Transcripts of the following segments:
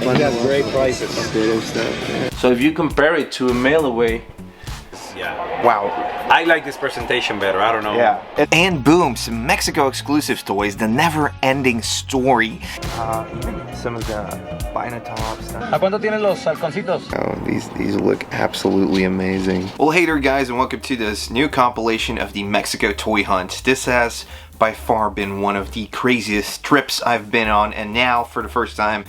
He has great prices. So if you compare it to a mail away, Yeah. Wow. I like this presentation better. I don't know. Yeah. And boom, some Mexico exclusive toys, the never-ending story. Even some of the Binotop stuff. ¿A cuánto tienen los halconcitos? Oh, these look absolutely amazing. Well, hey there guys, and welcome to this new compilation of the Mexico Toy Hunt. This has by far been one of the craziest trips I've been on, and now for the first time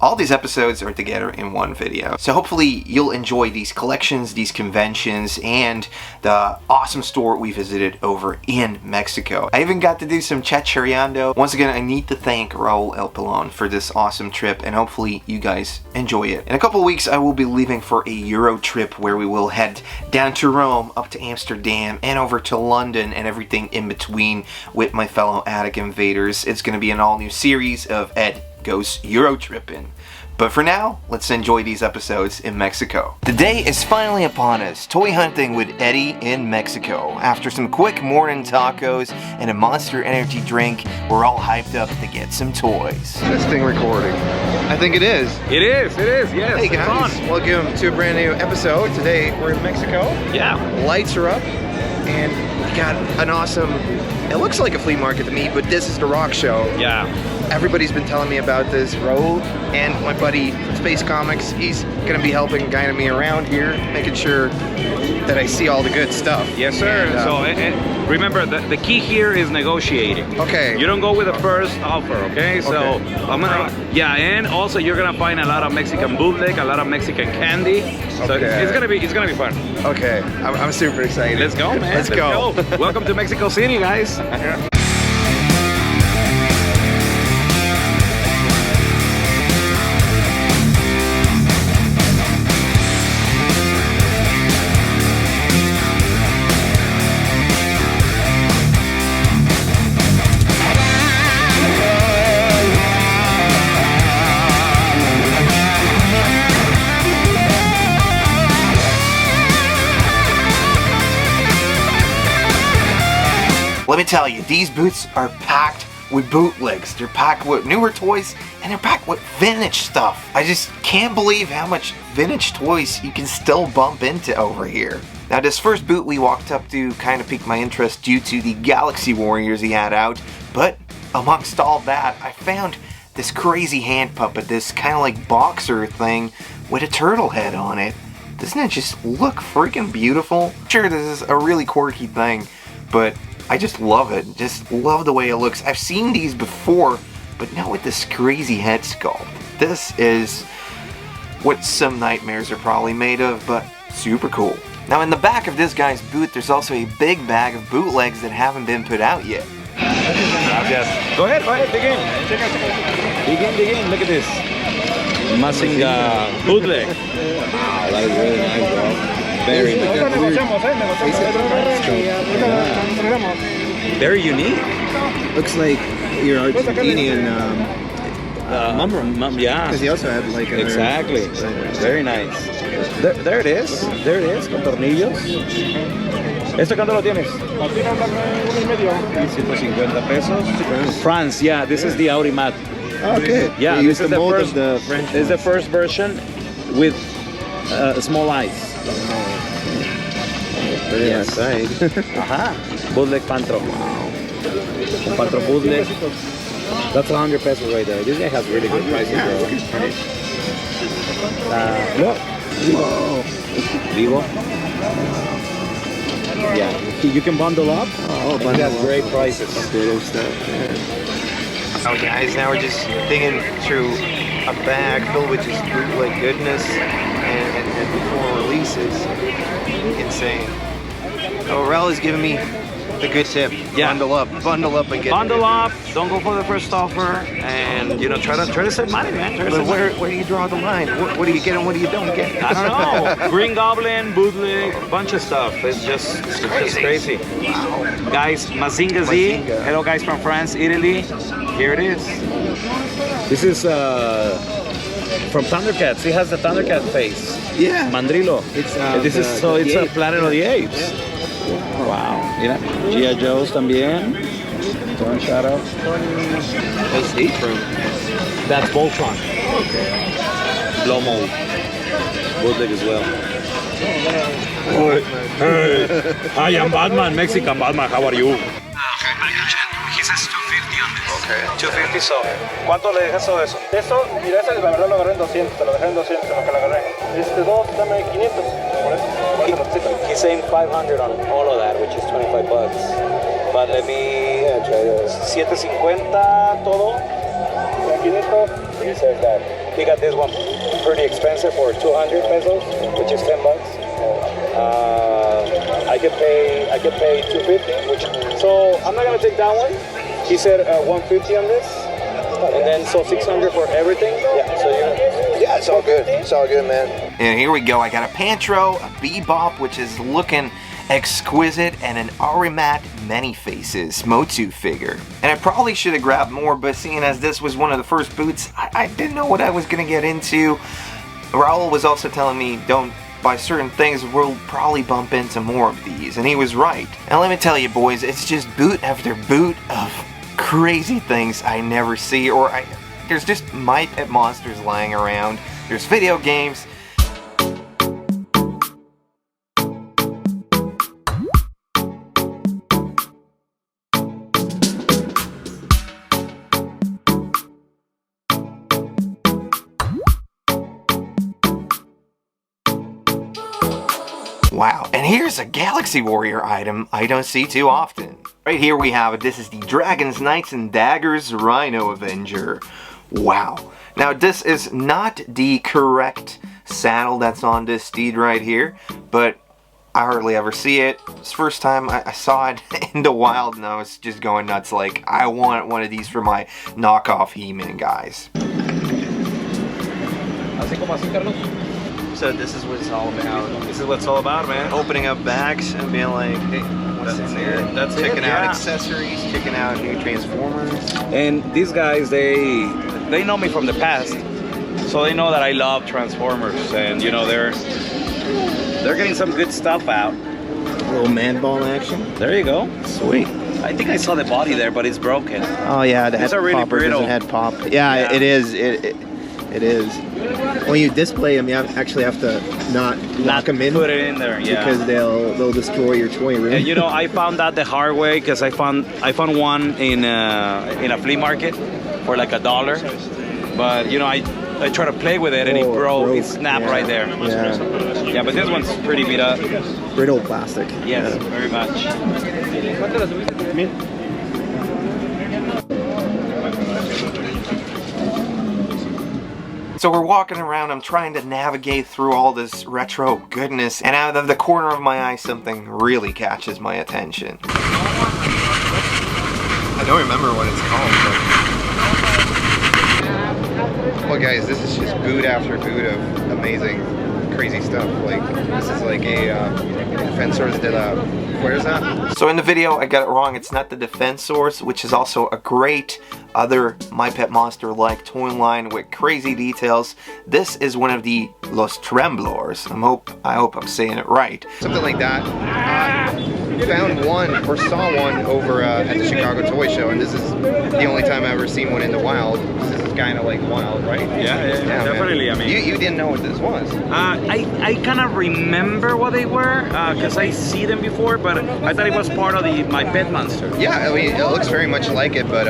all these episodes are together in one video. So hopefully you'll enjoy these collections, these conventions, and the awesome store we visited over in Mexico. I even got to do some Chachareando. Once again, I need to thank Raul El Pelon for this awesome trip, and hopefully you guys enjoy it. In a couple of weeks, I will be leaving for a Euro trip where we will head down to Rome, up to Amsterdam, and over to London, and everything in between with my fellow Attic invaders. It's going to be an all-new series of Ed Goes Euro Trippin'. But for now, let's enjoy these episodes in Mexico. The day is finally upon us, toy hunting with Eddie in Mexico. After some quick morning tacos and a Monster Energy drink, we're all hyped up to get some toys. Is this thing recording? I think it is. It is, yes. Hey guys, welcome to a brand new episode. Today we're in Mexico. Yeah. Lights are up, and we got an awesome, it looks like a flea market to me, but this is the rock show. Yeah. Everybody's been telling me about this. Raul and my buddy from Space Comics, he's gonna be helping, guiding me around here, making sure that I see all the good stuff. Yes, sir. And, so remember, the key here is negotiating. Okay. You don't go with the first offer, okay? So I'm gonna, yeah, and also you're gonna find a lot of Mexican bootleg, a lot of Mexican candy. So Okay. it's gonna be fun. Okay, I'm super excited. Let's go, man. Let's go. Welcome to Mexico City, guys. Let me tell you, these booths are packed with bootlegs. They're packed with newer toys, and they're packed with vintage stuff. I just can't believe how much vintage toys you can still bump into over here. Now, this first booth we walked up to kind of piqued my interest due to the Galaxy Warriors he had out, but amongst all that, I found this crazy hand puppet, this kind of like boxer thing with a turtle head on it. Doesn't it just look freaking beautiful? Sure, this is a really quirky thing, but I just love it. Just love the way it looks. I've seen these before, but not with this crazy head sculpt. This is what some nightmares are probably made of, but super cool. Now in the back of this guy's booth, there's also a big bag of bootlegs that haven't been put out yet. Yes. Go ahead, dig in. Dig in, look at this. Mazinga bootleg. Wow, that is really nice, bro. Very nice. Very unique. Looks like your Argentinian mum. Yeah. Because he also had like a... Exactly. Very nice. There it is. There it is, con tornillos. ¿Esto cuánto lo tienes? 150 pesos. France, yeah, this is the Audimat. Okay. Yeah, this is the mold first, of the French. This is the first version with small eyes. Very nice side. Ajá. Bootleg Pantro. Wow. Pantro bootleg. That's 100 pesos right there. This guy has really good prices, bro. Look. Vivo. Yeah. You can bundle up. Oh, but he has great prices. Good stuff. Oh guys, now we're just digging through a bag filled with just bootleg goodness and before releases. Insane. Oh, Rel is giving me a good tip. Yeah. Bundle up and get Bundle up. Don't go for the first offer, and try to save money, man. But where do you draw the line? What do you get and what do you don't get? I don't know. Green Goblin, bootleg, bunch of stuff. It's just crazy. Wow. Guys, Mazinga Z. Hello, guys from France, Italy. Here it is. This is from Thundercats. He has the Thundercat face. Yeah. Mandrilo. It's a Planet of the Apes. Yeah. Wow. Mira, G.I. Joe's también. Torn Shadow. What's he from? That's Voltron. Okay. slow mo bootleg as well. Hi, I'm Batman, Mexican Batman. How are you? He says 250 on this. Okay. 250, so. ¿Cuánto le dejas todo eso? Eso, mira, ese la verdad lo agarré en 200, te lo dejé en 200 en lo que lo agarré. Dos, dame 500, por eso. He's saying 500 on all of that, which is 25 bucks. But let me try this. 750 todo. 500. He says that he got this one pretty expensive for 200 pesos, which is 10 bucks. I could pay 250, which, so I'm not gonna take that one. He said 150 on this, and then so 600 for everything. Yeah, so Yeah, it's all good. It's all good, man. And here we go. I got a Pantro, a Bebop, which is looking exquisite, and an Arimat Many Faces Motu figure. And I probably should have grabbed more, but seeing as this was one of the first boots, I didn't know what I was going to get into. Raul was also telling me, don't buy certain things, we'll probably bump into more of these, and he was right. And let me tell you boys, it's just boot after boot of crazy things I never see, or there's just My Pet Monsters lying around, there's video games. Wow, and here's a Galaxy Warrior item I don't see too often. Right here we have it. This is the Dragons, Knights, and Daggers Rhino Avenger. Wow. Now this is not the correct saddle that's on this steed right here, but I hardly ever see it. It's the first time I saw it in the wild, and I was just going nuts like, I want one of these for my knockoff He-Man guys. So this is what it's all about. This is what it's all about, man. Opening up bags and being like, hey, what's in there? That's it, checking out yeah. accessories, checking out new Transformers. And these guys, they know me from the past, so they know that I love Transformers, and you know they're getting some good stuff out. A little man ball action. There you go. Sweet. I think I saw the body there, but it's broken. Oh yeah, the head These are really popper brittle. doesn't head pop. Yeah, it is. It is. When you display them, you actually have to not lock them in. Put it in there, yeah. Because they'll destroy your toy room. And you know, I found that the hard way because I found one in a flea market for like $1. But you know, I tried to play with it and it broke. It snapped right there. Yeah. Yeah, but this one's pretty beat up. Brittle plastic. Yes, very much. So we're walking around, I'm trying to navigate through all this retro goodness, and out of the corner of my eye, something really catches my attention. I don't remember what it's called, but... Well guys, this is just boot after boot of amazing, crazy stuff. Like, this is like a Defensores de la Fuerza. So in the video, I got it wrong. It's not the Defensores, which is also a great other My Pet Monster-like toy line with crazy details. This is one of the Los Tremblors. I hope I'm saying it right. Something like that. Found one or saw one over at the Chicago Toy Show, and this is the only time I've ever seen one in the wild. This is kind of like wild, right? Yeah, definitely. Man. I mean, you didn't know what this was. I kind of remember what they were because I see them before, but I thought it was part of the My Pet Monster. Yeah, I mean, it looks very much like it, but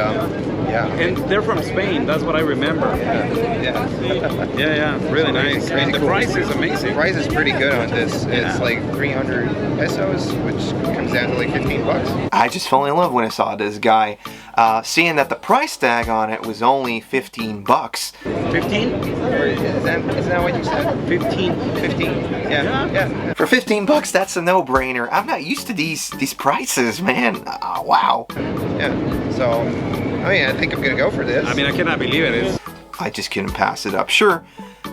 yeah. And they're from Spain. That's what I remember. Yeah, really nice. And the price is amazing. The price is pretty good on this. It's like 300 pesos, which comes down to like 15 bucks. I just fell in love when I saw this guy. Seeing that the price tag on it was only 15 bucks. 15? Isn't that what you said? 15. 15. Yeah. For 15 bucks, that's a no-brainer. I'm not used to these prices, man. Wow. Yeah. So, I mean, I think I'm gonna go for this. I mean, I cannot believe it. I just couldn't pass it up. Sure,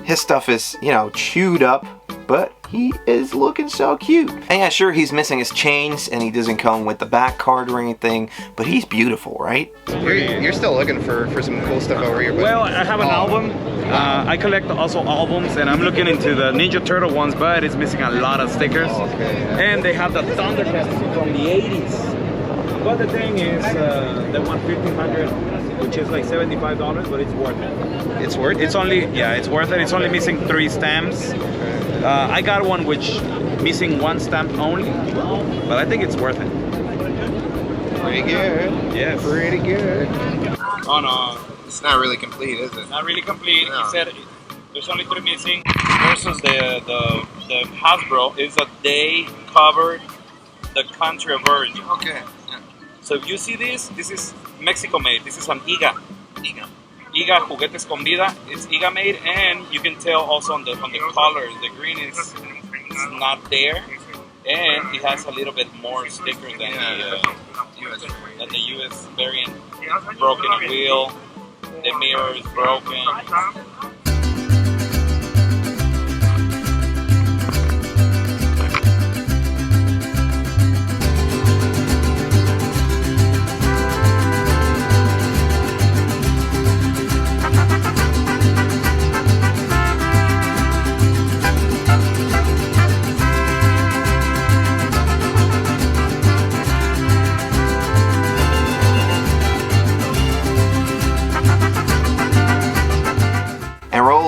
his stuff is, you know, chewed up, but he is looking so cute. And yeah, sure, he's missing his chains, and he doesn't come with the back card or anything, but he's beautiful, right? You're still looking for some cool stuff over here. But... Well, I have an album. I collect also albums, and I'm looking into the Ninja Turtle ones, but it's missing a lot of stickers. And they have the Thundercats from the 80s. But the thing is, the one 1500 which is like $75, but it's worth it. It's worth it? It's only, yeah, it's worth it. It's only missing 3 stamps. I got one which missing 1 stamp only, but I think it's worth it. Pretty good. Yes. Pretty good. Oh no. It's not really complete, is it? Not really complete. No. He said there's only 3 missing. Versus the Hasbro is that they covered the country of origin. Okay. Yeah. So if you see this is Mexico made. This is an IGA. IGA Juguetes con Vida. It's IGA made, and you can tell also on the colors, the green is not there, and it has a little bit more sticker than the US variant. Broken a wheel, the mirror is broken.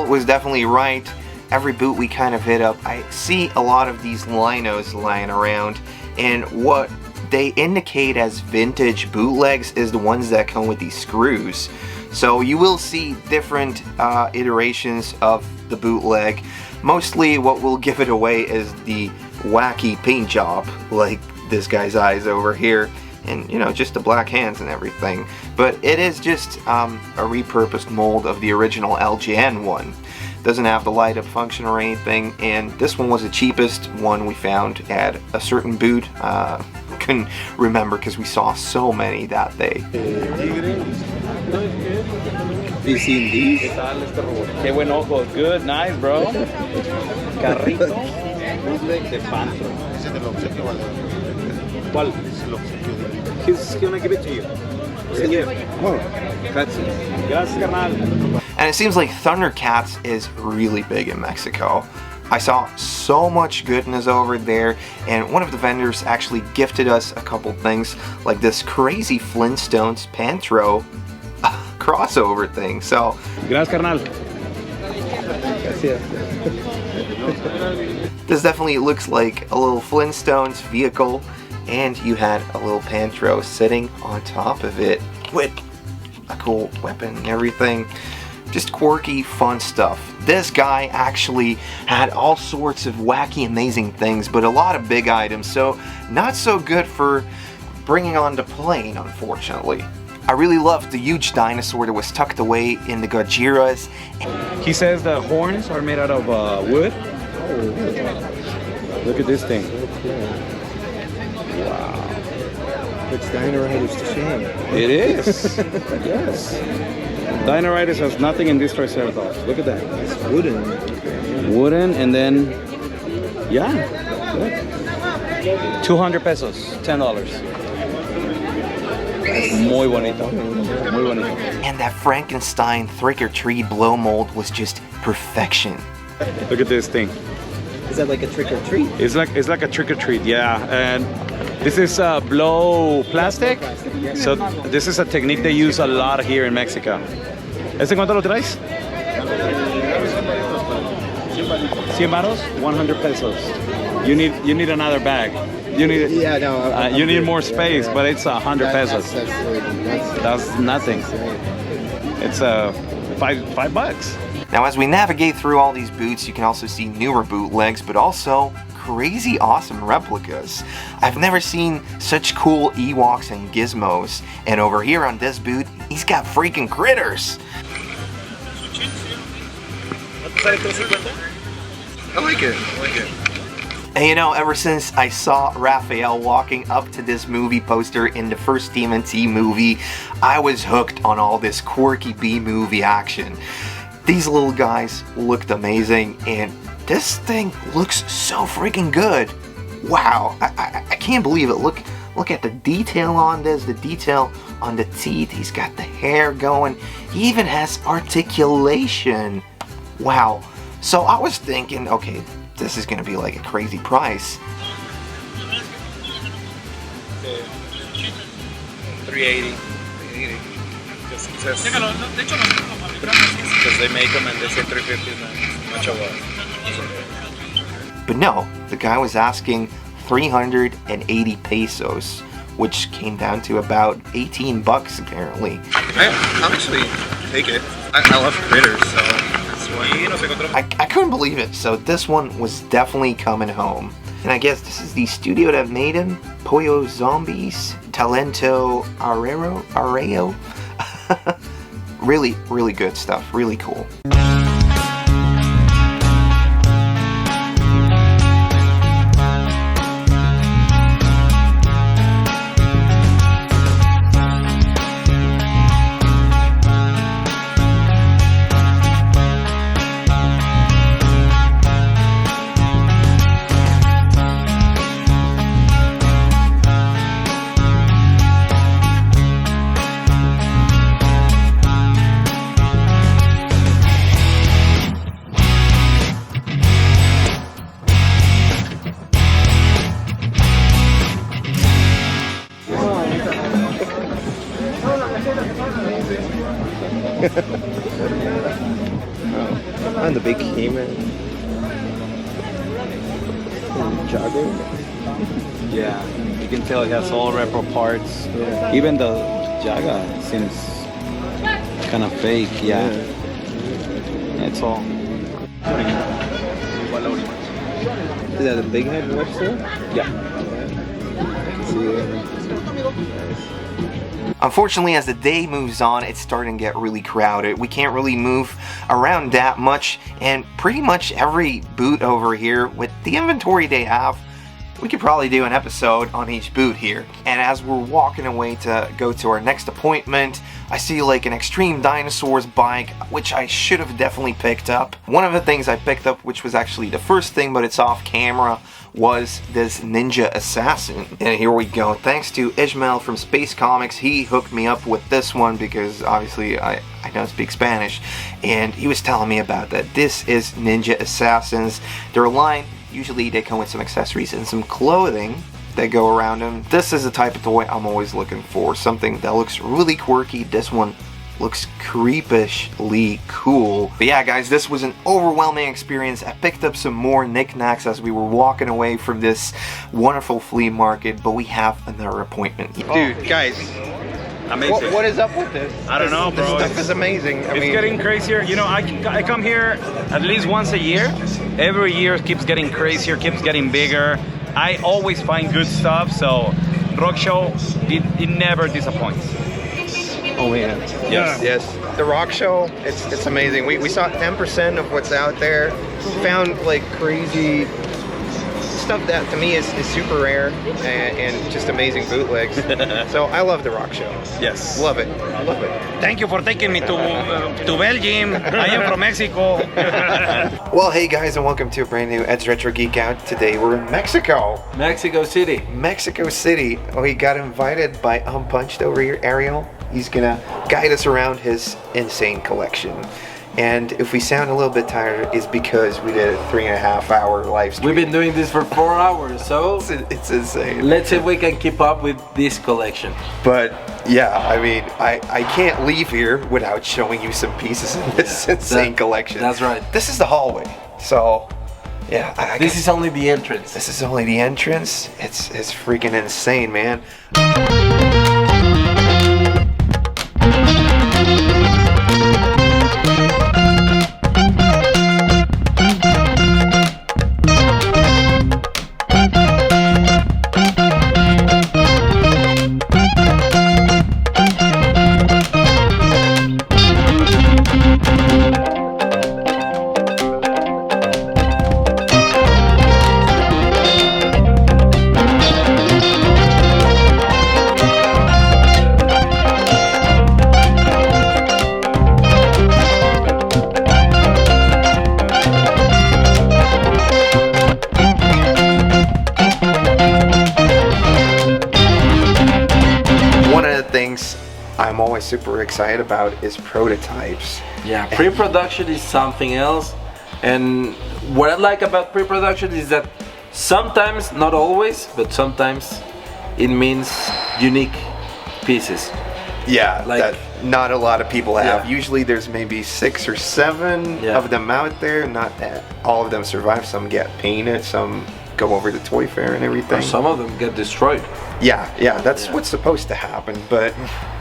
Was definitely right. Every boot we kind of hit up, I see a lot of these linos lying around, and what they indicate as vintage bootlegs is the ones that come with these screws. So you will see different iterations of the bootleg. Mostly what will give it away is the wacky paint job, like this guy's eyes over here, and you know, just the black hands and everything. But it is just a repurposed mold of the original LJN one. Doesn't have the light up function or anything, and this one was the cheapest one we found at a certain boot. Couldn't remember because we saw so many that day. You seen these? Qué buen ojo. Good, nice, bro. Carrito. Bootleg de Pantro. ¿Cuál? He's gonna give it to you. It's a gift. Oh, that's it. Gracias, carnal. And it seems like Thundercats is really big in Mexico. I saw so much goodness over there, and one of the vendors actually gifted us a couple things, like this crazy Flintstones Pantro crossover thing. So, Gracias, carnal. This definitely looks like a little Flintstones vehicle, and you had a little Pantro sitting on top of it with a cool weapon and everything. Just quirky, fun stuff. This guy actually had all sorts of wacky, amazing things, but a lot of big items, so not so good for bringing on the plane, unfortunately. I really loved the huge dinosaur that was tucked away in the Gojiras. He says the horns are made out of wood. Look at this thing. Wow. It's Dinoritis to shame. It is. Yes. Dinoritis has nothing in this Triceratops. Look at that. It's wooden. Wooden, and then, yeah. Look. 200 pesos. $10. Muy bonito. Muy bonito. And that Frankenstein trick-or-treat blow mold was just perfection. Look at this thing. Is that like a trick or treat? It's like a trick or treat, yeah. And this is blow plastic. So this is a technique they use a lot here in Mexico. ¿Este cuánto lo traes? 100 baros? 100 pesos. You need another bag. You need you need more space, but it's 100 pesos. That's nothing. It's $5. Now as we navigate through all these boots, you can also see newer bootlegs, but also crazy awesome replicas. I've never seen such cool Ewoks and gizmos, and over here on this boot, he's got freaking critters. I like it. And you know, ever since I saw Raphael walking up to this movie poster in the first Tmnt movie, I was hooked on all this quirky B-movie action. These little guys looked amazing, and this thing looks so freaking good. Wow, I can't believe it. Look at the detail on this, the detail on the teeth. He's got the hair going. He even has articulation. Wow. So I was thinking, okay, this is gonna be like a crazy price. 380. Because they make them and they say 350 is much of a... But no, the guy was asking 380 pesos, which came down to about 18 bucks apparently. I'll actually take it. I love critters, so that's why. I couldn't believe it, so this one was definitely coming home. And I guess this is the studio that made him, Pollo Zombies, Talento Arreo. Really, really good stuff, really cool. And the big Cayman. Jogger. Yeah, you can tell it has all repro parts. Yeah. Even the Jaga seems kind of fake. Yeah. It's all. Is that a big head Webster? Yeah. I can see it. Unfortunately, as the day moves on, it's starting to get really crowded. We can't really move around that much, and pretty much every boot over here, with the inventory they have, we could probably do an episode on each boot here. And as we're walking away to go to our next appointment, I see like an Extreme Dinosaurs bike, which I should have definitely picked up. One of the things I picked up, which was actually the first thing, but it's off camera, was this Ninja Assassin. And here we go. Thanks to Ishmael from Space Comics, he hooked me up with this one because obviously I don't speak Spanish. And he was telling me about that. This is Ninja Assassins. They're a line. Usually they come with some accessories and some clothing that go around them. This is the type of toy I'm always looking for. Something that looks really quirky. This one looks creepishly cool. But yeah, guys, this was an overwhelming experience. I picked up some more knickknacks as we were walking away from this wonderful flea market, but we have another appointment. Dude, guys, Amazing. what is up with this? I don't know, bro. This stuff is amazing. It's getting crazier. You know, I come here at least once a year. Every year it keeps getting crazier, keeps getting bigger. I always find good stuff, so Rock Show, it never disappoints. Oh man. Yes. Yes. The Rock Show, it's amazing. We saw 10% of what's out there. Found like crazy stuff that to me is super rare and just amazing bootlegs. So I love the Rock Show. Yes. Love it. Love it. Thank you for taking me to Belgium. I am from Mexico. Well, hey guys, and welcome to a brand new Ed's Retro Geek Out. Today we're in Mexico. Mexico City. Mexico City. We got invited by Unpunched over here, Ariel. He's gonna guide us around his insane collection. And if we sound a little bit tired, it's because we did a 3.5 hour live stream. We've been doing this for 4 hours, so It's insane. let's see if we can keep up with this collection. But yeah, I mean, I can't leave here without showing you some pieces in this insane collection. That's right. This is the hallway. So yeah, This is only the entrance. This is only the entrance. It's freaking insane, man. I'm always super excited about is prototypes. Yeah, pre-production is something else, and what I like about pre-production is that sometimes, not always, but sometimes it means unique pieces. Yeah, Like- that not a lot of people have. Yeah. Usually there's maybe 6 or 7 Yeah. of them out there. Not that all of them survive. Some get painted, some go over to Toy Fair and everything. Or some of them get destroyed. Yeah, that's Yeah. what's supposed to happen, but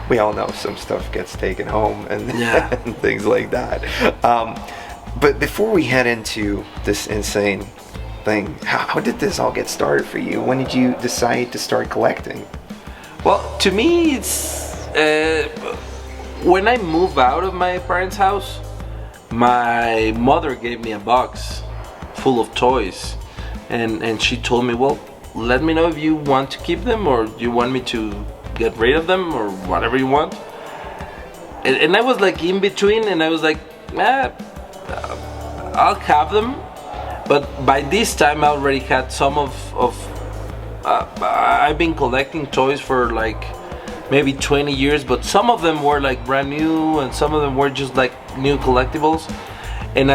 we all know some stuff gets taken home and, Yeah. and things like that. But before we head into this insane thing, how did this all get started for you? When did you decide to start collecting? Well, to me, it's when I moved out of my parents' house, my mother gave me a box full of toys, and she told me, well, let me know if you want to keep them or you want me to get rid of them or whatever you want. And I was like in between, and I was like, I'll have them. But by this time, I already had some of I've been collecting toys for like maybe 20 years, but some of them were like brand new and some of them were just like new collectibles. And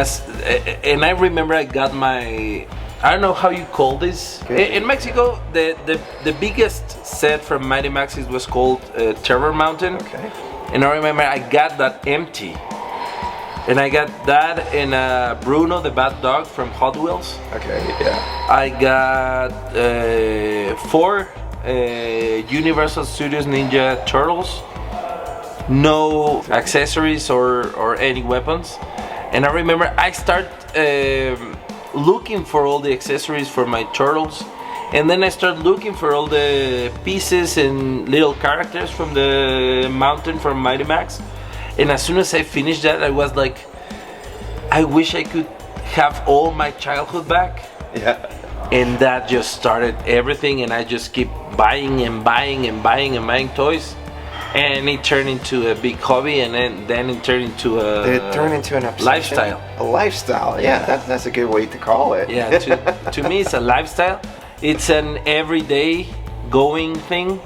I remember I got my, I don't know how you call this. In Mexico, the biggest set from Mighty Maxis was called Terror Mountain. Okay. And I remember I got that empty. And I got that in Bruno the Bad Dog from Hot Wheels. Okay, yeah. I got 4 Universal Studios Ninja Turtles. No accessories or any weapons. And I remember I started looking for all the accessories for my turtles. And then I started looking for all the pieces and little characters from the mountain from Mighty Max. And as soon as I finished that, I was like, I wish I could have all my childhood back. Yeah. And that just started everything, and I just keep buying and buying and buying and buying toys. And it turned into a big hobby, and then it turned into a Did it turn into an obsession? lifestyle. A lifestyle, yeah. That's a good way to call it. Yeah, to me it's a lifestyle. It's an everyday going thing.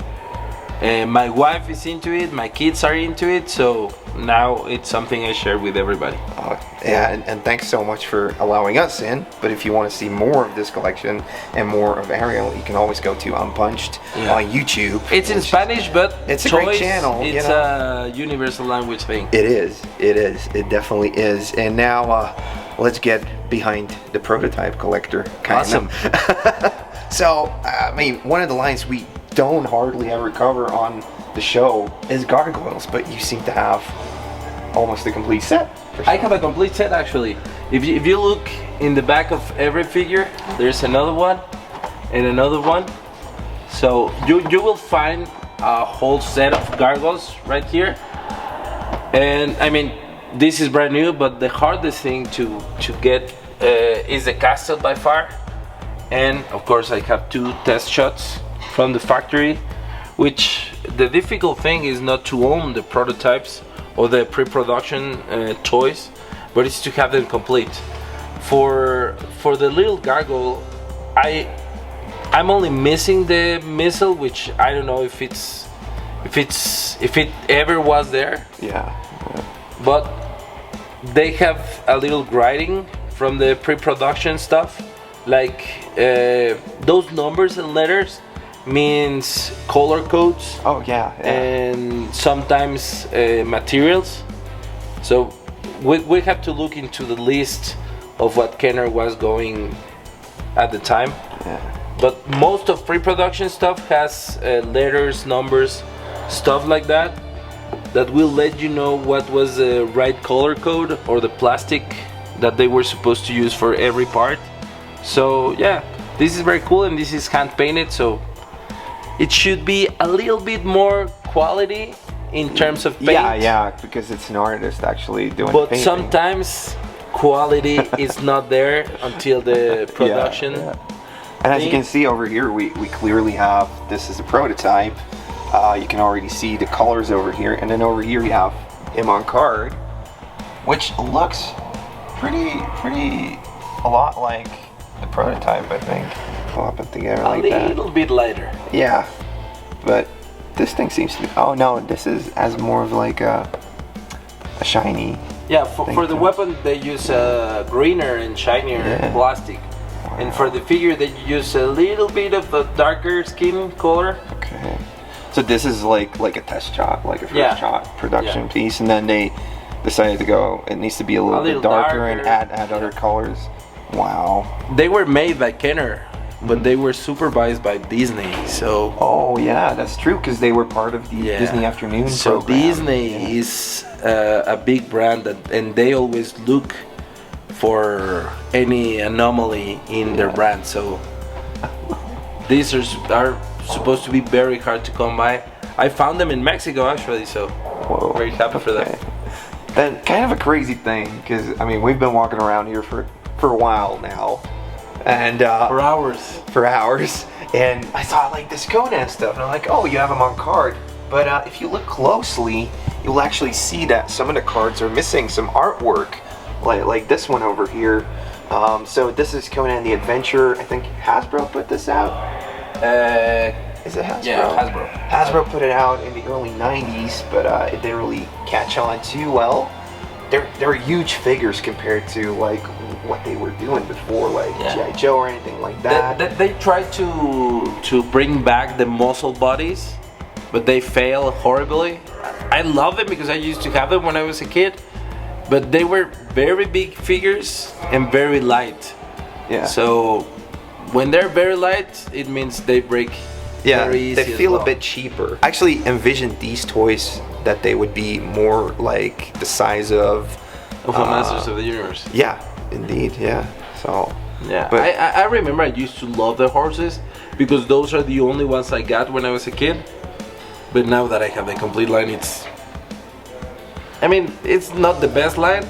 My wife is into it, my kids are into it, so now it's something I share with everybody. Yeah, and thanks so much for allowing us in. But if you want to see more of this collection and more of Ariel, you can always go to Unpunched on YouTube. It's in Spanish, but it's a toys, great channel. It's a universal language thing. It is. It definitely is. And now let's get behind the prototype collector. Awesome. So, I mean, one of the lines we don't hardly ever cover on the show is gargoyles, but you seem to have almost a complete set. I have a complete set actually. If you look in the back of every figure, there's another one and another one. So you will find a whole set of gargoyles right here. And I mean, this is brand new, but the hardest thing to get is the castle by far. And of course I have 2 test shots from the factory, which the difficult thing is not to own the prototypes or the pre-production toys, but it's to have them complete. For the little gargoyle, I'm only missing the missile, which I don't know if it ever was there. Yeah. But they have a little writing from the pre-production stuff, like those numbers and letters means color codes. Oh yeah. And sometimes materials. So we have to look into the list of what Kenner was going at the time. Yeah. But most of pre-production stuff has letters, numbers, stuff like that will let you know what was the right color code or the plastic that they were supposed to use for every part. So yeah, this is very cool, and this is hand painted, so it should be a little bit more quality in terms of paint. Yeah, because it's an artist actually doing but painting. Sometimes quality is not there until the production. Yeah. And as you can see over here, we clearly have, this is a prototype. You can already see the colors over here, and then over here you have him on card, which looks pretty a lot like the prototype, I think. I'll put it together like that. A little bit lighter. Yeah, but this thing seems to be, oh no, this is as more of like a shiny. Yeah, for the weapon they use greener and shinier plastic. Wow. And for the figure they use a little bit of a darker skin color. Okay. So this is like a test shot, like a first shot production piece, and then they decided to go, it needs to be a little bit darker and add other colors. Wow. They were made by Kenner, but they were supervised by Disney, so... Oh yeah, that's true, because they were part of the Disney Afternoon so program. Disney is a big brand, and they always look for any anomaly in their brand, so these are supposed to be very hard to come by. I found them in Mexico actually, so very happy for that. And kind of a crazy thing, because I mean we've been walking around here for a while now, and for hours, and I saw like this Conan stuff, and I'm like, oh, you have them on card, but if you look closely, you'll actually see that some of the cards are missing some artwork, like this one over here. So this is Conan the Adventurer. I think Hasbro put this out. Is it Hasbro? Yeah, Hasbro. Hasbro put it out in the early 90s, but it didn't really catch on too well. They're huge figures compared to like what they were doing before, like G.I. Joe or anything like that. They tried to bring back the muscle bodies, but they fail horribly. I love them because I used to have them when I was a kid, but they were very big figures and very light. Yeah. So when they're very light, it means they break. Yeah, they feel a bit cheaper. I actually envisioned these toys that they would be more like the size of the Masters of the Universe. Yeah, indeed, yeah. So yeah, but I remember I used to love the horses because those are the only ones I got when I was a kid. But now that I have the complete line, it's not the best line,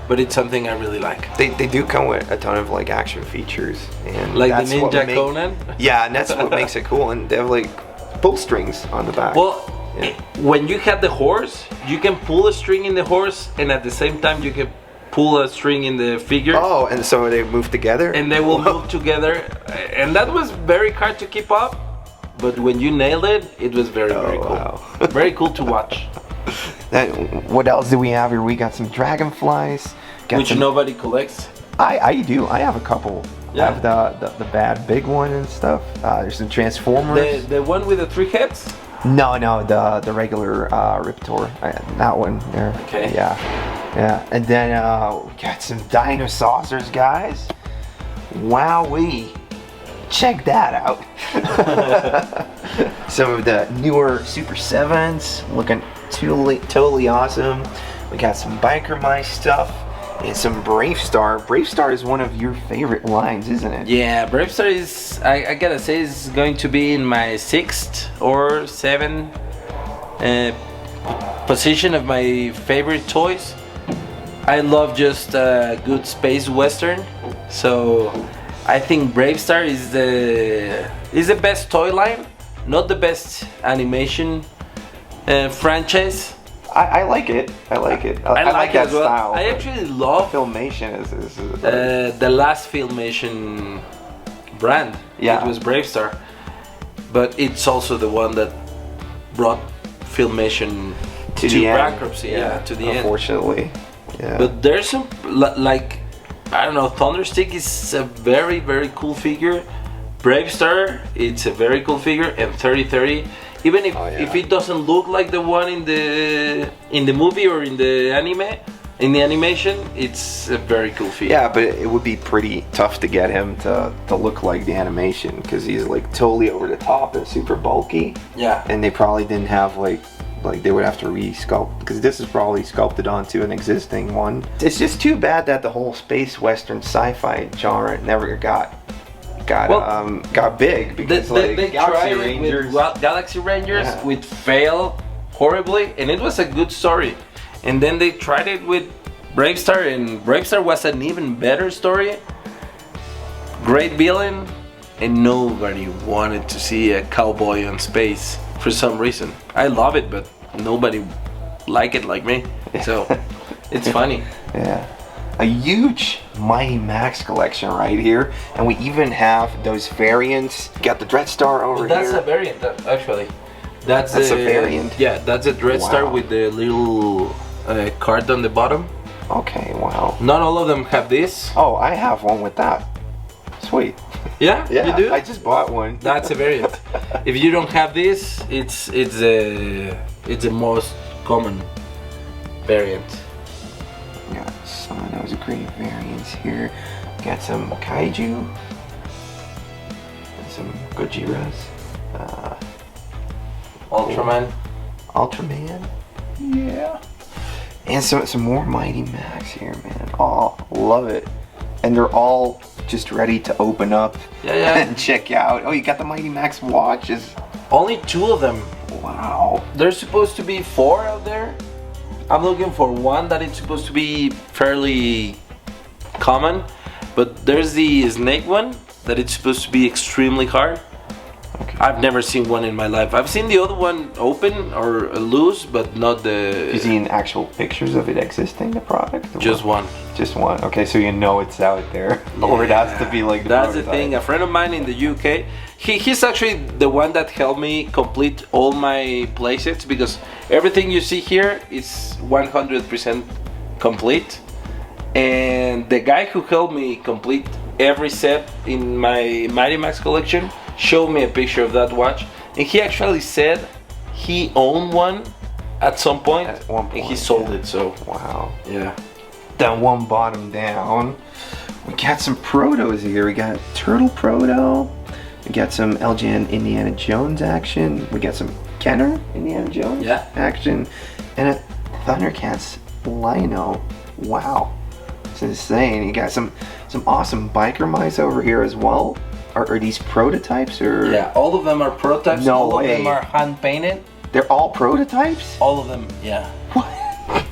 but it's something I really like. They do come with a ton of like action features, and like the Ninja Conan. Yeah, and that's what makes it cool. And they have like pull strings on the back. Well, when you have the horse, you can pull a string in the horse, and at the same time you can pull a string in the figure. Oh, and so they move together. And they will move together, and that was very hard to keep up. But when you nailed it, it was very cool. Wow. Very cool to watch. What else do we have here? We got some dragonflies. Which nobody collects. I do. I have a couple. Yeah. I have the bad big one and stuff. There's some Transformers. The one with the 3 heads? No, the regular Riptor. That one there. Okay. Yeah. And then we got some Dinosaurs, guys. Wowee. Check that out. Some of the newer Super 7s looking totally awesome. We got some Biker Mice stuff and some Brave Star. Brave Star is one of your favorite lines, isn't it? Yeah, Brave Star is, I gotta say, is going to be in my 6th or 7th position of my favorite toys. I love just a good space western, so I think Brave Star is the best toy line, not the best animation franchise. I like it. I like it. I like that well. Style. I actually love Filmation. The last Filmation brand. Yeah, it was Brave Star, but it's also the one that brought Filmation to bankruptcy. Yeah, to the end. Unfortunately. Yeah. But there's some like, I don't know, Thunderstick is a very, very cool figure. Brave Star, it's a very cool figure, and 3030, even if it doesn't look like the one in the movie or in the animation, it's a very cool figure. Yeah, but it would be pretty tough to get him to look like the animation because he's like totally over the top and super bulky. Yeah. And they probably didn't have like they would have to re-sculpt because this is probably sculpted onto an existing one. It's just too bad that the whole space western sci-fi genre never got big because they Galaxy Rangers with Galaxy Rangers with failed horribly, and it was a good story. And then they tried it with Brave Star, and Brave Star was an even better story. Great villain, and nobody wanted to see a cowboy on space for some reason. I love it, but nobody like it like me. So it's funny. Yeah. A huge Mighty Max collection right here, and we even have those variants. Got the Dreadstar over here. That's a variant, actually. That's a variant? Yeah, that's a Dreadstar with the little card on the bottom. Okay, wow. Not all of them have this. Oh, I have one with that. Sweet. Yeah, Yeah, you do? I just bought one. That's a variant. If you don't have this, it's the most common variant. Got some of those great variants here. Got some Kaiju. And some Gojiras. Ultraman. Ultraman. Yeah. And some more Mighty Max here, man. Oh, love it. And they're all just ready to open up and check out. Oh, you got the Mighty Max watches. Only 2 of them. Wow. There's supposed to be 4 out there. I'm looking for one that is supposed to be fairly common, but there's the snake one that it's supposed to be extremely hard. Okay. I've never seen one in my life. I've seen the other one open or loose, but not the... You seen actual pictures of it existing, the product? Just one. Just one. Okay, so you know it's out there. Or it has to be like the That's prototype. the thing. A friend of mine in the UK, he's actually the one that helped me complete all my playsets, because everything you see here is 100% complete. And the guy who helped me complete every set in my Mighty Max collection showed me a picture of that watch, and he actually said he owned one at some point, At one point, and he sold yeah. it. So Wow. yeah. That one bottom down. We got some protos here. We got Turtle Proto. We got some LJN Indiana Jones action. We got some Kenner Indiana Jones action. And a Thundercats Lino. Wow. It's insane. You got some awesome biker mice over here as well. Are these prototypes or? Yeah, all of them are prototypes. No all way. of them are hand painted. They're all prototypes? All of them, yeah. What?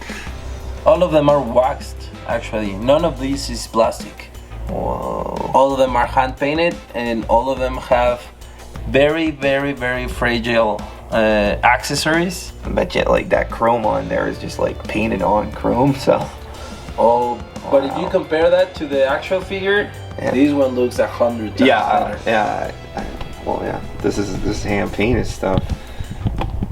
All of them are waxed, actually. None of these is plastic. Whoa. All of them are hand painted, and all of them have very, very, very fragile accessories. I bet you like that chrome on there is just like painted on chrome, so. Oh, but if you compare that to the actual figure, this one looks 100 times better. Well, yeah. This is hand painted stuff.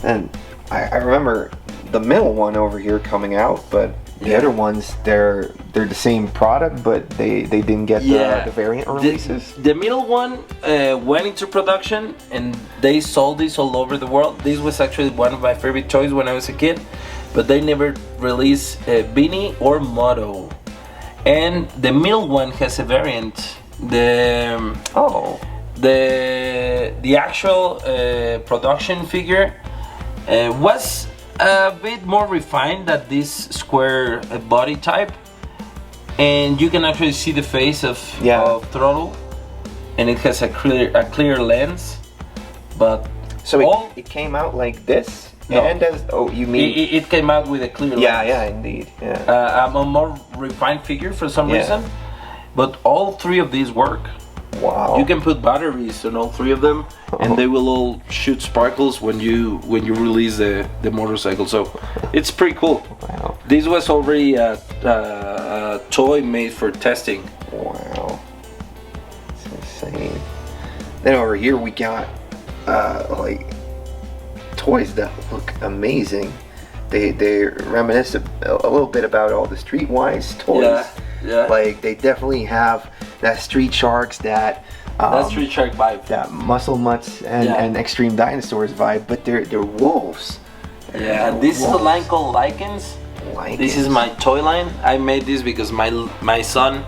And I remember the middle one over here coming out, but the other ones they're the same product, but they didn't get the variant releases. The middle one went into production, and they sold this all over the world. This was actually one of my favorite toys when I was a kid, but they never released Beanie or Motto. And the middle one has a variant. The actual production figure was a bit more refined than this square body type, and you can actually see the face of Throttle, and it has a clear lens. But so it came out like this. No. And as you mean it came out with a clear lens. Yeah, indeed. Yeah. A more refined figure for some reason, but all 3 of these work. Wow. You can put batteries on all 3 of them, and they will all shoot sparkles when you release the motorcycle. So it's pretty cool. Wow. This was already a toy made for testing. Wow. It's insane. Then over here we got like toys that look amazing. They reminisce a little bit about all the Streetwise toys. Yeah. Like they definitely have that Street Sharks, that Street Shark vibe, that Muscle Mutts and Extreme Dinosaurs vibe, but they're wolves. Yeah, this is a line called Lycans. This is my toy line. I made this because my son,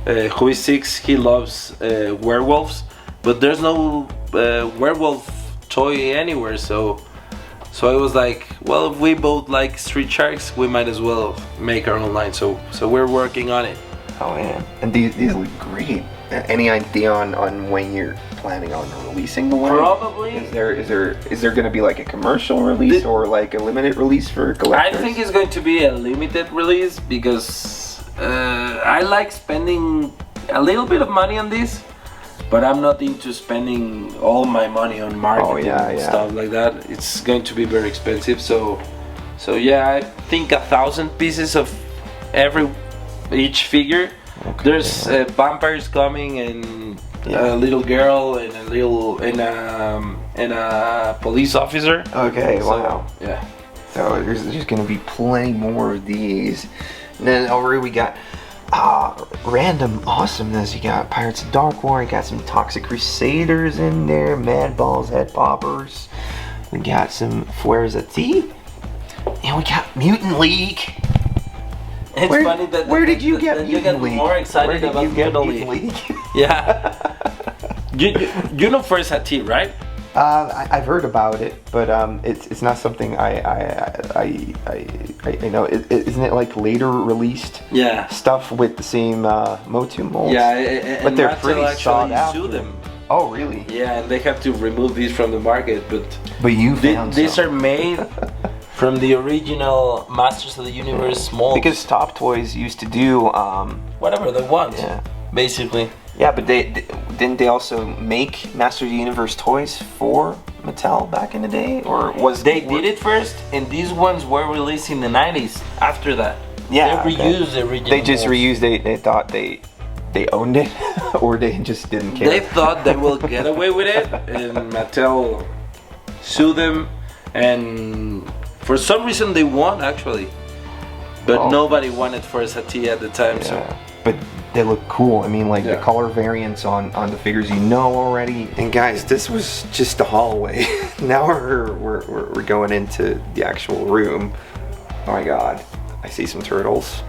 who is 6, he loves werewolves, but there's no werewolf toy anywhere. So I was like, well, if we both like Street Sharks, we might as well make our own line. So we're working on it. Oh man, and these look great. Any idea on when you're planning on releasing the one? Probably. Is there going to be like a commercial release or like a limited release for collectors? I think it's going to be a limited release because I like spending a little bit of money on this, but I'm not into spending all my money on marketing and stuff like that. It's going to be very expensive. So yeah, I think 1,000 pieces of each figure. Okay, there's vampires coming, and a little girl, and a police officer. Okay, so, wow. Yeah. So there's just gonna be plenty more of these. And then over here we got random awesomeness. You got Pirates of Dark War, you got some Toxic Crusaders in there, Mad Balls, Head Poppers. We got some Fuerzati. And we got Mutant League. It's funny that where did you get Mutant League? More excited about Mutant League. Yeah. you know Fuerzati, right? I've heard about it, but it's not something I know. Isn't it like later released? Yeah. Stuff with the same Motu molds. Yeah, but they're pretty sought actually after. sue them. Oh, really? Yeah, and they have to remove these from the market, but you found these some. are made from the original Masters of the Universe molds. Because Top Toys used to do whatever they want. Yeah. Basically. Yeah, but didn't they also make Masters of the Universe toys for Mattel back in the day, or was they did it first, and these ones were released in the 90s. After that, yeah, they reused the original. They just molds. reused. They thought they owned it, or they just didn't care. They thought they will get away with it, and Mattel sued them, and for some reason they won actually, but nobody wanted Fuerzati at the time. Yeah. So, but they look cool. I mean, like the color variants on the figures you know already. And guys, this was just the hallway. Now we're going into the actual room. Oh my God, I see some turtles.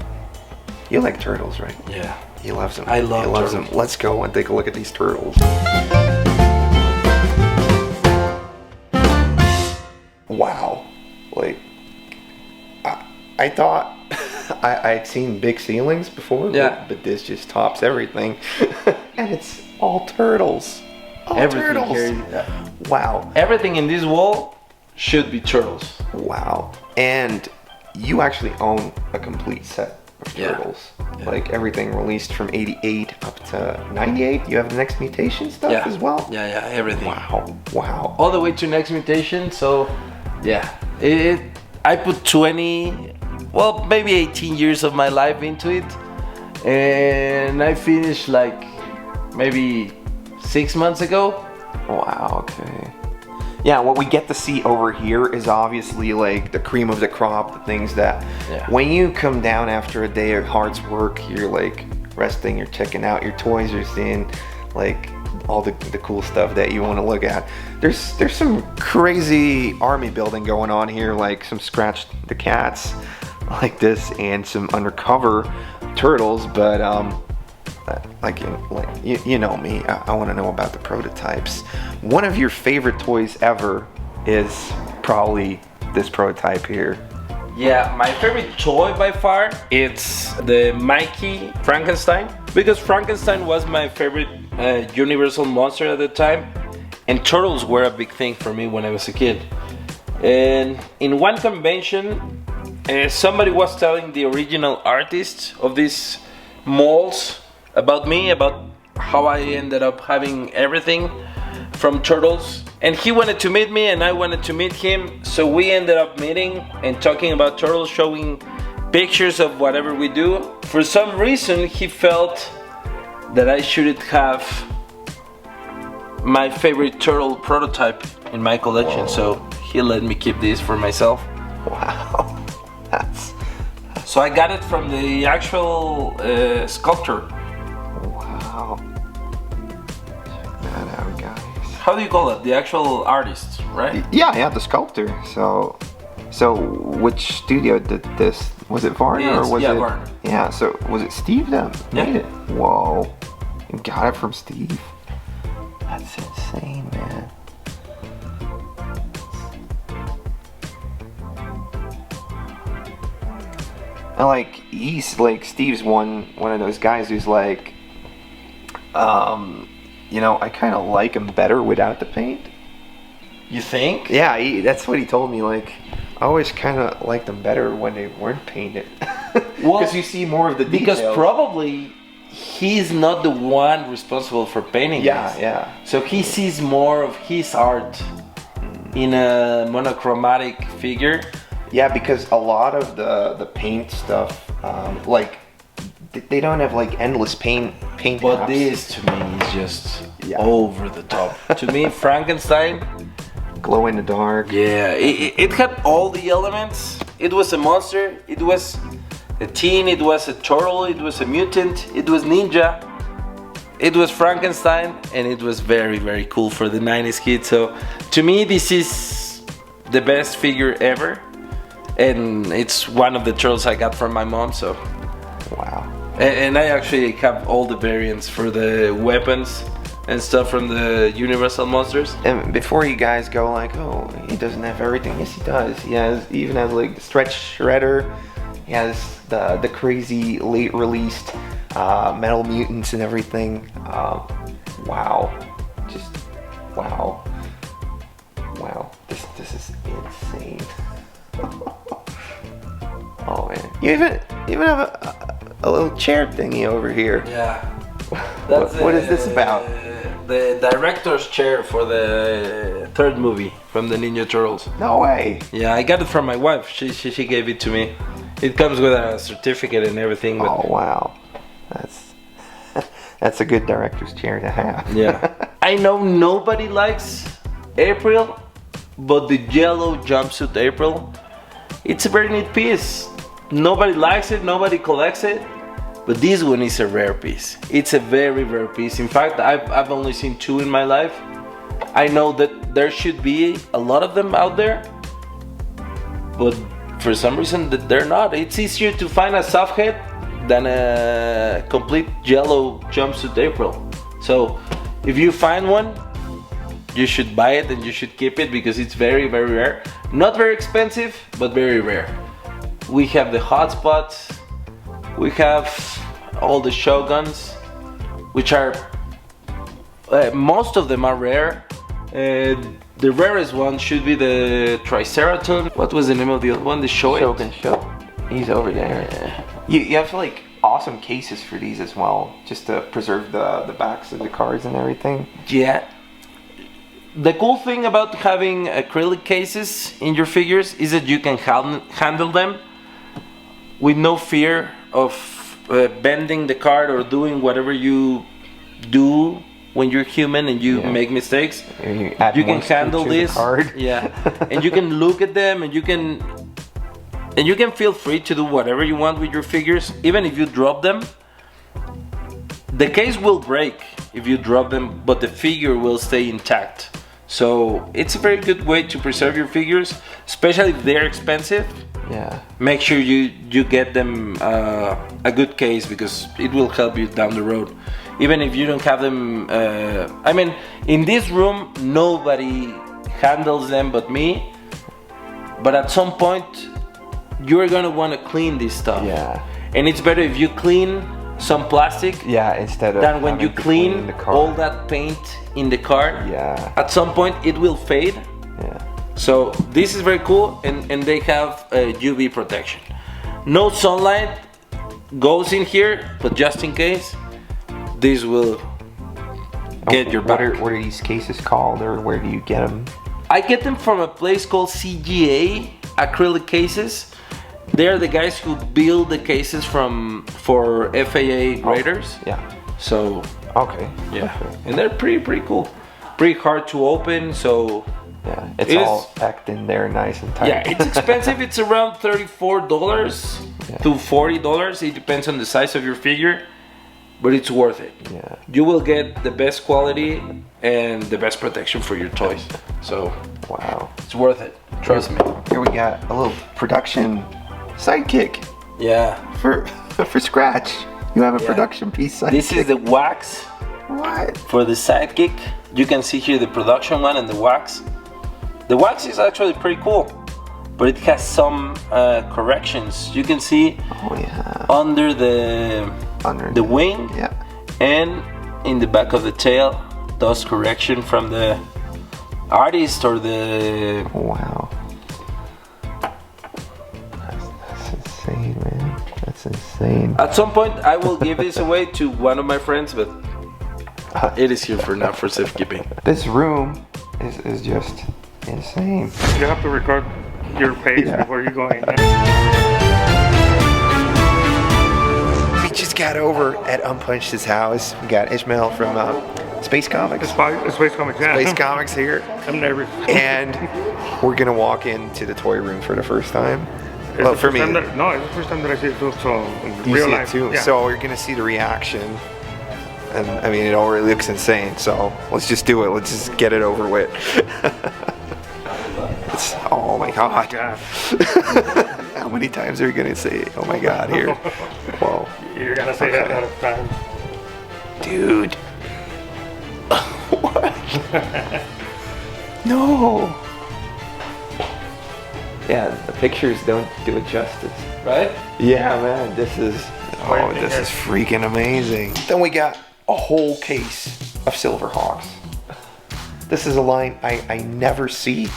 You like turtles, right? yeah. He loves them. I love He loves turtles. them. Let's go and take a look at these turtles. Wow. Like, I thought I'd seen big ceilings before, but this just tops everything. And it's all turtles. All Everything turtles. here. Wow. Everything in this wall should be turtles. Wow. And you actually own a complete set of turtles. Yeah. Like everything released from 88 up to 98. You have the Next Mutation stuff as well? Yeah, everything. Wow. Wow. All the way to Next Mutation, so yeah. I put 20, well maybe 18 years of my life into it, and I finished like maybe 6 months ago. Wow, okay. Yeah, what we get to see over here is obviously like the cream of the crop, the things that when you come down after a day of hard work, you're like resting, you're checking out your toys, you're seeing like all the cool stuff that you want to look at. There's some crazy army building going on here, like some Scratch the Cats like this and some undercover turtles, but you know me, I want to know about the prototypes. One of your favorite toys ever is probably this prototype here. Yeah, my favorite toy by far, it's the Mikey Frankenstein, because Frankenstein was my favorite Universal monster at the time, and turtles were a big thing for me when I was a kid. And in one convention, somebody was telling the original artist of these molds about me, about how I ended up having everything from turtles, and he wanted to meet me and I wanted to meet him, so we ended up meeting and talking about turtles, showing pictures of whatever we do. For some reason he felt that I should have my favorite turtle prototype in my collection. So he let me keep this for myself. Wow. So I got it from the actual sculptor. Wow. Check that out, guys. How do you call it? The actual artist, right? Yeah, the sculptor. So which studio did this? Was it Varna or was it? Varna. Yeah, so was it Steve that made it? Whoa. You got it from Steve. That's insane, man. And like Steve's one of those guys who's like, you know, I kind of like him better without the paint. You think? Yeah, that's what he told me. Like, I always kind of liked them better when they weren't painted. Because you see more of the details. Because probably he's not the one responsible for painting this. Yeah. So he sees more of his art in a monochromatic figure. Yeah, because a lot of the paint stuff, like, they don't have like endless paint But apps. this to me is just over the top. To me, Frankenstein, glow in the dark. yeah, it had all the elements. It was a monster. It was a teen, it was a turtle, it was a mutant, it was ninja, it was Frankenstein, and it was very, very cool for the 90s kid. So to me, this is the best figure ever, and it's one of the turtles I got from my mom. So Wow. and I actually have all the variants for the weapons and stuff from the Universal Monsters. And before you guys go like, oh, he doesn't have everything. Yes, he does. He even has like the stretch shredder. He has the crazy late released metal mutants and everything. Wow. Just wow. Wow. This is insane. Oh man. You even have a little chair thingy over here. Yeah. What is this about? The director's chair for the third movie from the Ninja Turtles. No way. Yeah, I got it from my wife. She gave it to me. It comes with a certificate and everything. But Oh wow. That's a good director's chair to have. yeah. I know nobody likes April, but the yellow jumpsuit April, it's a very neat piece. Nobody likes it, nobody collects it, but this one is a rare piece. It's a very rare piece. In fact, I've only seen 2 in my life. I know that there should be a lot of them out there, but for some reason that they're not. It's easier to find a soft head than a complete yellow jumpsuit April. So if you find one, you should buy it and you should keep it because it's very, very rare. Not very expensive, but very rare. We have the hotspots, we have all the Shoguns, which are, most of them are rare. The rarest one should be the Triceratops. What was the name of the other one? The Shogun. He's over there. You have like awesome cases for these as well, just to preserve the backs of the cards and everything. Yeah. The cool thing about having acrylic cases in your figures is that you can handle them with no fear of bending the card or doing whatever you do when you're human and you make mistakes. You can handle this. Yeah. And you can look at them and you can feel free to do whatever you want with your figures, even if you drop them. The case will break if you drop them, but the figure will stay intact. So it's a very good way to preserve your figures, especially if they're expensive. Yeah. Make sure you get them a good case because it will help you down the road. Even if you don't have them, I mean, in this room, nobody handles them but me. But at some point, you're gonna wanna clean this stuff. Yeah. And it's better if you clean some plastic instead of than when you clean the card. all that paint in the card. Yeah. At some point it will fade. Yeah. So this is very cool, and they have UV protection. No sunlight goes in here, but just in case, this will get your back. What are these cases called, or where do you get them? I get them from a place called CGA Acrylic Cases. They're the guys who build the cases for FAA graders. Yeah. So Okay. yeah, Okay. and they're pretty cool. Pretty hard to open, so Yeah, it's all packed in there nice and tight. yeah, it's expensive. It's around $34 to $40. It depends on the size of your figure, but it's worth it. Yeah. You will get the best quality and the best protection for your toys. So Wow. it's worth it. Trust me. Here we got a little production sidekick Yeah. for Scratch. You have a production piece sidekick. This is the wax What? for the sidekick. You can see here the production one and the wax. The wax is actually pretty cool, but it has some corrections. You can see Oh yeah. under the wing Yeah. and in the back of the tail, those correction from the artist or the Wow. That's insane, man. That's insane. At some point I will give this away to one of my friends, but it is here for now for safekeeping. This room is just insane. You have to record your pace before you go in. We just got over at Unpunched's house. We got Ishmael from Space Comics. Space Comics, yeah. Space Comics here. I'm nervous. And we're gonna walk into the toy room for the first time. Well, for me, no, it's the first time that I see it too. So in you real see life, it too. yeah. So you're gonna see the reaction, and I mean, it already looks insane. So let's just do it. Let's just get it over with. Oh my god! God. How many times are you gonna say "Oh my god" here? Whoa, You're gonna say that out of time. dude! What? No. Yeah, the pictures don't do it justice. Right? Yeah, man, this is freaking amazing. Then we got a whole case of Silverhawks. This is a line I never see,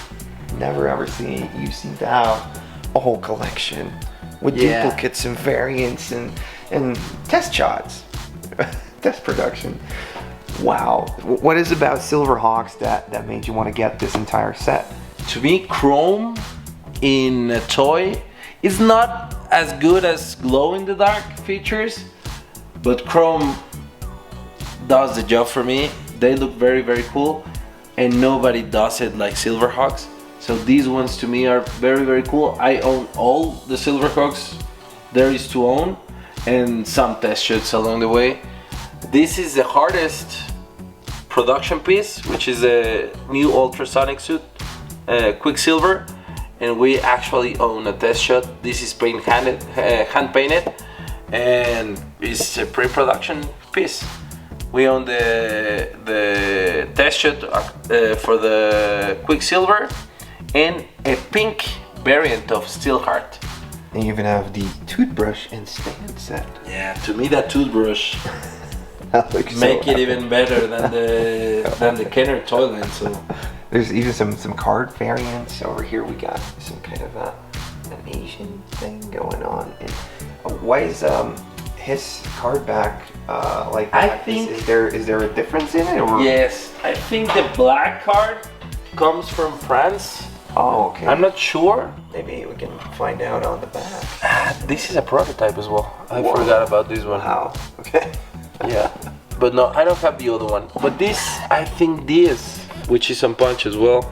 never ever see. You seem to have a whole collection with duplicates and variants and test shots, test production. Wow, what is it about Silverhawks that made you want to get this entire set? To me, chrome in a toy is not as good as glow-in-the-dark features, but chrome does the job for me. They look very, very cool, and nobody does it like Silverhawks. So these ones to me are very, very cool. I own all the Silverhawks there is to own, and some test shots along the way. This is the hardest production piece, which is a new ultrasonic suit, Quicksilver, and we actually own a test shot. This is hand painted, and it's a pre-production piece. We own the test shot for the Quicksilver and a pink variant of Steelheart. And you even have the toothbrush and stand set. Yeah, to me that toothbrush Make it even better than the Kenner toilet. So there's even some card variants. Over here we got some kind of an Asian thing going on. And why is his card back like that? I think is there a difference in it? Or? Yes, I think the black card comes from France. Oh, okay. I'm not sure. Maybe we can find out on the back. This is a prototype as well. I forgot about this one. Wow. Okay. Yeah, but no, I don't have the other one. But this, I think this, which is on punch as well,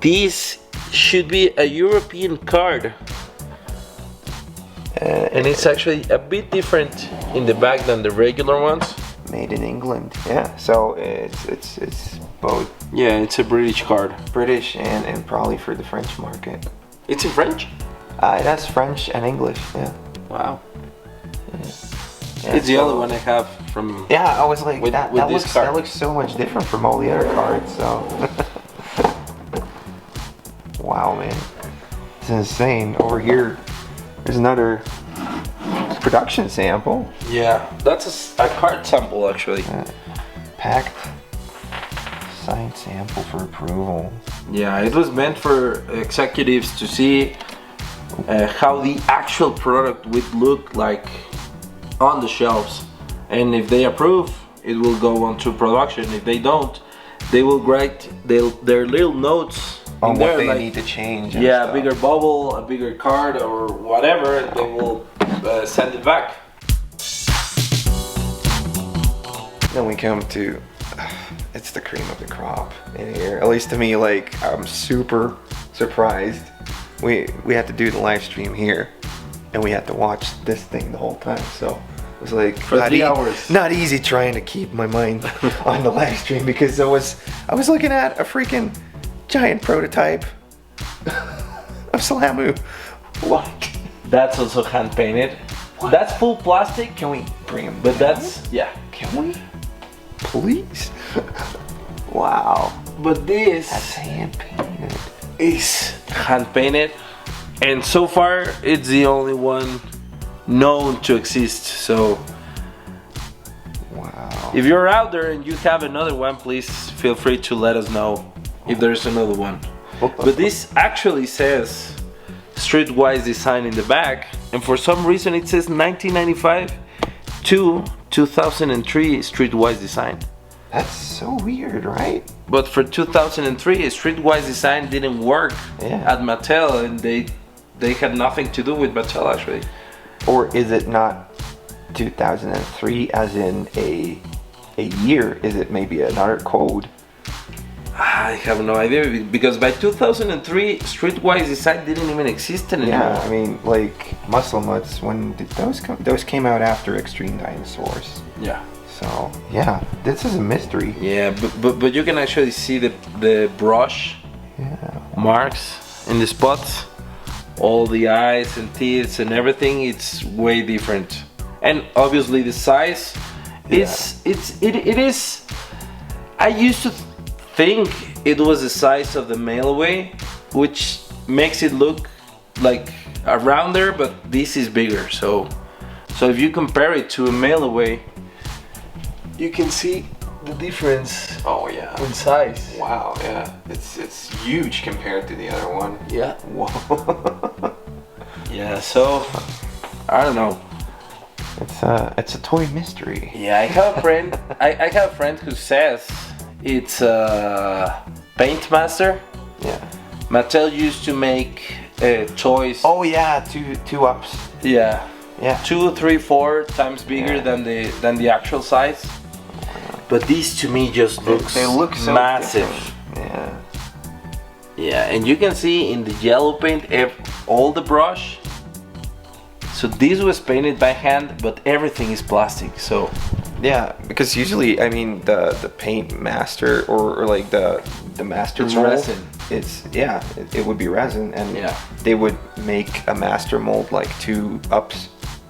this should be a European card. And it's actually a bit different in the back than the regular ones. Made in England. Yeah, so it's both. Yeah, it's a British card. British and probably for the French market. It's in French? It has French and English, yeah. Wow. Yeah, it's the other one I have from... Yeah, I was like, with that looks so much different from all the other cards, so... Wow, man. It's insane. Over here, there's another production sample. Yeah, that's a card sample, actually. Packed. Signed sample for approval. Yeah, it was meant for executives to see how the actual product would look like on the shelves, and if they approve, it will go on to production. If they don't, they will write their little notes on in what there, they like, need to change. Yeah, a bigger bubble, a bigger card, or whatever, and they will send it back. Then we come to it's the cream of the crop in here. At least to me, like, I'm super surprised. We had to do the live stream here, and we had to watch this thing the whole time. So it was like for 3 hours. Not easy trying to keep my mind on the live stream, because I was looking at a freaking giant prototype of Slamu. What? That's also hand painted. That's full plastic. Can we bring him? But that's Can we? Please. Wow. But this that's hand painted. Is hand painted, and so far it's the only one known to exist. So wow. If you're out there and you have another one, please feel free to let us know if there's another one. But this actually says Streetwise Design in the back, and for some reason it says 1995 to 2003 Streetwise Design. That's so weird, right? But for 2003, Streetwise Design didn't work at Mattel, and they had nothing to do with Mattel, actually. Or is it not 2003 as in a year? Is it maybe another code? I have no idea because by 2003, Streetwise design didn't even exist anymore. Yeah, I mean, like Muscle Mutts. When did those come? Those came out after Extreme Dinosaurs. Yeah. So yeah, this is a mystery. Yeah, but you can actually see the brush marks in the spots, all the eyes and teeth and everything. It's way different, and obviously the size. It is. I used to think it was the size of the McElwee, which makes it look like around there, but this is bigger. So if you compare it to a McElwee, you can see the difference. Oh yeah. In size. Wow. Yeah. It's huge compared to the other one. Yeah. Whoa. Yeah. So I don't know. It's a toy mystery. Yeah, I have a friend. I have a friend who says it's a Paint Master. Yeah. Mattel used to make toys. Oh yeah, two ups. Yeah. Yeah. 2, 3, 4 times bigger than the actual size. But these to me just looks they look so massive. Different. Yeah. Yeah, and you can see in the yellow paint all the brush. So this was painted by hand, but everything is plastic. So yeah, because usually, I mean, the paint master or like the master it's mold, resin. It's it would be resin, and yeah, they would make a master mold like 2 ups,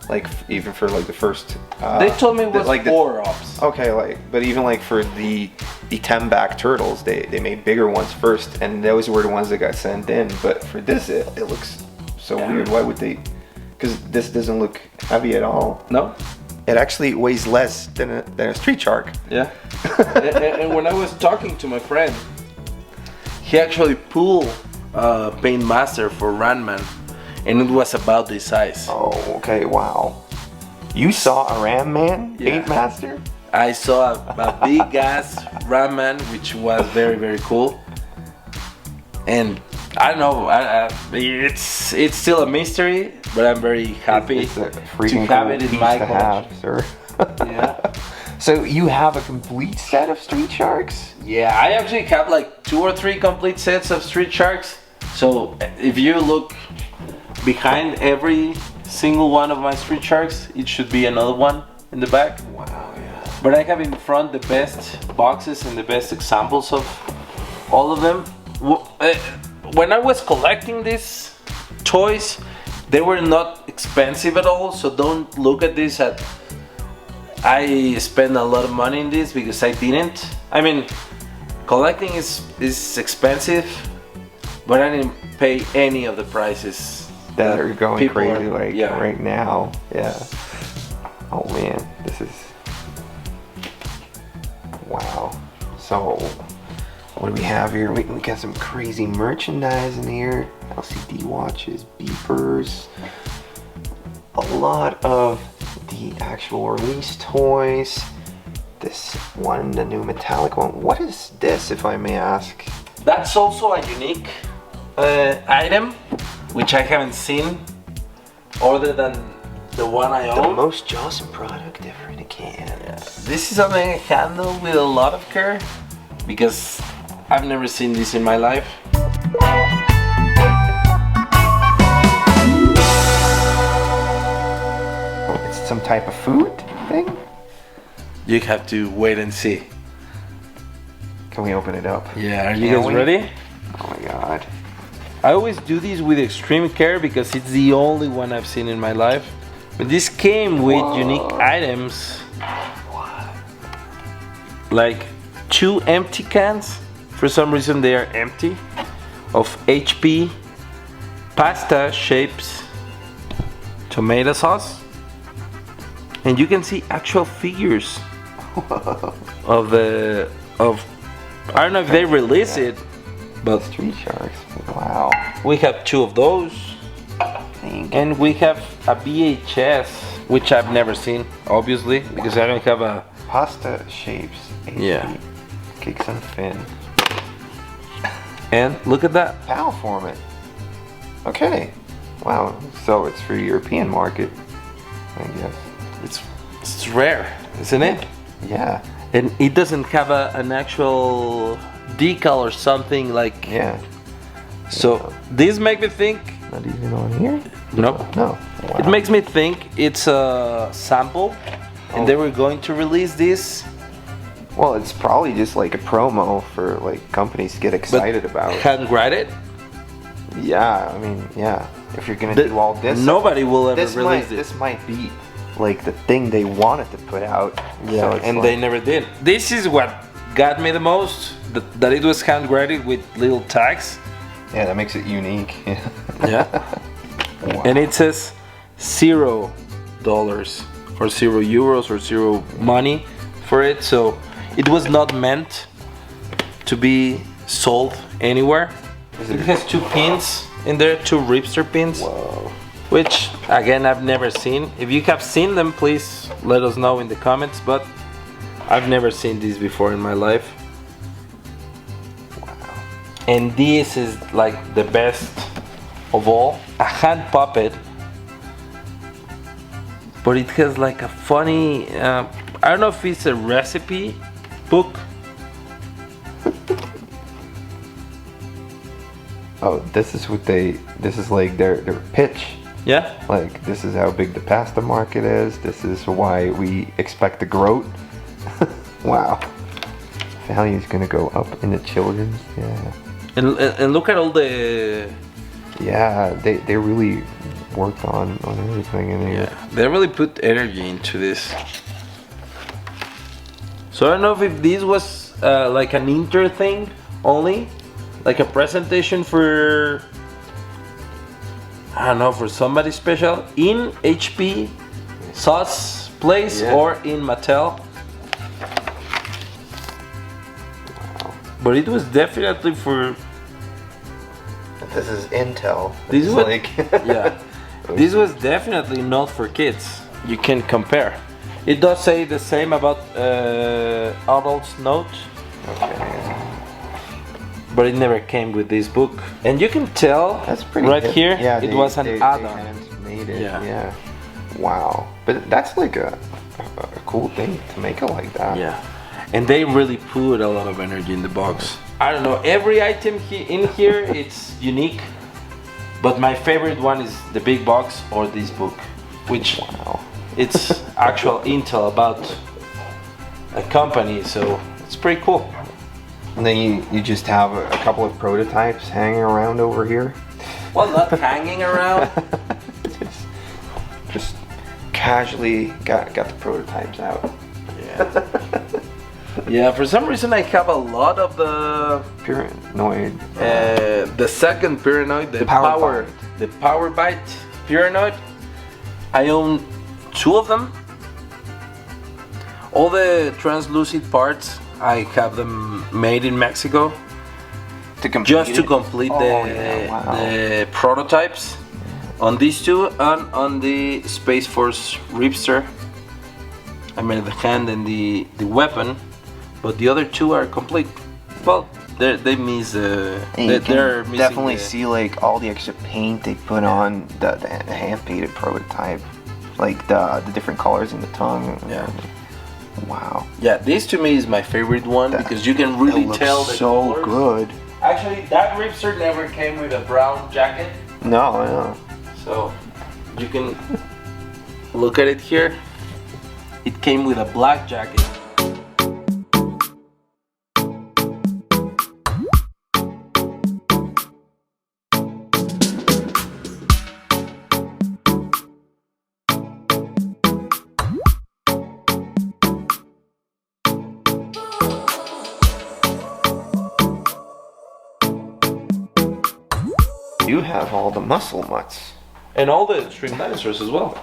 like even for like the first. They told me it was like 4 ups. Okay, but even like for the Temback turtles, they made bigger ones first, and those were the ones that got sent in. But for this, it looks so weird. Why would they? Because this doesn't look heavy at all. No. It actually weighs less than a street shark. Yeah. and when I was talking to my friend, he actually pulled Paint Master for Ranman, and it was about this size. Oh, okay, wow. You saw a Ram Man Paint Master? I saw a big ass Ranman, which was very, very cool. And I don't know, it's still a mystery, but I'm very happy it's a to have it in my collection. Sir. Yeah. So you have a complete set of Street Sharks? Yeah, I actually have like 2 or 3 complete sets of Street Sharks. So if you look behind every single one of my Street Sharks, it should be another one in the back. Wow, yeah. But I have in front the best boxes and the best examples of all of them. When I was collecting these toys, they were not expensive at all, so don't look at this at I spent a lot of money in this, because I didn't. I mean, collecting is expensive, but I didn't pay any of the prices that are going crazy are, right now. Yeah. Oh man, this is wow. So what do we have here? We got some crazy merchandise in here. LCD watches, beepers, a lot of the actual release toys. This one, the new metallic one. What is this, if I may ask? That's also a unique item, which I haven't seen other than the one I own. The most Johnson product ever in a can. Yeah. This is something I handle with a lot of care, because I've never seen this in my life. It's some type of food thing? You have to wait and see. Can we open it up? Yeah, are you guys ready? Oh my god. I always do this with extreme care because it's the only one I've seen in my life. But this came with unique items. Like 2 empty cans. For some reason they are empty. Of HP pasta shapes tomato sauce. And you can see actual figures of I don't know if they release it, but Street Sharks. Wow. we have 2 of those. And we have a VHS, which I've never seen, obviously, because I don't have a Pasta shapes. HP. Yeah. Kicks and fin. And look at that. PAL format. Okay. Wow. So it's for European market, I guess. It's rare, isn't it? Yeah. And it doesn't have an actual decal or something like. Yeah. So this make me think. Not even on here? No. No. Wow. It makes me think it's a sample, and they were going to release this. Well, it's probably just like a promo for like companies to get excited about. Hand graded? Yeah, I mean, yeah. If you're gonna do all this, nobody will ever release it. This might be like the thing they wanted to put out. Yeah, so and like, they never did. This is what got me the most, that it was hand graded with little tags. Yeah, that makes it unique. Yeah. Wow. And it says $0 or €0 or zero money for it, so it was not meant to be sold anywhere. It has 2 pins in there, 2 Ripster pins. Whoa. Which again I've never seen. If you have seen them, please let us know in the comments, but I've never seen these before in my life. Wow. And this is like the best of all. A hand puppet, but it has like a funny, I don't know if it's a recipe book. Oh, this is like their pitch. Yeah. Like, this is how big the pasta market is. This is why we expect the growth. Wow. Value is gonna go up in the children's. Yeah. And look at all the. Yeah, they really worked on everything in here. Yeah, they really put energy into this. So I don't know if this was like an inter thing only, like a presentation for, I don't know, for somebody special in HP Sauce place or in Mattel. Wow. But it was definitely for. This is Intel. This was like yeah. This was definitely not for kids. You can compare. It does say the same about Adults Note. Okay. But it never came with this book. And you can tell that's pretty right hip. here, yeah, it was an add-on. They hand-made it. Yeah. Yeah. Wow. But that's like a cool thing to make it like that. Yeah. And they really put a lot of energy in the box. I don't know, every item in here, it's unique. But my favorite one is the big box or this book, which it's actual intel about a company, so it's pretty cool. And then you just have a couple of prototypes hanging around over here. Well, not hanging around. just casually got the prototypes out. Yeah. Yeah, for some reason I have a lot of the Pyranoid. The second Pyranoid, the Power Bite Pyranoid. I own 2 of them. All the translucent parts, I have them made in Mexico. Just to complete the prototypes on these 2 and on the Space Force Ripster. I made the hand and the weapon, but the other 2 are complete. Well, they miss. They're missing. Definitely see like all the extra paint they put on the hand painted prototype, like the different colors in the tongue. Yeah. Wow. Yeah, this to me is my favorite one because you can really tell the so colors. Good. Actually, that Ripster never came with a brown jacket. No. So you can look at it here. It came with a black jacket. You have all the muscle mutts. And all the extreme dinosaurs as well.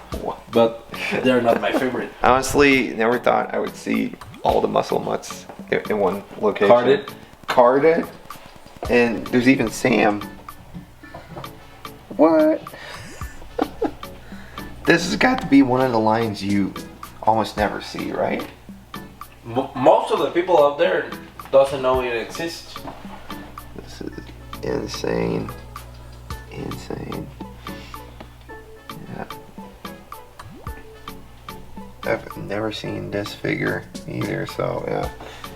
But they're not my favorite. Honestly, never thought I would see all the muscle mutts in one location. Carded. And there's even Sam. What? This has got to be one of the lines you almost never see, right? Most of the people out there doesn't know it exists. This is insane. Insane. Yeah. I've never seen this figure either, so yeah.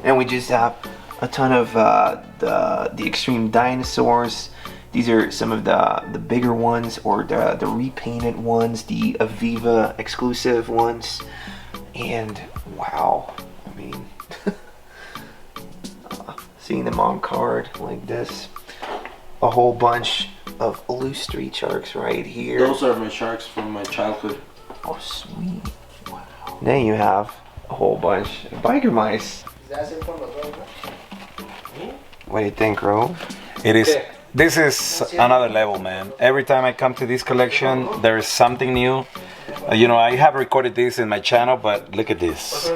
And we just have a ton of the extreme dinosaurs. These are some of the bigger ones, or the repainted ones, the Aviva exclusive ones. And wow, I mean, seeing them on card like this. A whole bunch of loose street sharks right here. Those are my sharks from my childhood. Oh, sweet. Wow. Then you have a whole bunch of biker mice. What do you think, Ro? It is. This is another level, man. Every time I come to this collection, there is something new. You know, I have recorded this in my channel, but look at this.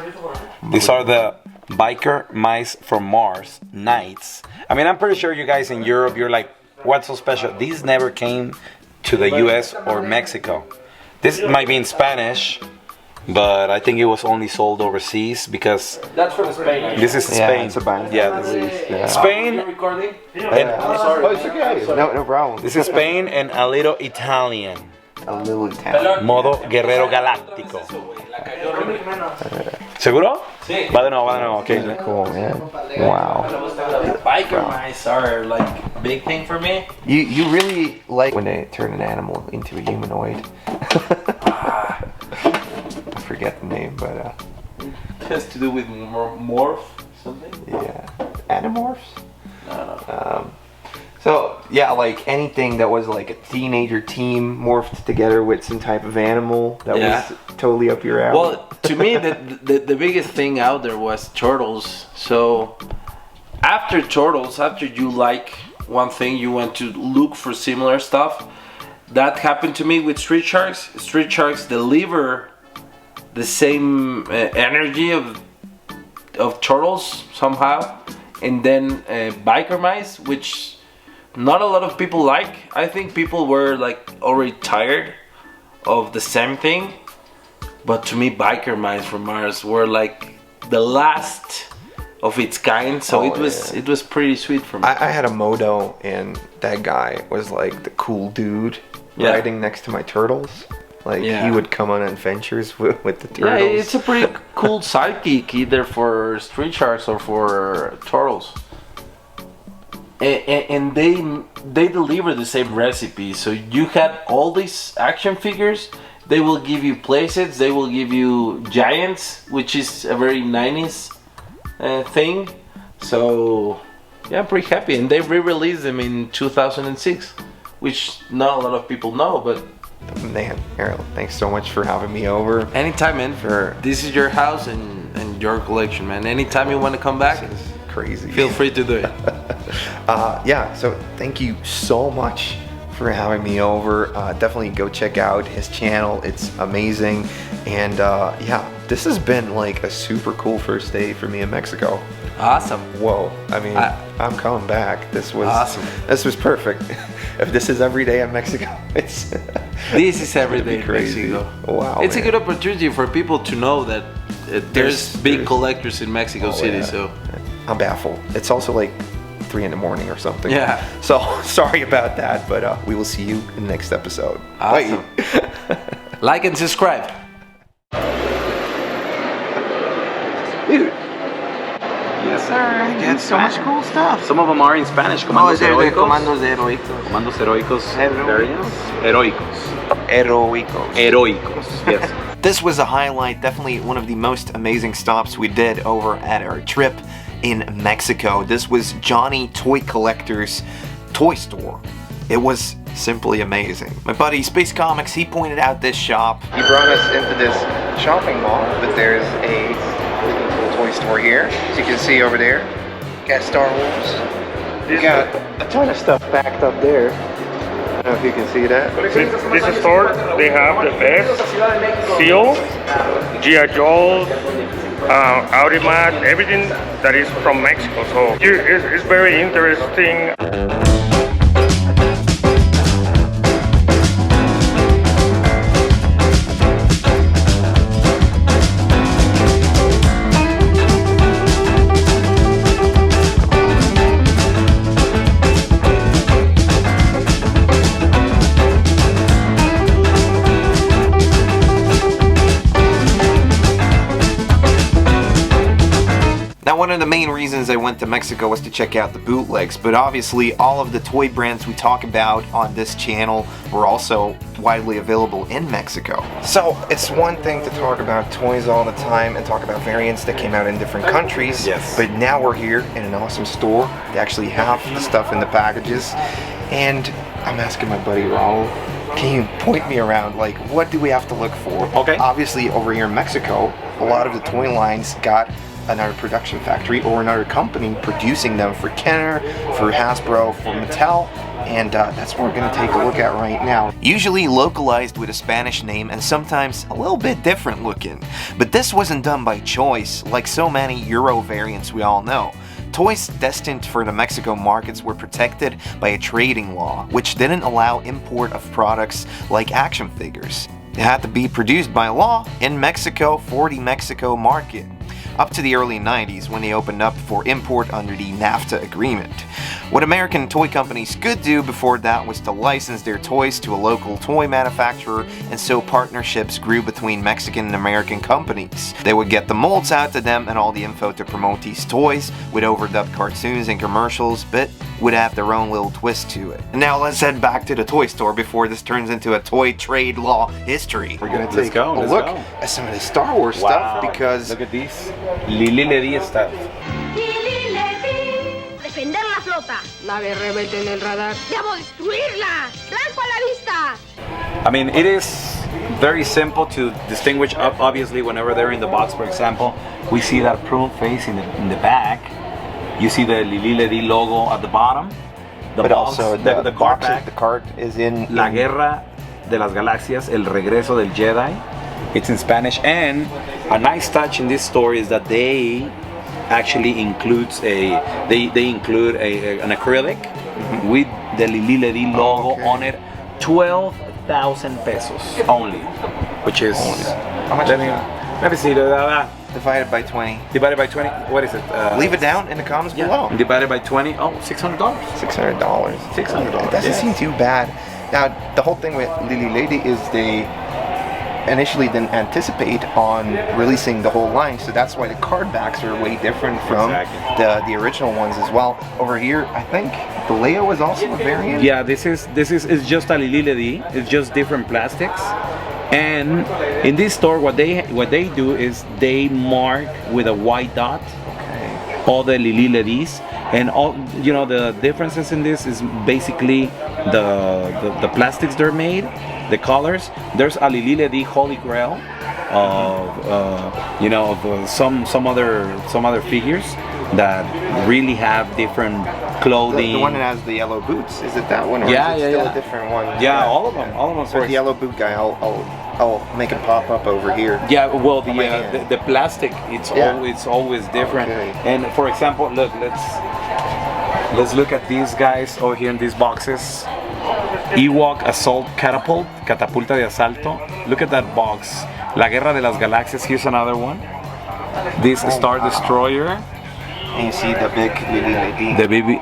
These are the biker mice from Mars, Knights. I mean, I'm pretty sure you guys in Europe, you're like, what's so special? These never came to the US or Mexico. This might be in Spanish, but I think it was only sold overseas because That's from Spain. this is Spain. It's a bind. Yeah, this is Yeah. Spain. Recording? Oh, it's okay. No problem. This is Spain and a little Italian. A little Italian. Modo Guerrero Galáctico. ¿Seguro? Sí. Va de nuevo, ok. Cool, man. Wow. Biker mice are like big thing for me. You really like when they turn an animal into a humanoid. I forget the name, but It has to do with morph something. yeah, Animorphs. No. So yeah, like anything that was like a teenager team morphed together with some type of animal that Yeah. was totally up your alley. Well, to me, the biggest thing out there was turtles. So after turtles, after you like one thing, you want to look for similar stuff. That happened to me with street sharks. Street sharks deliver the same energy of turtles somehow, and then biker mice, which not a lot of people like. I think people were like already tired of the same thing, but to me, biker mice from Mars were like the last of its kind. So Oh, it was pretty sweet for me. I had a moto, and that guy was like the cool dude Yeah. riding next to my turtles. Like Yeah. he would come on adventures with the Yeah, turtles. it's a pretty cool sidekick either for street sharks or for turtles. And they deliver the same recipe. So you had all these action figures. They will give you playsets. They will give you giants, which is a very 90s thing. So yeah, I'm pretty happy. And they re-released them in 2006, which not a lot of people know, but Man, Errol, thanks so much for having me over. anytime, man. This is your house and your collection, man. Anytime you want to come back, This is crazy. feel free to do it. Yeah, so thank you so much for having me over. Definitely go check out his channel. It's amazing. And yeah, this has been like a super cool first day for me in Mexico. Awesome. Whoa, I mean, I'm coming back. This was Awesome. This was perfect. If this is every day in Mexico, it's This is every It'd be day in crazy. Mexico. Wow, It's man. a good opportunity for people to know that there's big there's- collectors in Mexico City. yeah. So I'm baffled. It's also like 3 in the morning or something. Yeah. So sorry about that, but we will see you in the next episode. Awesome. Bye. like and subscribe. Dude. Yes, Sir, get so much cool stuff. Some of them are in Spanish. Comandos heroicos. Comandos heroicos. Comandos heroicos. variants. Heroicos. Heroicos. Heroicos. Yes. This was a highlight, definitely one of the most amazing stops we did over at our trip in Mexico. This was Johnny Toy Collector's toy store. It was simply amazing. My buddy Space Comics, he pointed out this shop. He brought us into this shopping mall, but there's a really cool toy store here. As you can see over there, got Star Wars. We got a ton of stuff backed up there. I don't know if you can see that. This store, they have the best Phill, G.I. Joe, Audimat, everything that is from Mexico. So it's very interesting. Now, one of the main reasons I went to Mexico was to check out the bootlegs, but obviously all of the toy brands we talk about on this channel were also widely available in Mexico. So it's one thing to talk about toys all the time and talk about variants that came out in different countries, but now we're here in an awesome store. They actually have the stuff in the packages, and I'm asking my buddy Raldo, can you point me around, like, what do we have to look for? Okay. Obviously, over here in Mexico, a lot of the toy lines got another production factory or another company producing them for Kenner, for Hasbro, for Mattel, and that's what we're going to take a look at right now. Usually localized with a Spanish name and sometimes a little bit different looking. But this wasn't done by choice, like so many Euro variants we all know. Toys destined for the Mexico markets were protected by a trading law, which didn't allow import of products like action figures. It had to be produced by law in Mexico for the Mexico market, up to the early 90s when they opened up for import under the NAFTA agreement. What American toy companies could do before that was to license their toys to a local toy manufacturer, and so partnerships grew between Mexican and American companies. They would get the molds out to them and all the info to promote these toys with overdubbed cartoons and commercials, but would have their own little twist to it. And now let's head back to the toy store before this turns into a toy trade law history. We're gonna take a look at some of the Star Wars stuff, because look at these Lili Ledi stuff. Defender la flota. Nave rebelde en el radar. ¡Debo destruirla! ¡Blanco a la vista! I mean, it is very simple to distinguish. Obviously, whenever they're in the box, for example, we see that prune face in the back. You see the Lili Ledi logo at the bottom. The but box, also the card box, back. the card is in La Guerra de las Galaxias, El Regreso del Jedi. It's in Spanish, and a nice touch in this store is that they actually includes they include an acrylic with the Lili Ledi logo on it. 12,000 pesos only, which is how much? Let me see. Divided by 20. Divided by 20. What is it? Leave it down in the comments below. Divided by 20. Oh, $600. $600. $600. It doesn't seem too bad. Now, the whole thing with Lili Ledi is they initially didn't anticipate on releasing the whole line, so that's why the card backs are way different from the original ones as well. Over here, I think the Leia was also a variant. Yeah, this is just a Lili Ledi. It's just different plastics. And in this store, what they do is they mark with a white dot all the Lili Ledis, and all the differences in this is basically the plastics they're made, the colors. There's a Lili Ledi Holy Grail of some other figures that really have different clothing. The one that has the yellow boots, is it that one, or is it still a different one? Yeah, all of them. For the yellow boot guy, I'll make it pop up over here. Yeah, well, the plastic, it's always different. Okay. And for example, look, let's look at these guys over here in these boxes. Ewok Assault Catapulta de Asalto. Look at that box. La Guerra de las Galaxias. Here's another one. This Star Destroyer. And you see the big Lili Ledi.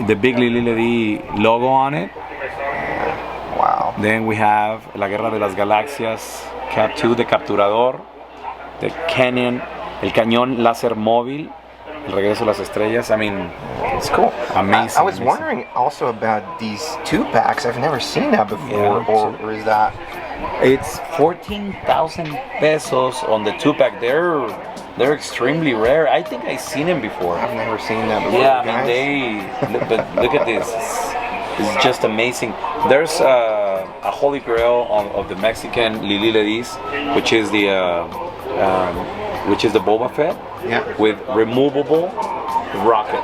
The big Lili Ledi logo on it. Wow. Then we have La Guerra de las Galaxias, Capt 2 de Capturador, the El Cañón Láser Móvil, El Regreso de las Estrellas. I mean, it's cool. Amazing. I was wondering also about these 2-packs. I've never seen that before, or is that? It's 14,000 pesos on the 2-pack. They're extremely rare. I think I've seen them before. I've never seen that before. Yeah, I mean but look at this. It's just amazing. There's a holy grail of the Mexican Lili Ledis, which is the Boba Fett with removable rocket.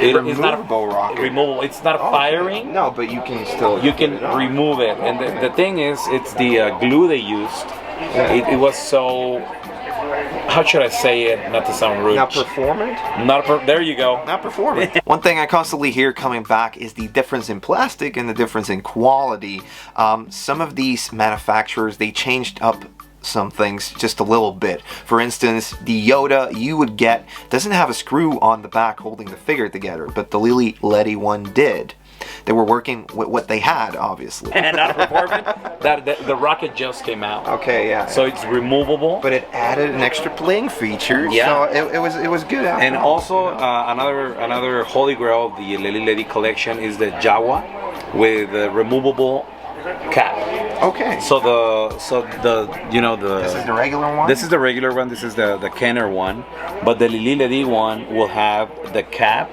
It's not rocket. Removable. It's not firing. No, but you can still. You can remove it, and the thing is, it's the glue they used. It was so. How should I say it? Not to sound rude. Not performant? There you go. Not performant. One thing I constantly hear coming back is the difference in plastic and the difference in quality. Some of these manufacturers, they changed up some things just a little bit. For instance, the Yoda you would get doesn't have a screw on the back holding the figure together, but the Lili Ledi one did. they were working with what they had, obviously. And not performing. The rocket just came out. Okay, yeah. So it's removable. But it added an extra playing feature. Yeah. So it was good. And also another holy grail of the Lily Lady collection is the Jawa with a removable cap. Okay. So the you know the. This is the regular one. This is the regular one. This is the Kenner one, but the Lily Lady one will have the cap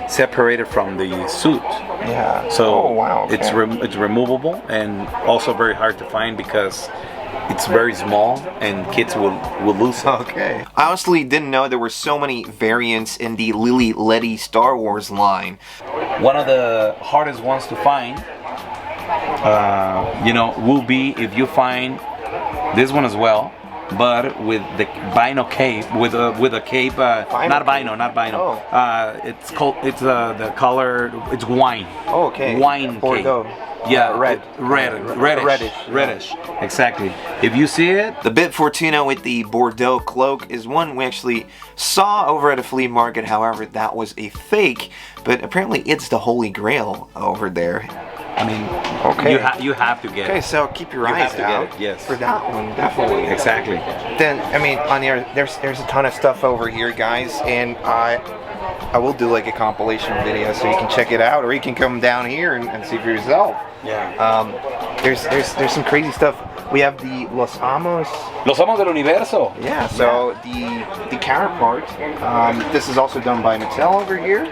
separated from the suit. Yeah. So wow. Okay. it's removable and also very hard to find because it's very small and kids will lose it. Okay. I honestly didn't know there were so many variants in the Lily Ledy Star Wars line. One of the hardest ones to find, will be if you find this one as well, but with the vinyl cape, with a cape, not vinyl. Oh. It's the color, it's wine. Oh, okay. Wine Bordeaux. cape. Yeah, Reddish. Reddish, exactly. If you see it, the Bib Fortuna with the Bordeaux cloak is one we actually saw over at a flea market. However, that was a fake, but apparently it's the Holy Grail over there. I mean, okay. You have to get it. Okay, so keep your eyes out for that one, definitely. Exactly. Then, I mean, on the other, there's a ton of stuff over here, guys, and I will do like a compilation video so you can check it out, or you can come down here and see for yourself. Yeah. There's some crazy stuff. We have the Los Amos del Universo. Yeah, so the counterpart. This is also done by Mattel over here.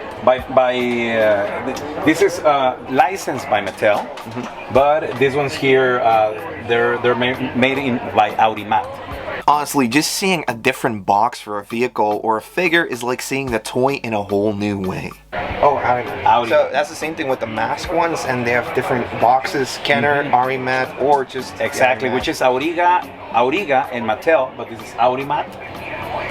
This is licensed by Mattel, but these ones here they're made by Audimat. Honestly, just seeing a different box for a vehicle or a figure is like seeing the toy in a whole new way. Oh, Audi. So that's the same thing with the mask ones, and they have different boxes, Kenner, Arimat, or just exactly, which is Auriga and Mattel, but this is Audimat,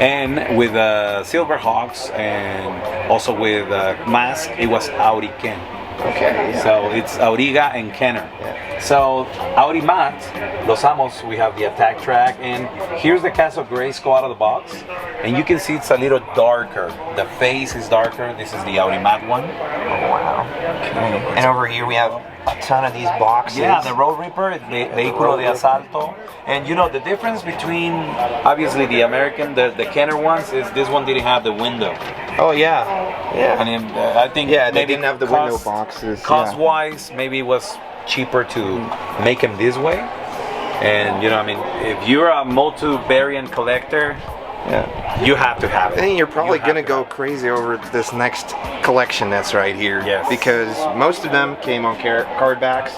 and with Silverhawks and also with mask, it was Audi Ken. Okay. Yeah. So it's Auriga and Kenner. Yeah. So Audimat, Los Amos, we have the attack track, and here's the Castle Grayskull out of the box, and you can see it's a little darker. The face is darker. This is the Audimat one. Oh wow. Okay. And over here we have a ton of these boxes. Yeah, the Road Reaper, the Vehículo de Asalto, and you know the difference between obviously the American, the Kenner ones is this one didn't have the window. Oh yeah, yeah. And I think they maybe didn't have the window boxes. Cost-wise, maybe it was cheaper to make them this way. And you know, I mean, if you're a multi-variant collector, you have to have it. I think you're probably gonna go crazy over this next collection that's right here. Yes. Because most of them came on card backs.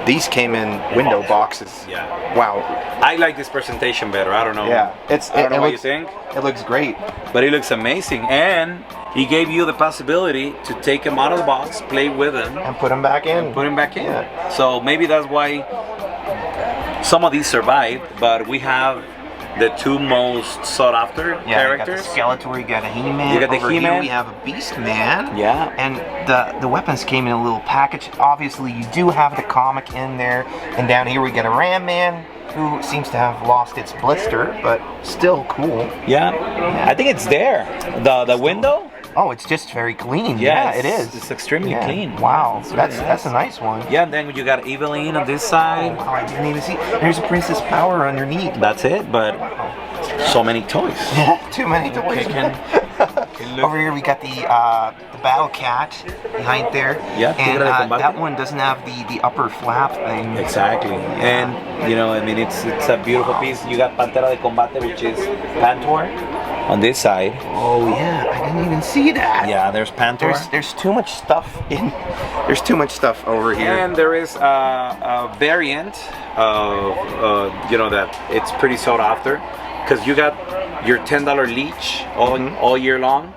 These came in window boxes. Yeah. Wow. I like this presentation better. I don't know. Yeah. I don't know what you think. It looks great. But it looks amazing, and he gave you the possibility to take them out of the box, play with them, and put them back in. Yeah. So maybe that's why some of these survived, but we have the two most sought after characters. You got the Skeletor, you got a He-Man. You got the Over He-Man. Here we have a Beast Man. Yeah. And the weapons came in a little package. Obviously, you do have the comic in there. And down here we got a Ram Man, who seems to have lost its blister, but still cool. Yeah. I think it's there. The window. Oh, it's just very clean. Yeah, it is. It's extremely clean. Wow, that's a nice one. Yeah, and then you got Evelyn on this side. Oh, I didn't even see. There's a Princess Power underneath. That's it, but so many toys. Too many toys. Over here we got the Battle Cat behind there. Yeah, and that one doesn't have the upper flap thing. Exactly. And you know, I mean, it's a beautiful piece. You got Pantera de Combate, which is Pantor on this side. Oh yeah, I didn't even see that. Yeah, there's Pantor. There's too much stuff in. There's too much stuff over here. And there is a variant of that it's pretty sought after, because you got your $10 leech all year long,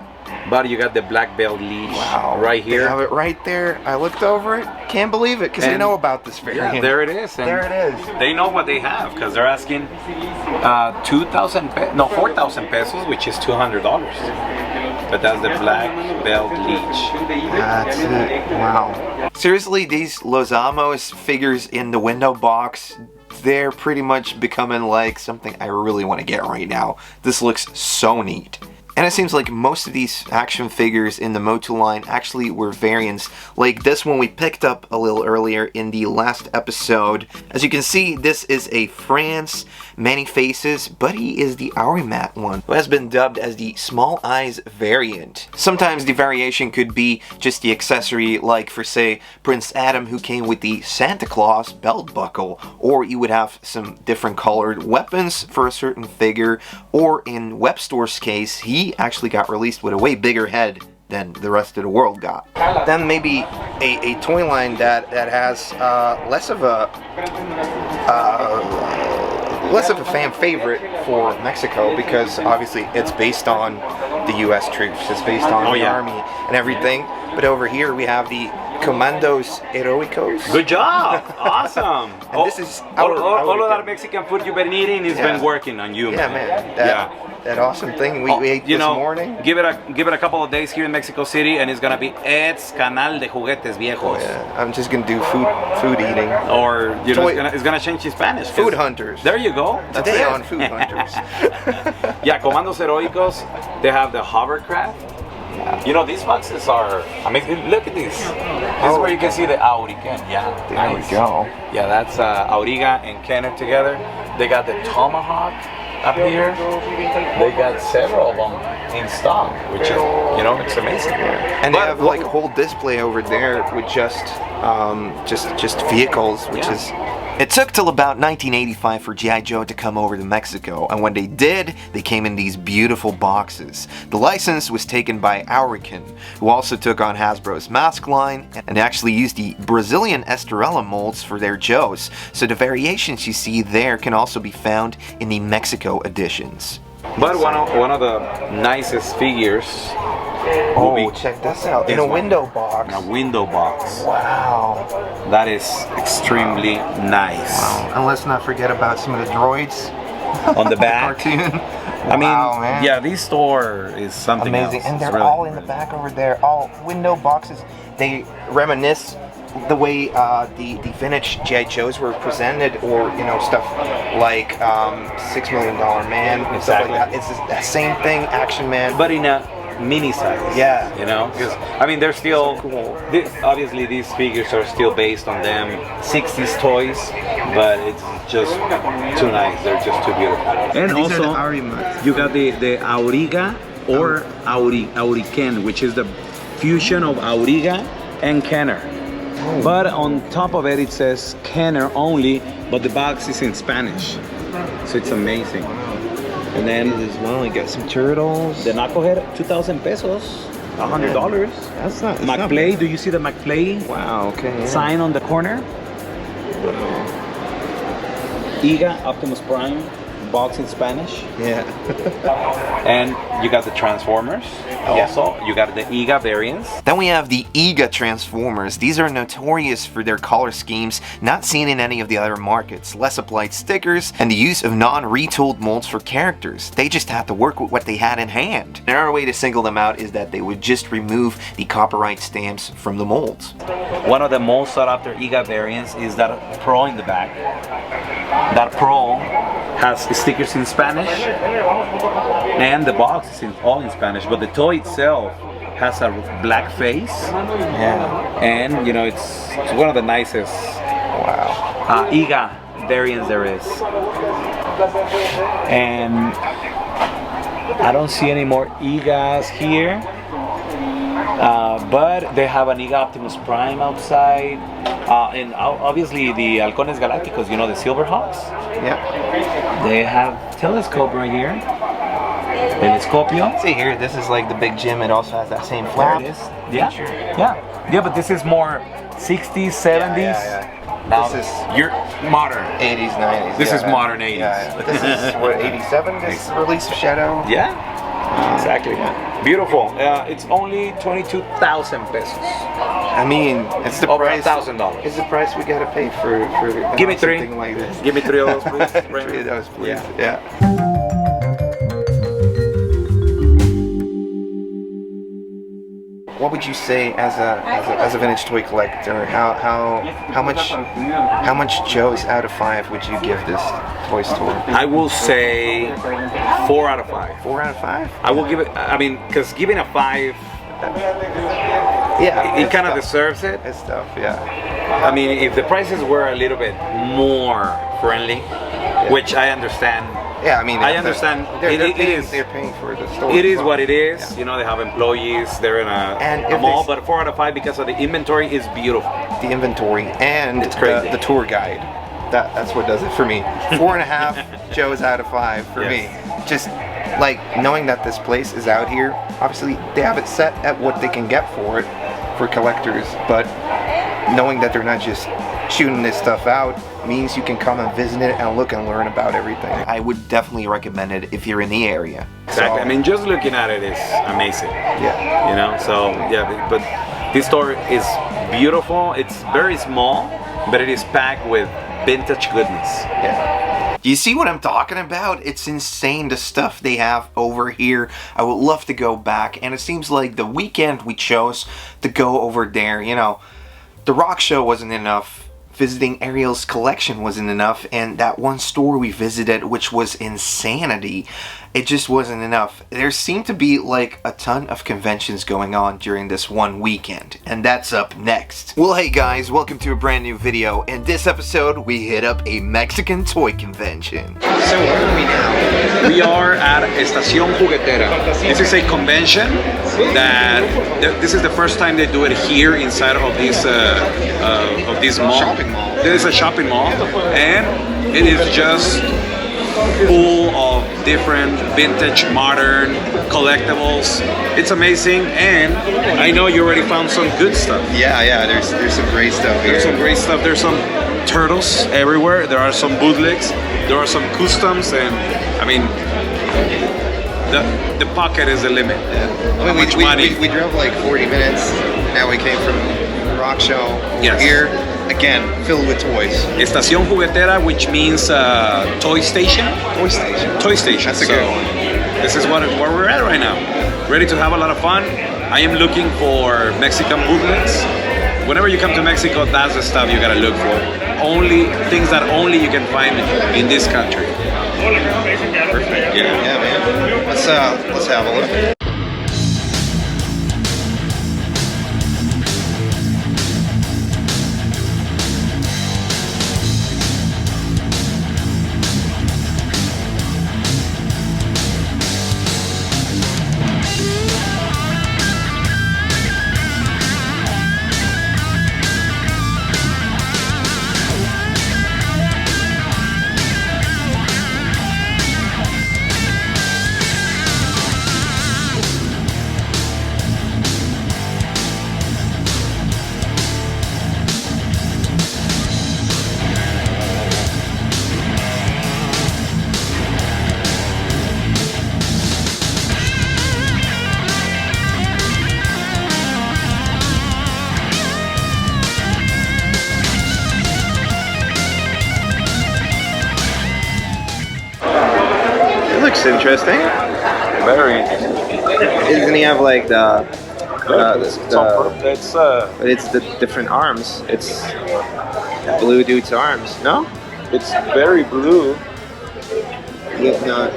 but you got the black belt leech right here. They have it right there. I looked over it. Can't believe it, because they know about this variant. Yeah, there it is. And there it is. They know what they have, because they're asking 4,000 pesos, which is $200. But that's the black belt leech. That's it. Wow. Seriously, these Los Amos figures in the window box, they're pretty much becoming like something I really want to get right now. This looks so neat. And it seems like most of these action figures in the Motu line actually were variants, like this one we picked up a little earlier in the last episode. As you can see, this is a France, many faces, but he is the Aurimat one, who has been dubbed as the small eyes variant. Sometimes the variation could be just the accessory, like for say Prince Adam, who came with the Santa Claus belt buckle, or you would have some different colored weapons for a certain figure, or in Webstore's case, he actually got released with a way bigger head than the rest of the world got. Then maybe a toy line that has less of a fan favorite for Mexico, because obviously it's based on the U.S. troops, it's based on the army and everything. But over here we have the Comandos Heroicos. Good job! Awesome! And this is all of that Mexican food you've been eating has been working on you, man. That awesome thing we ate this morning. Give it a couple of days here in Mexico City, and it's gonna be Ed's Canal de Juguetes Viejos. I'm just gonna do food eating. Or it's gonna change in Spanish. Food Hunters. There you go. Today on Food Hunters. Yeah, Comandos Heroicos. They have the hovercraft. You know, these boxes are amazing. Look at this. This is where you can see the Auriken. Yeah, there we go. Yeah, that's Auriga and Kenner together. They got the Tomahawk up here. They got several of them in stock, which is, you know, it's amazing. And they have like a whole display over there with just vehicles, which is. It took till about 1985 for G.I. Joe to come over to Mexico, and when they did, they came in these beautiful boxes. The license was taken by Auriken, who also took on Hasbro's mask line, and actually used the Brazilian Estrella molds for their Joes, so the variations you see there can also be found in the Mexico editions. But one of the nicest figures. Check this out. In a window box. In a window box. Wow. That is extremely nice. Wow. And let's not forget about some of the droids on the back. Cartoon. I mean, yeah, this store is something amazing. else. And they're really, all in the back over there. All window boxes. They reminisce the way the vintage G.I. Joes were presented, or stuff like $6 Million Man and stuff like that. It's the same thing, Action Man, but in a mini size. Yeah, because I mean they're still so cool. Obviously these figures are still based on them 60s toys, but it's just too nice. They're just too beautiful. And also you got the Auriga or Auriken, which is the fusion of Auriga and Kenner. But on top of it, it says Kenner only, but the box is in Spanish, so it's amazing. And then as well, you got some turtles. The knucklehead, 2,000 pesos, $100. That's not. McElwee, do you see the McElwee? Wow. Okay. Yeah. Sign on the corner. Iga Optimus Prime, box in Spanish. Yeah. And you got the Transformers. Also, you got the Iga variants. Then we have the Iga Transformers. These are notorious for their color schemes, not seen in any of the other markets. Less applied stickers, and the use of non-retooled molds for characters. They just had to work with what they had in hand. Another way to single them out is that they would just remove the copyright stamps from the molds. One of the most sought after Iga variants is that Pro in the back. That Pro has stickers in Spanish, and the box is all in Spanish, but the toy itself has a black face. Yeah. And it's one of the nicest Iga variants there is. And I don't see any more Igas here, but they have an Iga Optimus Prime outside. And obviously the Halcones Galácticos, the Silverhawks. Yeah. They have telescope right here. Telescopio. See here, this is like the big gym. It also has that same flap. There it is. Yeah, but this is more 60s, 70s. Yeah. Now this is you're modern. 80s, 90s. This is modern 80s. Yeah. This is what, 87? This release of Shadow. Yeah. Exactly. Beautiful. It's only 22,000 pesos. I mean, it's the over price. $1,000. It's the price we gotta pay for Give me three. something like this. Give me 3 of those, please. 3 of those, please. Yeah. what would you say as a vintage toy collector? How much Joes out of 5 would you give this toy store? I will say 4 out of 5. 4 out of 5? I will give it. I mean, because giving a 5, yeah, it kind of deserves it. It's tough, yeah. I mean, if the prices were a little bit more friendly, which I understand. Yeah, I mean, I understand. They're paying for the store. It is what it is. Yeah. You know, they have employees. They're in a mall, but 4 out of 5 because of the inventory is beautiful. The inventory and it's crazy. The tour guide. That's what does it for me. 4.5 Joes out of 5 for me. Just like knowing that this place is out here. Obviously, they have it set at what they can get for it for collectors, but knowing that they're not just shooting this stuff out means you can come and visit it and look and learn about everything. I would definitely recommend it if you're in the area. Exactly. I mean, just looking at it is amazing. Yeah. You know, so yeah, but this store is beautiful. It's very small, but it is packed with vintage goodness. Yeah. You see what I'm talking about? It's insane the stuff they have over here. I would love to go back, and it seems like the weekend we chose to go over there, you know, the rock show wasn't enough. Visiting Ariel's collection wasn't enough, and that one store we visited, which was insanity, it just wasn't enough. There seemed to be like a ton of conventions going on during this one weekend, and that's up next. Well, hey guys, welcome to a brand new video. In this episode, we hit up a Mexican toy convention. So where are we now? We are at Estación Juguetera. This is a convention that this is the first time they do it here inside of this mall. Shopping mall. There is a shopping mall, and it is just full of different vintage, modern collectibles. It's amazing, and I know you already found some good stuff. Yeah, there's some great stuff here. There's some great stuff. There's some turtles everywhere. There are some bootlegs. There are some customs, and I mean, the pocket is the limit. Yeah. I mean, we drove like 40 minutes. Now we came from the rock show over here. Again, filled with toys. Estación Juguetera, which means toy station. Toy station. Toy station. That's a good one. This is where we're at right now. Ready to have a lot of fun. I am looking for Mexican bootlegs. Whenever you come to Mexico, that's the stuff you gotta look for. Only things that only you can find in this country. Perfect. Yeah, man. Let's have a look. Looks interesting. Very interesting. Doesn't he have like the it's but it's the different arms. It's blue dude's arms. No, it's very blue. Yeah, no,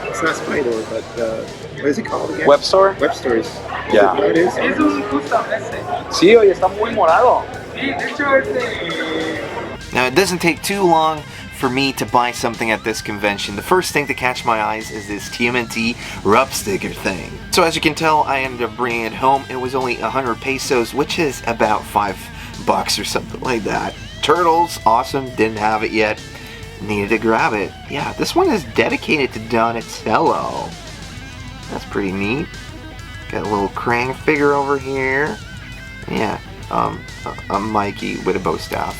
it's not Spider, but what is it called again? Web store. Web stores. Yeah. What it is? Sí, oye, está muy morado. Now it doesn't take too long for me to buy something at this convention. The first thing to catch my eyes is this Tmnt rub sticker thing. So as you can tell, I ended up bringing it home. It was only 100 pesos, which is about $5 or something like that. Turtles, awesome, didn't have it yet. Needed to grab it. Yeah, this one is dedicated to Donatello. That's pretty neat. Got a little Krang figure over here. Yeah, a Mikey with a bow staff.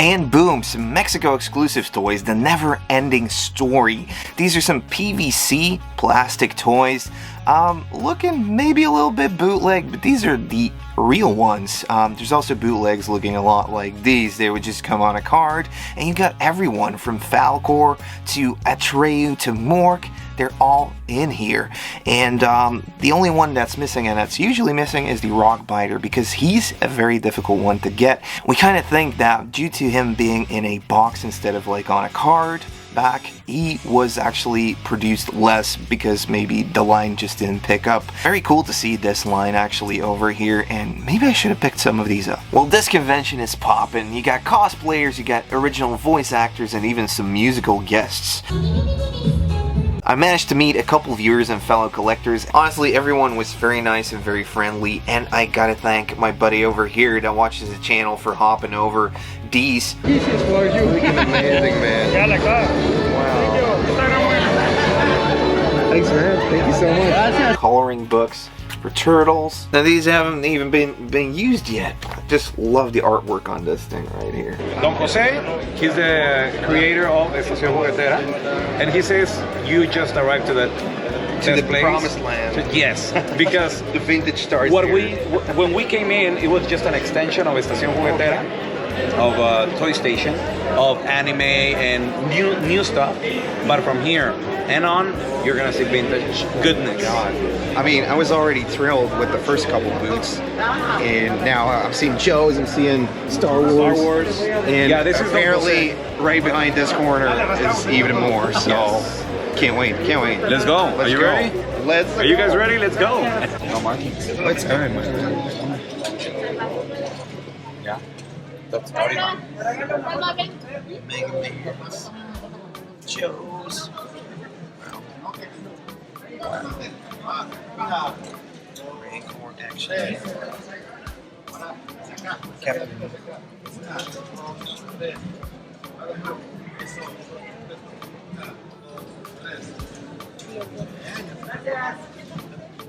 And boom, some Mexico exclusive toys, the never-ending story. These are some PVC plastic toys. looking maybe a little bit bootleg, but these are the real ones. There's also bootlegs looking a lot like these. They would just come on a card, and you got everyone from Falcor to Atreyu to Mork. They're all in here, and the only one that's missing, and that's usually missing, is the Rock Biter, because he's a very difficult one to get. We kind of think that due to him being in a box instead of like on a card back, he was actually produced less because maybe the line just didn't pick up. Very cool to see this line actually over here, and maybe I should have picked some of these up. Well, this convention is popping. You got cosplayers, you got original voice actors, and even some musical guests. I managed to meet a couple viewers and fellow collectors. Honestly, everyone was very nice and very friendly, and I gotta thank my buddy over here that watches the channel for hopping over. These. Looking amazing, man. Wow. Thanks, man. Thank you so much. Coloring books for turtles. Now these haven't even been used yet. I just love the artwork on this thing right here. Don Jose, he's the creator of Estación Juguetera, and he says you just arrived to the place. Promised land. Yes, because the vintage starts when we came in, it was just an extension of Estación Juguetera, of Toy Station, of anime and new stuff. But from here and on, you're gonna see vintage goodness. God. I mean, I was already thrilled with the first couple boots, and now I'm seeing Joe's, I'm seeing Star Wars, and yeah, this apparently right behind this corner is even more. So can't wait. Let's go. Are you ready? Are you guys ready? Let's go. Let's go. Yeah. That's starting. Joe's. Rancor action. Capt.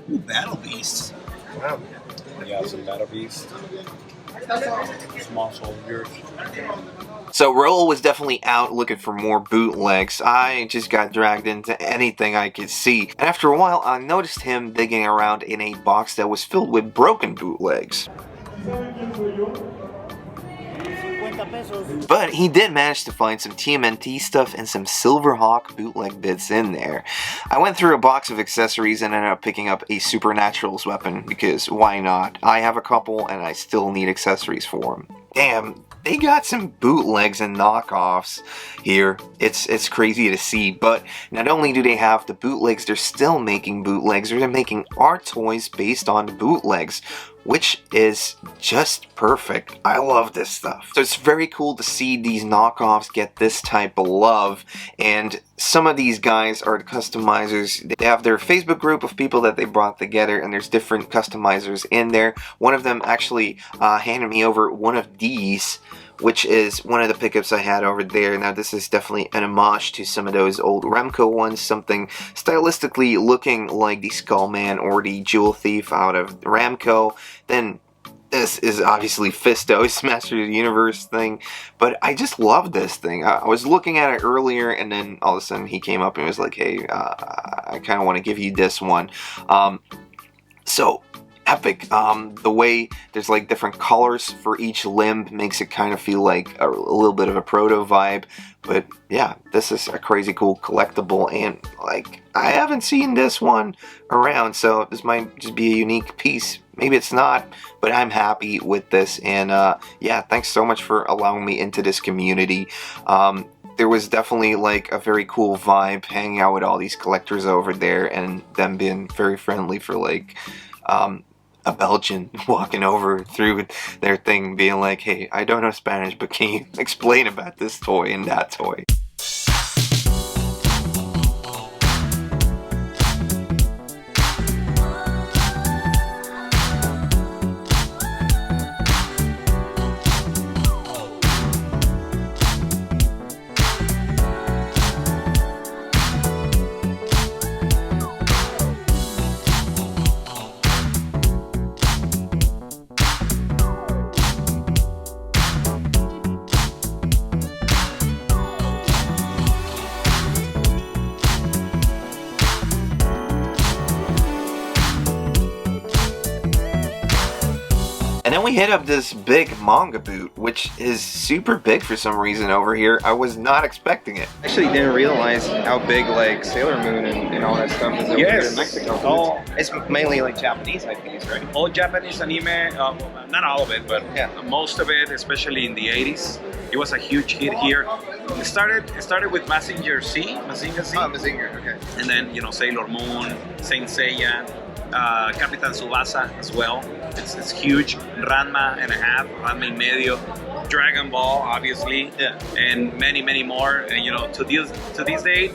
Ooh, Battle Beasts. Wow. Yeah, some Battle Beasts. Small soldiers. So Raul was definitely out looking for more bootlegs. I just got dragged into anything I could see. And after a while, I noticed him digging around in a box that was filled with broken bootlegs. But he did manage to find some TMNT stuff and some Silverhawk bootleg bits in there. I went through a box of accessories and ended up picking up a Supernaturals weapon, because why not? I have a couple and I still need accessories for them. Damn, they got some bootlegs and knockoffs here. It's crazy to see, but not only do they have the bootlegs, they're still making bootlegs, they're making art toys based on the bootlegs, which is just perfect. I love this stuff. So it's very cool to see these knockoffs get this type of love, and some of these guys are the customizers. They have their Facebook group of people that they brought together, and there's different customizers in there. One of them actually handed me over one of these, which is one of the pickups I had over there. Now this is definitely an homage to some of those old Remco ones, something stylistically looking like the Skullman or the Jewel Thief out of Ramco. Then this is obviously Fisto's Master of the Universe thing, but I just love this thing. I was looking at it earlier, and then all of a sudden he came up and was like, hey, I kind of want to give you this one. So epic. The way there's like different colors for each limb makes it kind of feel like a little bit of a proto vibe. But yeah, this is a crazy cool collectible, and like I haven't seen this one around, so this might just be a unique piece. Maybe it's not, but I'm happy with this, and yeah, thanks so much for allowing me into this community. There was definitely like a very cool vibe hanging out with all these collectors over there, and them being very friendly for like a Belgian walking over through their thing being like, hey, I don't know Spanish, but can you explain about this toy and that toy? And then we hit up this big manga boot, which is super big for some reason over here. I was not expecting it. Actually didn't realize how big like Sailor Moon and all that stuff is over here in Mexico. Oh. It's mainly like Japanese IPs, right? All Japanese anime, not all of it, but most of it, especially in the 80s. It was a huge hit here. It started with Mazinger Z. Oh, Mazinger, okay. And then, you know, Sailor Moon, Saint Seiya, Capitán Tsubasa as well. It's huge. Ranma and a half, Ranma y medio, Dragon Ball, obviously, and many, many more. And, you know, to this day,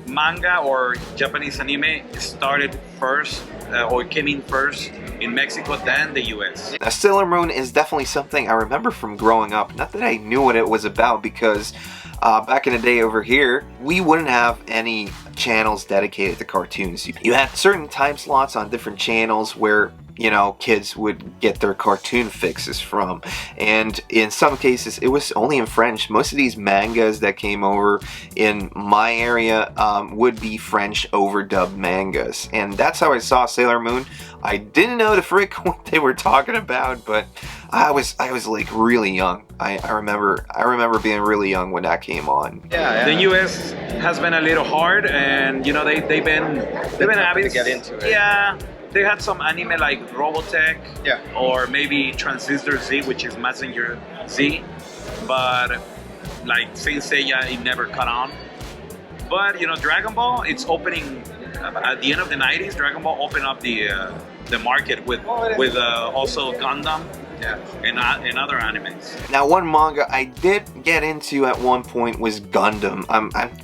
manga or Japanese anime started first or came in first in Mexico than the US. Now, Sailor Moon is definitely something I remember from growing up. Not that I knew what it was about, because back in the day over here, we wouldn't have any channels dedicated to cartoons. You had certain time slots on different channels where, you know, kids would get their cartoon fixes from, and in some cases it was only in French. Most of these mangas that came over in my area would be French overdubbed mangas, and that's how I saw Sailor Moon. I didn't know the frick what they were talking about, but I was like really young. I remember being really young when that came on. The US has been a little hard, and you know they've been having to get into it. Yeah. They had some anime like Robotech, or maybe Transistor Z, which is Mazinger Z, but like Saint Seiya, it never caught on. But you know, Dragon Ball, it's opening at the end of the 90s. Dragon Ball opened up the market with also Gundam. And other animes. Now, one manga I did get into at one point was Gundam.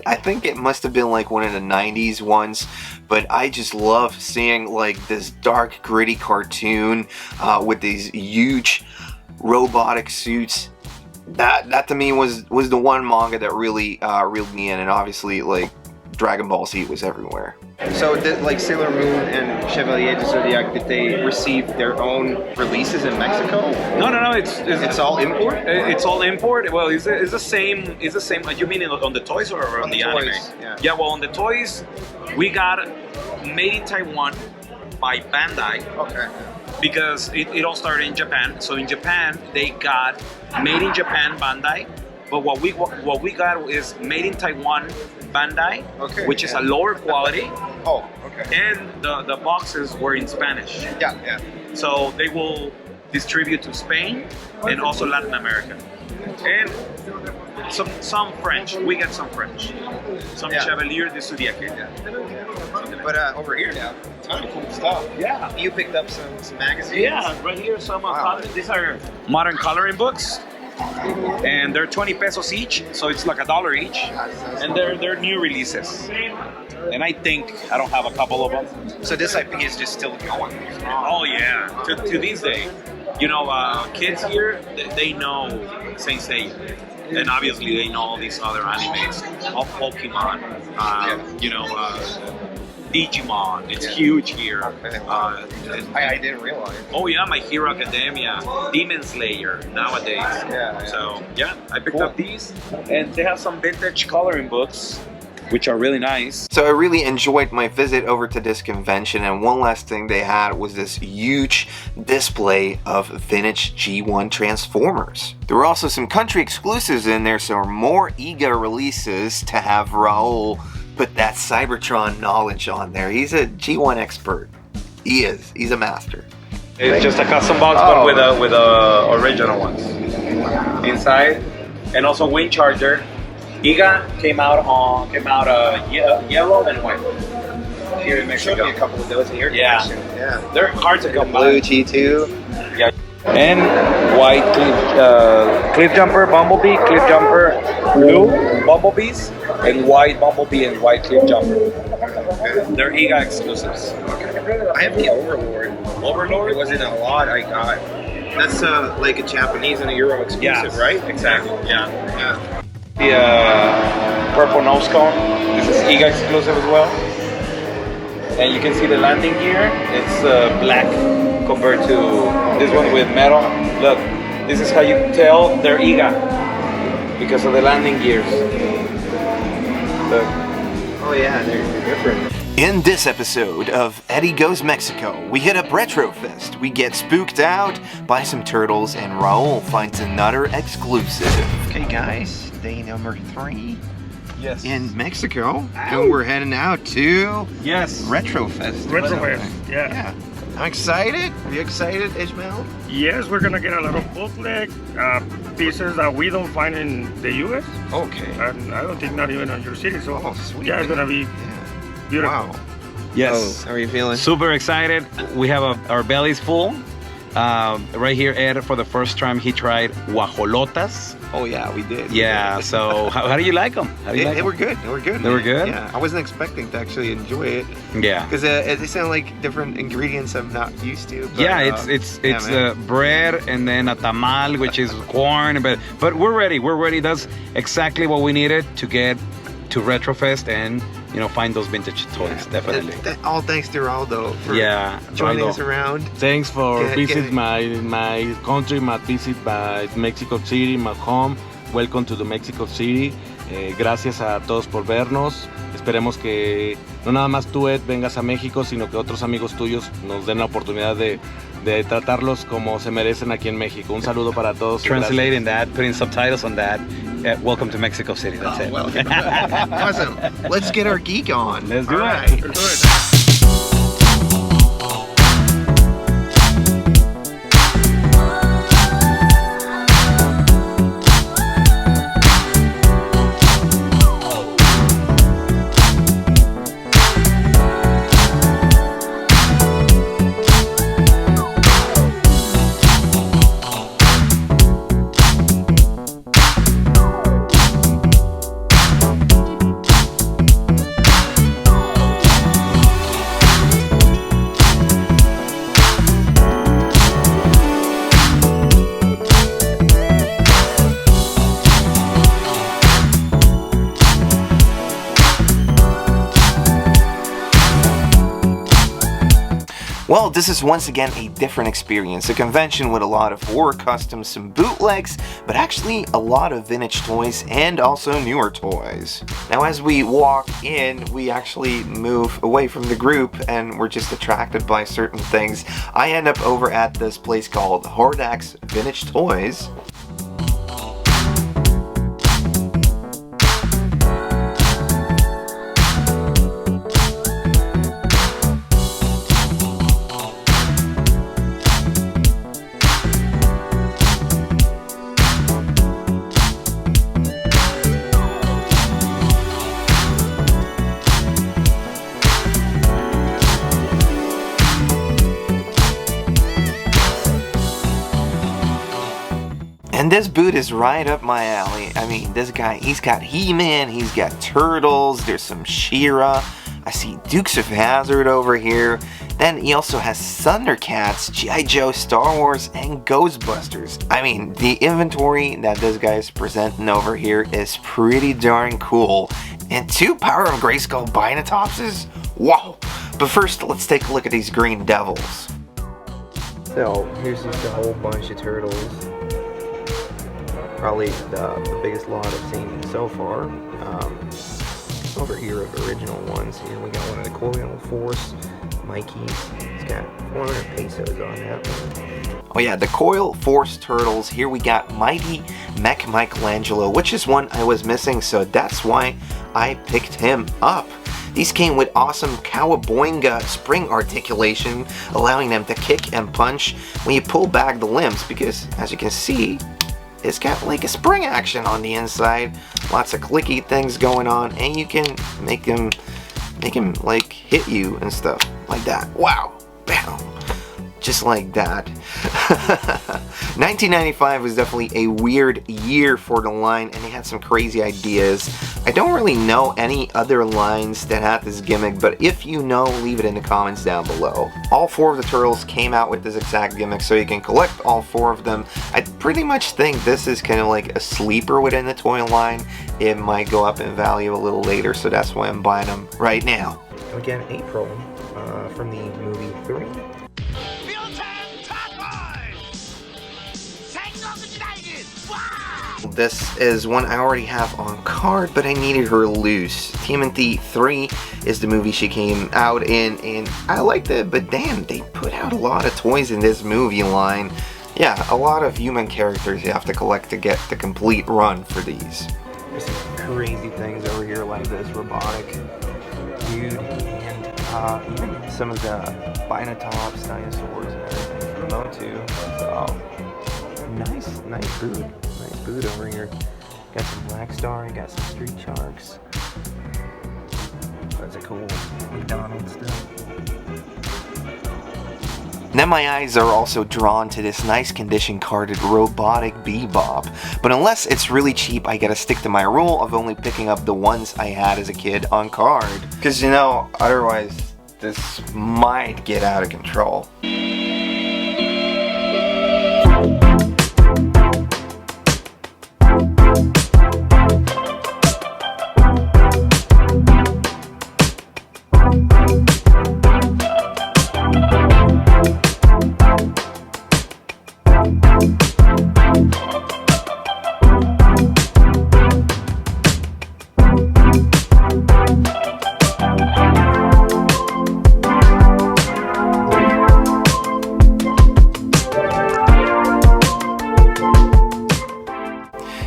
I think it must have been like one of the 90s ones, but I just love seeing like this dark, gritty cartoon with these huge robotic suits. That to me was the one manga that really reeled me in, and obviously like Dragon Ball Z was everywhere. So did like Sailor Moon and Chevalier du Zodiac, did they receive their own releases in Mexico? No. It's all import. It's all import. Well, it's the same. It's the same. You mean on the toys or on the anime? Yeah. Well, on the toys, we got made in Taiwan by Bandai. Okay. Because it all started in Japan. So in Japan, they got made in Japan Bandai. But what we got is made in Taiwan Bandai, which is a lower quality. Oh, okay. And the boxes were in Spanish. Yeah. So they will distribute to Spain and also Latin America. And some French. We get some French. Some Chevalier du Zodiac. But over here, a ton of cool stuff. Yeah. You picked up some magazines? Yeah, right here some these are modern coloring books. And they're 20 pesos each, so it's like $1 each. And they're new releases. And I think I don't have a couple of them. So this IP is just still going. Oh yeah, to this day. You know, kids here, they know Saint Seiya. And obviously they know all these other animes. All Pokemon, you know, Digimon, it's huge here. I didn't realize. Oh yeah, My Hero Academia, Demon Slayer nowadays. So yeah, I picked up these, and they have some vintage coloring books, which are really nice. So I really enjoyed my visit over to this convention, and one last thing they had was this huge display of vintage G1 Transformers. There were also some country exclusives in there, so more EGA releases to have Raul put that Cybertron knowledge on there. He's a G1 expert. He is. He's a master. It's just a custom box, but with original ones inside, and also Wind Charger. EGA came out yellow and white here in Mexico. Showed me a couple of those in your collection. Yeah. They're hard to come by. Blue G2. Yeah. And white cliff jumper Bumblebee, cliff jumper blue Bumblebees, and white Bumblebee and white cliff jumper. They're EGA exclusives. I have the Overlord. It wasn't a lot I got. That's like a Japanese and a Euro exclusive, right? Exactly. Yeah. The purple nose cone. This is EGA exclusive as well. And you can see the landing gear. It's black compared to this one with metal. Look, this is how you tell they're EGA because of the landing gears. Look. Oh yeah, they're different. In this episode of Eddie Goes Mexico, we hit up Retrofest, we get spooked out, buy some turtles, and Raul finds another exclusive. Okay guys, day number 3 Yes. in Mexico. And we're heading out to Yes. Retrofest. Retrofest, yeah. I'm excited. Are you excited, Ishmael? Yes, we're gonna get a lot of bootleg pieces that we don't find in the US. Okay. And I don't think not even in your city. So Oh, sweet. yeah, it's gonna be beautiful. Wow. Yes. Oh, how are you feeling? Super excited. We have our bellies full. Right here, Ed, for the first time, he tried guajolotas. Oh yeah, we did. Yeah, so how do you like them? How do you like They them? were good. They were good. They were man. good? Yeah, I wasn't expecting to actually enjoy it Yeah. because they sound like different ingredients I'm not used to. But, Yeah, it's man. bread and then a tamal, which is corn. But we're ready. We're ready. That's exactly what we needed to get to Retrofest and find those vintage toys. Definitely. All thanks to Raldo for Yeah, joining Raldo. us around. Thanks for Get visit it. my country, my visit by Mexico City, my home. Welcome to the Mexico City. Gracias a todos por vernos. Esperemos que no nada más tú, Ed, vengas a México, sino que otros amigos tuyos nos den la oportunidad de tratarlos como se merecen aquí en México. Un saludo para todos. y Translating that, putting subtitles on that. Welcome to Mexico City. That's it. Well, awesome. Let's get our geek on. Let's do All it. right. Let's do it. Well, this is once again a different experience, a convention with a lot of war customs, some bootlegs, but actually a lot of vintage toys and also newer toys. Now as we walk in, we actually move away from the group and we're just attracted by certain things. I end up over at this place called Hordak's Vintage Toys. And this boot is right up my alley. I mean, this guy, he's got He-Man, he's got Turtles, there's some She-Ra. I see Dukes of Hazzard over here. Then he also has Thundercats, G.I. Joe, Star Wars, and Ghostbusters. I mean, the inventory that this guy is presenting over here is pretty darn cool. And 2 Power of Grayskull Binatopses? Wow! But first, let's take a look at these Green Devils. So here's just a whole bunch of turtles. Probably the biggest lot I've seen so far. Over here are the original ones. Here we got one of the Coil Force Mikey's. It's got 400 pesos on that one. Oh yeah, the Coil Force Turtles. Here we got Mighty Mech Michelangelo, which is one I was missing, so that's why I picked him up. These came with awesome Cowabunga spring articulation, allowing them to kick and punch when you pull back the limbs, because as you can see, it's got like a spring action on the inside. Lots of clicky things going on, and you can make him like hit you and stuff like that. Wow. Bam. Just like that. 1995 was definitely a weird year for the line, and they had some crazy ideas. I don't really know any other lines that had this gimmick, but if you know, leave it in the comments down below. All 4 of the Turtles came out with this exact gimmick, so you can collect all 4 of them. I pretty much think this is kind of like a sleeper within the toy line. It might go up in value a little later, so that's why I'm buying them right now. Again, April from the movie 3. this is one I already have on card, but I needed her loose. Tmnt 3 is the movie she came out in, and I liked it, but damn, they put out a lot of toys in this movie line. Yeah, a lot of human characters you have to collect to get the complete run for these. There's some crazy things over here like this robotic dude, and even some of the Binotops, dinosaurs, and everything. Motu. So, nice boot. Nice boot over here. Got some Black Star, you got some Street Sharks. That's a cool McDonald's stuff. Then my eyes are also drawn to this nice condition carded robotic Bebop, but unless it's really cheap, I gotta stick to my rule of only picking up the ones I had as a kid on card. Cause you know, otherwise this might get out of control.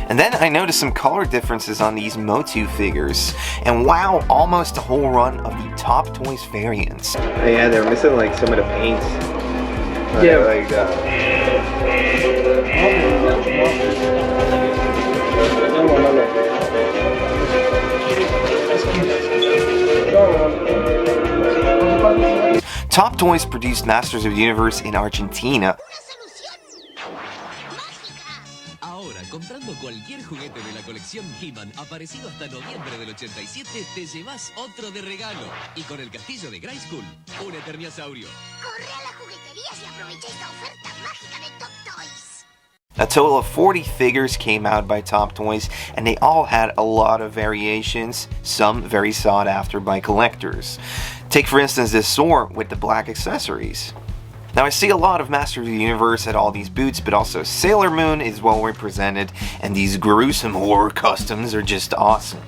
And then I noticed some color differences on these Motu figures, and wow, almost a whole run of the Top Toys variants. Yeah, they're missing like some of the paints. Yeah. Like Top Toys produced Masters of the Universe in Argentina. Comprando cualquier juguete de la colección He-Man aparecido hasta noviembre del 87, te llevas otro de regalo. Y con el castillo de Grayskull, un Eterniasaurio. Corre a las jugueterías y aprovecha esta oferta mágica de Top Toys. A total of 40 figures came out by Top Toys, and they all had a lot of variations, some very sought after by collectors. Take for instance this sword with the black accessories. Now I see a lot of Master of the Universe at all these booths, but also Sailor Moon is well represented, and these gruesome horror customs are just awesome.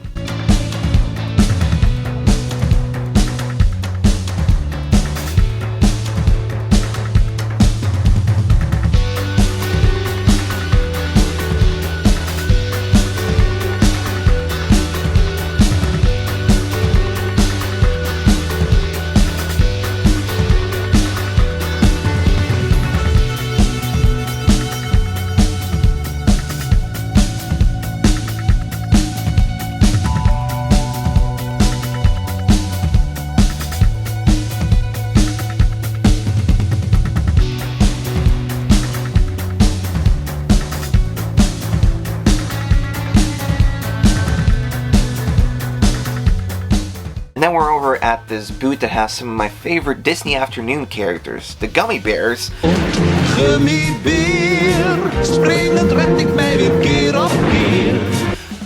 And then we're over at this booth that has some of my favorite Disney Afternoon characters, the Gummy Bears.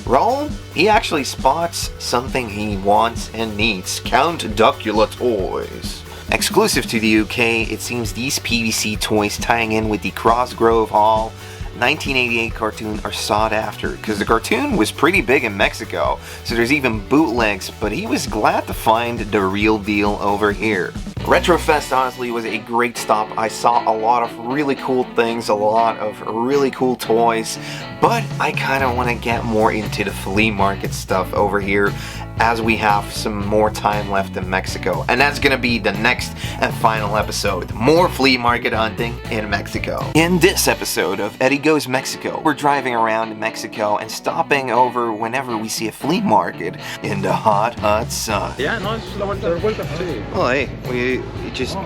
Raul, he actually spots something he wants and needs, Count Duckula toys. Exclusive to the UK, it seems these PVC toys tying in with the Crossgrove Hall 1988 cartoon are sought after, because the cartoon was pretty big in Mexico, so there's even bootlegs, but he was glad to find the real deal over here. Retrofest honestly was a great stop. I saw a lot of really cool things, a lot of really cool toys, but I kind of want to get more into the flea market stuff over here as we have some more time left in Mexico. And that's gonna be the next and final episode. More flea market hunting in Mexico. In this episode of Eddie Goes Mexico, we're driving around in Mexico and stopping over whenever we see a flea market in the hot, hot sun. Yeah, no, es la vuelta. Sí. well, hey, we just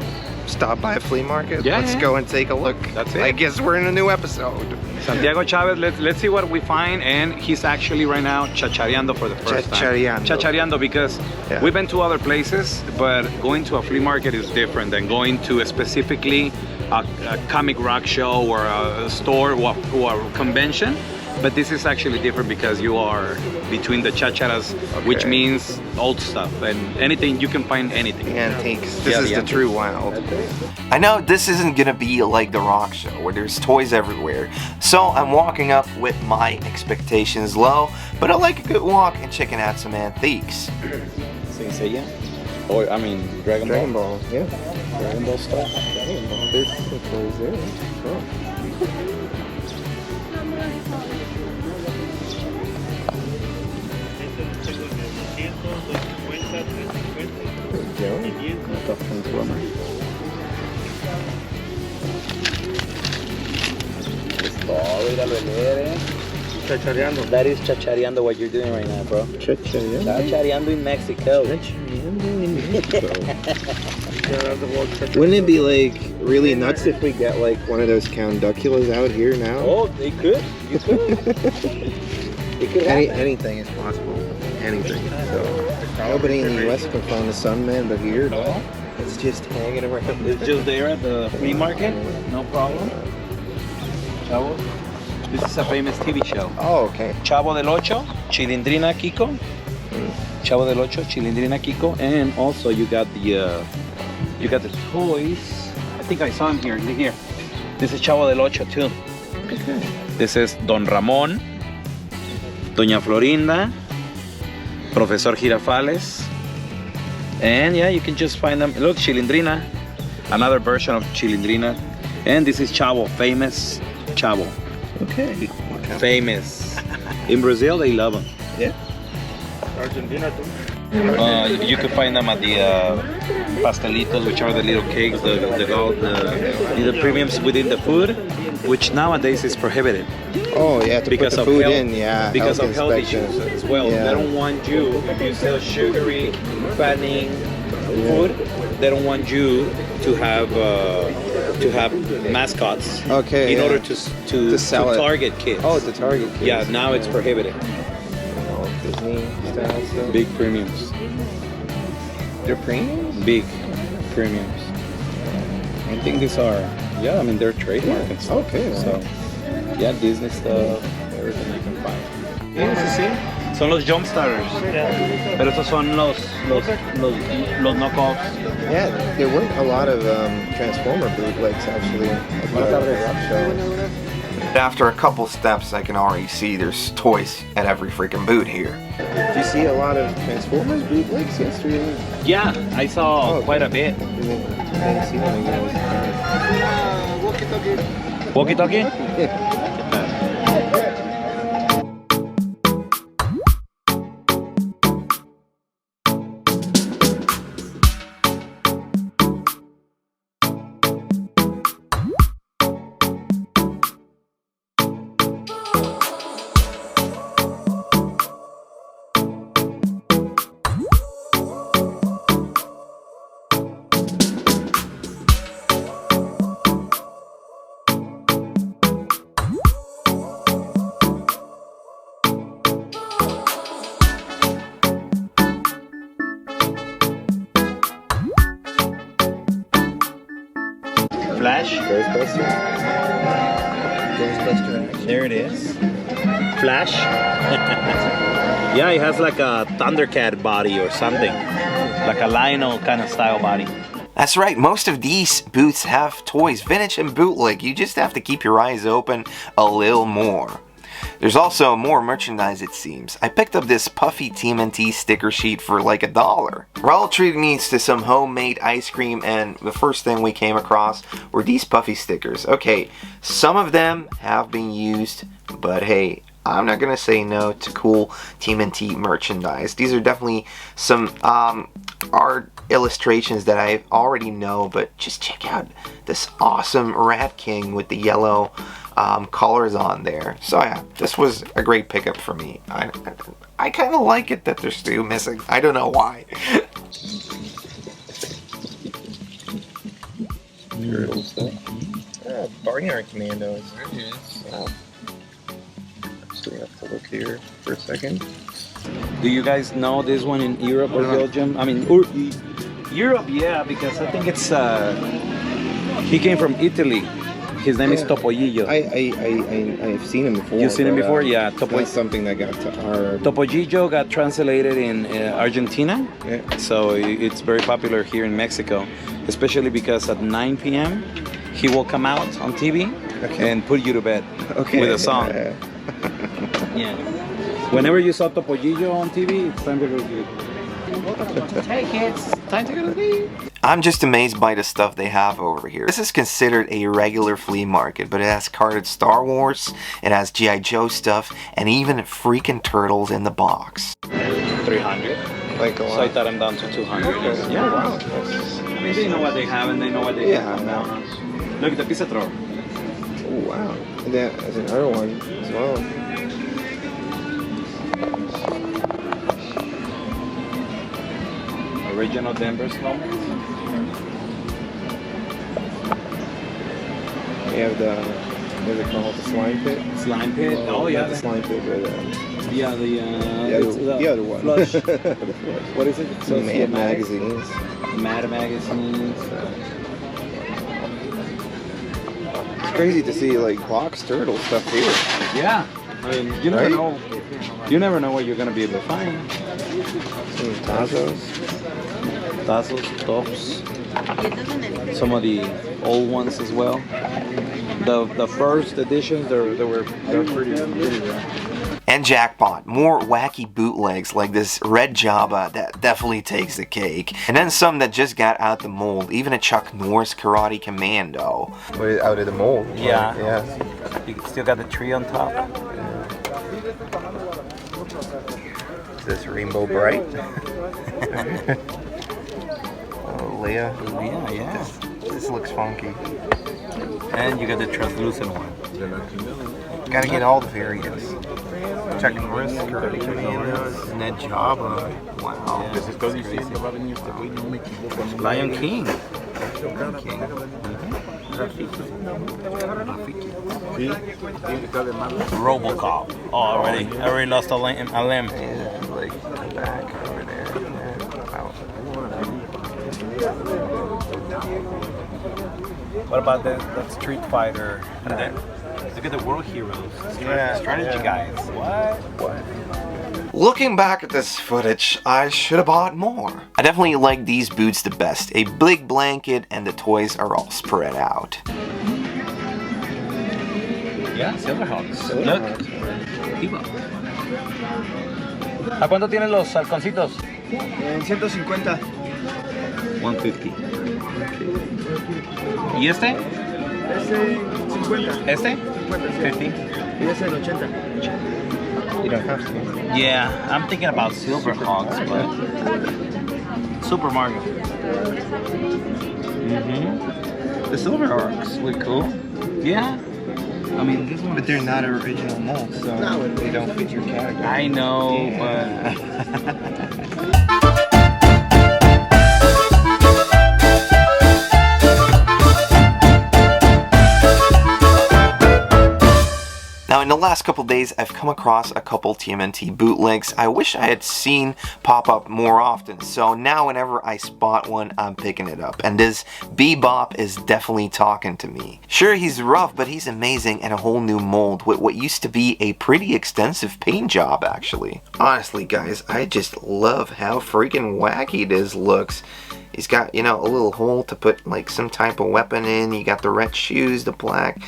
stopped by a flea market. Yeah, Let's go and take a look. That's it. I guess we're in a new episode. Santiago Chavez, let's see what we find, and he's actually right now chachareando for the first time. Chachareando, because we've been to other places, but going to a flea market is different than going to specifically a comic rock show or a store or a convention. But this is actually different because you are between the chacharas, which means old stuff and anything, you can find anything. Antiques. This is the true wild. I know this isn't gonna be like the rock show where there's toys everywhere, so I'm walking up with my expectations low, but I like a good walk and checking out some antiques. Yeah. Or I mean Dragon Ball. Yeah. Dragon Ball stuff. Dragon Ball. There's the toys there. Oh. Chachareando. That is chachareando what you're doing right now, bro. Chachareando in Mexico. Wouldn't it be like really nuts if we get like one of those Conduculas out here now? Oh, they could. You could. It could happen. Anything is possible. Anything. So nobody in the US can find the Sunman, but here it's just hanging around. It's just there at the flea market. No problem. Chavo. This is a famous TV show. Oh, okay. Chavo del Ocho, Chilindrina Kiko. Chavo del Ocho, Chilindrina Kiko, and also you got the toys. I think I saw him here. Here. This is Chavo del Ocho too. Okay. This is Don Ramón, Doña Florinda, Profesor Girafales, and yeah, you can just find them. Look, Chilindrina, another version of Chilindrina, and this is Chavo, famous Chavo. Okay. Famous. In Brazil, they love them. Yeah. Argentina too. You can find them at the pastelitos, which are the little cakes, the premiums within the food, which nowadays is prohibited. Oh yeah, to because put the food in, yeah. Because of health inspection. issues as well. Yeah. They don't want you, if you sell sugary, fattening food, they don't want you to have mascots. Okay. In order to sell it. target kids. Oh, to target kids. Yeah, now it's prohibited. Disney style stuff. Big premiums. They're premiums? Big premiums. I think these are, yeah, I mean, they're trademark and stuff. Okay. So, yeah, Disney stuff, everything you can find. Son los jump starters. Pero estos son los knockoffs. Yeah, there weren't a lot of Transformer bootlegs actually at the rock show. After a couple steps, I can already see there's toys at every freaking booth here. Did you see a lot of Transformers bootlegs yesterday? Yeah, I saw quite a bit. I didn't see them again. Walkie-talkie? Yeah. Flash. Ghostbuster. Ghostbuster. There it is. Flash. Yeah, it has like a Thundercat body or something. Like a Lionel kind of style body. That's right, most of these booths have toys, vintage and bootleg. You just have to keep your eyes open a little more. There's also more merchandise, it seems. I picked up this puffy Tmnt sticker sheet for like $1. Raldo treated me to some homemade ice cream, and the first thing we came across were these puffy stickers. Okay, some of them have been used, but hey, I'm not gonna say no to cool Tmnt merchandise. These are definitely some art illustrations that I already know, but just check out this awesome Rat King with the yellow colors on there. So yeah, this was a great pickup for me. I kind of like it that they're still missing. I don't know why. Turtle stuff. Barnyard Commandos. Wow. So we have to look here for a second. Do you guys know this one in Europe or Belgium? I mean, Europe, yeah, because I think it's he came from Italy. His name is Topollillo. I've seen him before. You've seen him before? Yeah. It's not something that got to our... Topollillo got translated in Argentina. Yeah. So it's very popular here in Mexico, especially because at 9 p.m. he will come out on TV and put you to bed with a song. Yeah. Whenever you saw Topollillo on TV, it's time to go to sleep. Hey kids, time to go to sleep. I'm just amazed by the stuff they have over here. This is considered a regular flea market, but it has carded Star Wars, it has G.I. Joe stuff, and even freaking turtles in the box. 300. Like a lot. So I thought I'm down to 200. Yeah, wow. I mean, they know what they have and they know what they have now. Look at the pizza throw. Oh, wow. And then there's another one as well. Original Denver snowman. We have the, what is it called, the slime pit? Slime pit? Oh yeah. Not the slime pit, but the other one. Flush. What is it? So Mad magazines. Mad magazines. It's crazy to see like box turtle stuff here. Yeah. I mean, you never know. You never know what you're gonna be able to find. Some Tazos. Tazos, tops. Some of the old ones as well. The first editions, they're pretty rare. And jackpot, more wacky bootlegs like this red Jabba that definitely takes the cake. And then some that just got out the mold, even a Chuck Norris Karate Commando. Out of the mold. Yeah. Yeah. You still got the tree on top. Is this Rainbow Bright? Leia. Yeah. This looks funky. And you got the translucent one. Gotta get all the variants. Chuck Norris, Karate Commandos, and that Jabba. Wow. Yeah, This is crazy. Lion King. Robocop. Oh, I already lost a limb. Yeah, like back over there. Wow. What about that Street Fighter? Look at the World Heroes. Strategy guys. What? Looking back at this footage, I should have bought more. I definitely like these boots the best. A big blanket and the toys are all spread out. Yeah, Silverhawks. Look. Ehimo. ¿A cuánto tienen los halconcitos? En 150. 150. ¿Y este? Ese 50. ¿Este? 50, sí. 50. Y ese en 80. You don't have to. Yeah, I'm thinking about Silverhawks, but Super Mario. The Silverhawks look cool. Yeah. I mean, this one. But they're not original molds, so they don't fit your category. I know, but. Now, in the last couple days, I've come across a couple TMNT bootlegs I wish I had seen pop up more often. So now whenever I spot one, I'm picking it up. And this Bebop is definitely talking to me. Sure, he's rough, but he's amazing and a whole new mold with what used to be a pretty extensive paint job, actually. Honestly, guys, I just love how freaking wacky this looks. He's got, you know, a little hole to put like some type of weapon in. You got the red shoes, the black.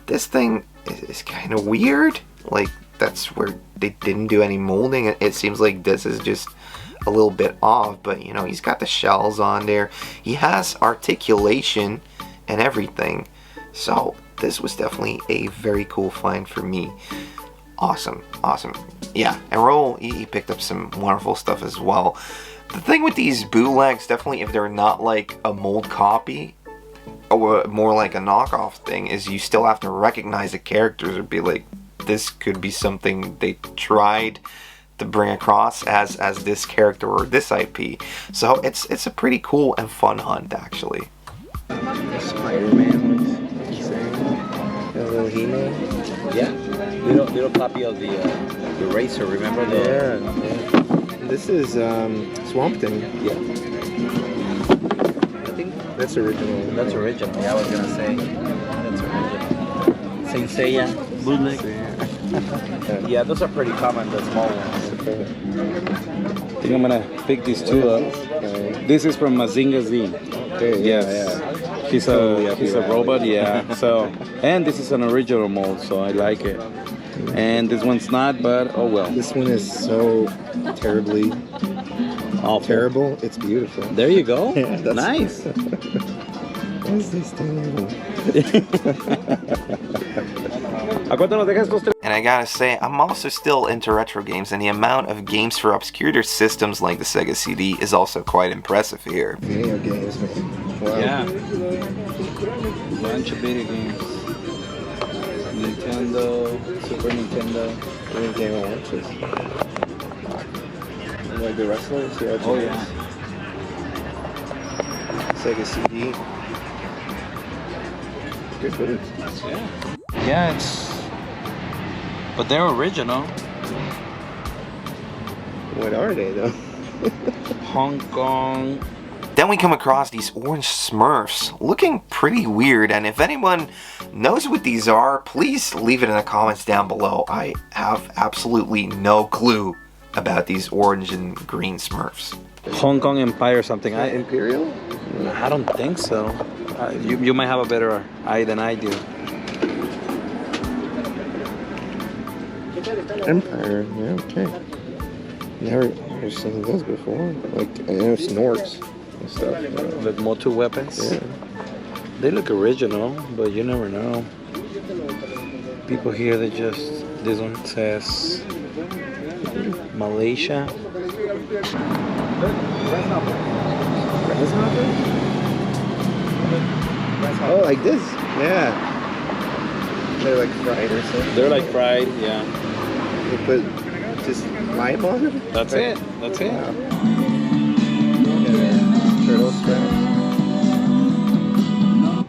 This thing is kind of weird. Like, that's where they didn't do any molding. It seems like this is just a little bit off, but you know, he's got the shells on there. He has articulation and everything. So this was definitely a very cool find for me. Awesome. Yeah, and Roll, he picked up some wonderful stuff as well. The thing with these bootlegs, definitely if they're not like a mold copy, or more like a knockoff thing, is you still have to recognize the characters or be like, this could be something they tried to bring across as this character or this IP. So it's a pretty cool and fun hunt, actually. Spider-Man looks insane. A little Ehimo. Yeah, little copy of the racer. Remember the? Yeah. This is Swamp Thing. Yeah. That's original. That's original. Yeah, I was gonna say. That's Saint Seiya. Bootleg. Yeah, those are pretty common, the small ones. I think I'm gonna pick these two up. This is from Mazinga Z. Okay, Yes. He's a robot, yeah. So, and this is an original mold, so I like it. And this one's not, but oh well. This one is so terribly Awful. terrible. It's beautiful. There you go. Yeah, that's- Nice. What is this thing? And I gotta say, I'm also still into retro games, and the amount of games for obscure systems like the Sega CD is also quite impressive here. Video games, man. Wow. Yeah. Bunch of video games. Nintendo, Super Nintendo. What game I watch this? Like the wrestlers? Yeah, Oh yeah. Sega CD. Good footage. Yeah, it's. But they're original. What are they though? Hong Kong. Then we come across these orange Smurfs, looking pretty weird, and if anyone knows what these are, please leave it in the comments down below. I have absolutely no clue about these orange and green Smurfs. Hong Kong Empire something. Imperial? I don't think so. You might have a better eye than I do. Empire, yeah, okay. Never seen those before. Like, I know Snorks and stuff. With motor weapons. Yeah. They look original, but you never know. People here, they just. This one says Malaysia. Oh, like this? Yeah. They're like fried or something. They're like fried, yeah. They put just lime on them? That's it. That's it. Wow. Yeah, turtle straps.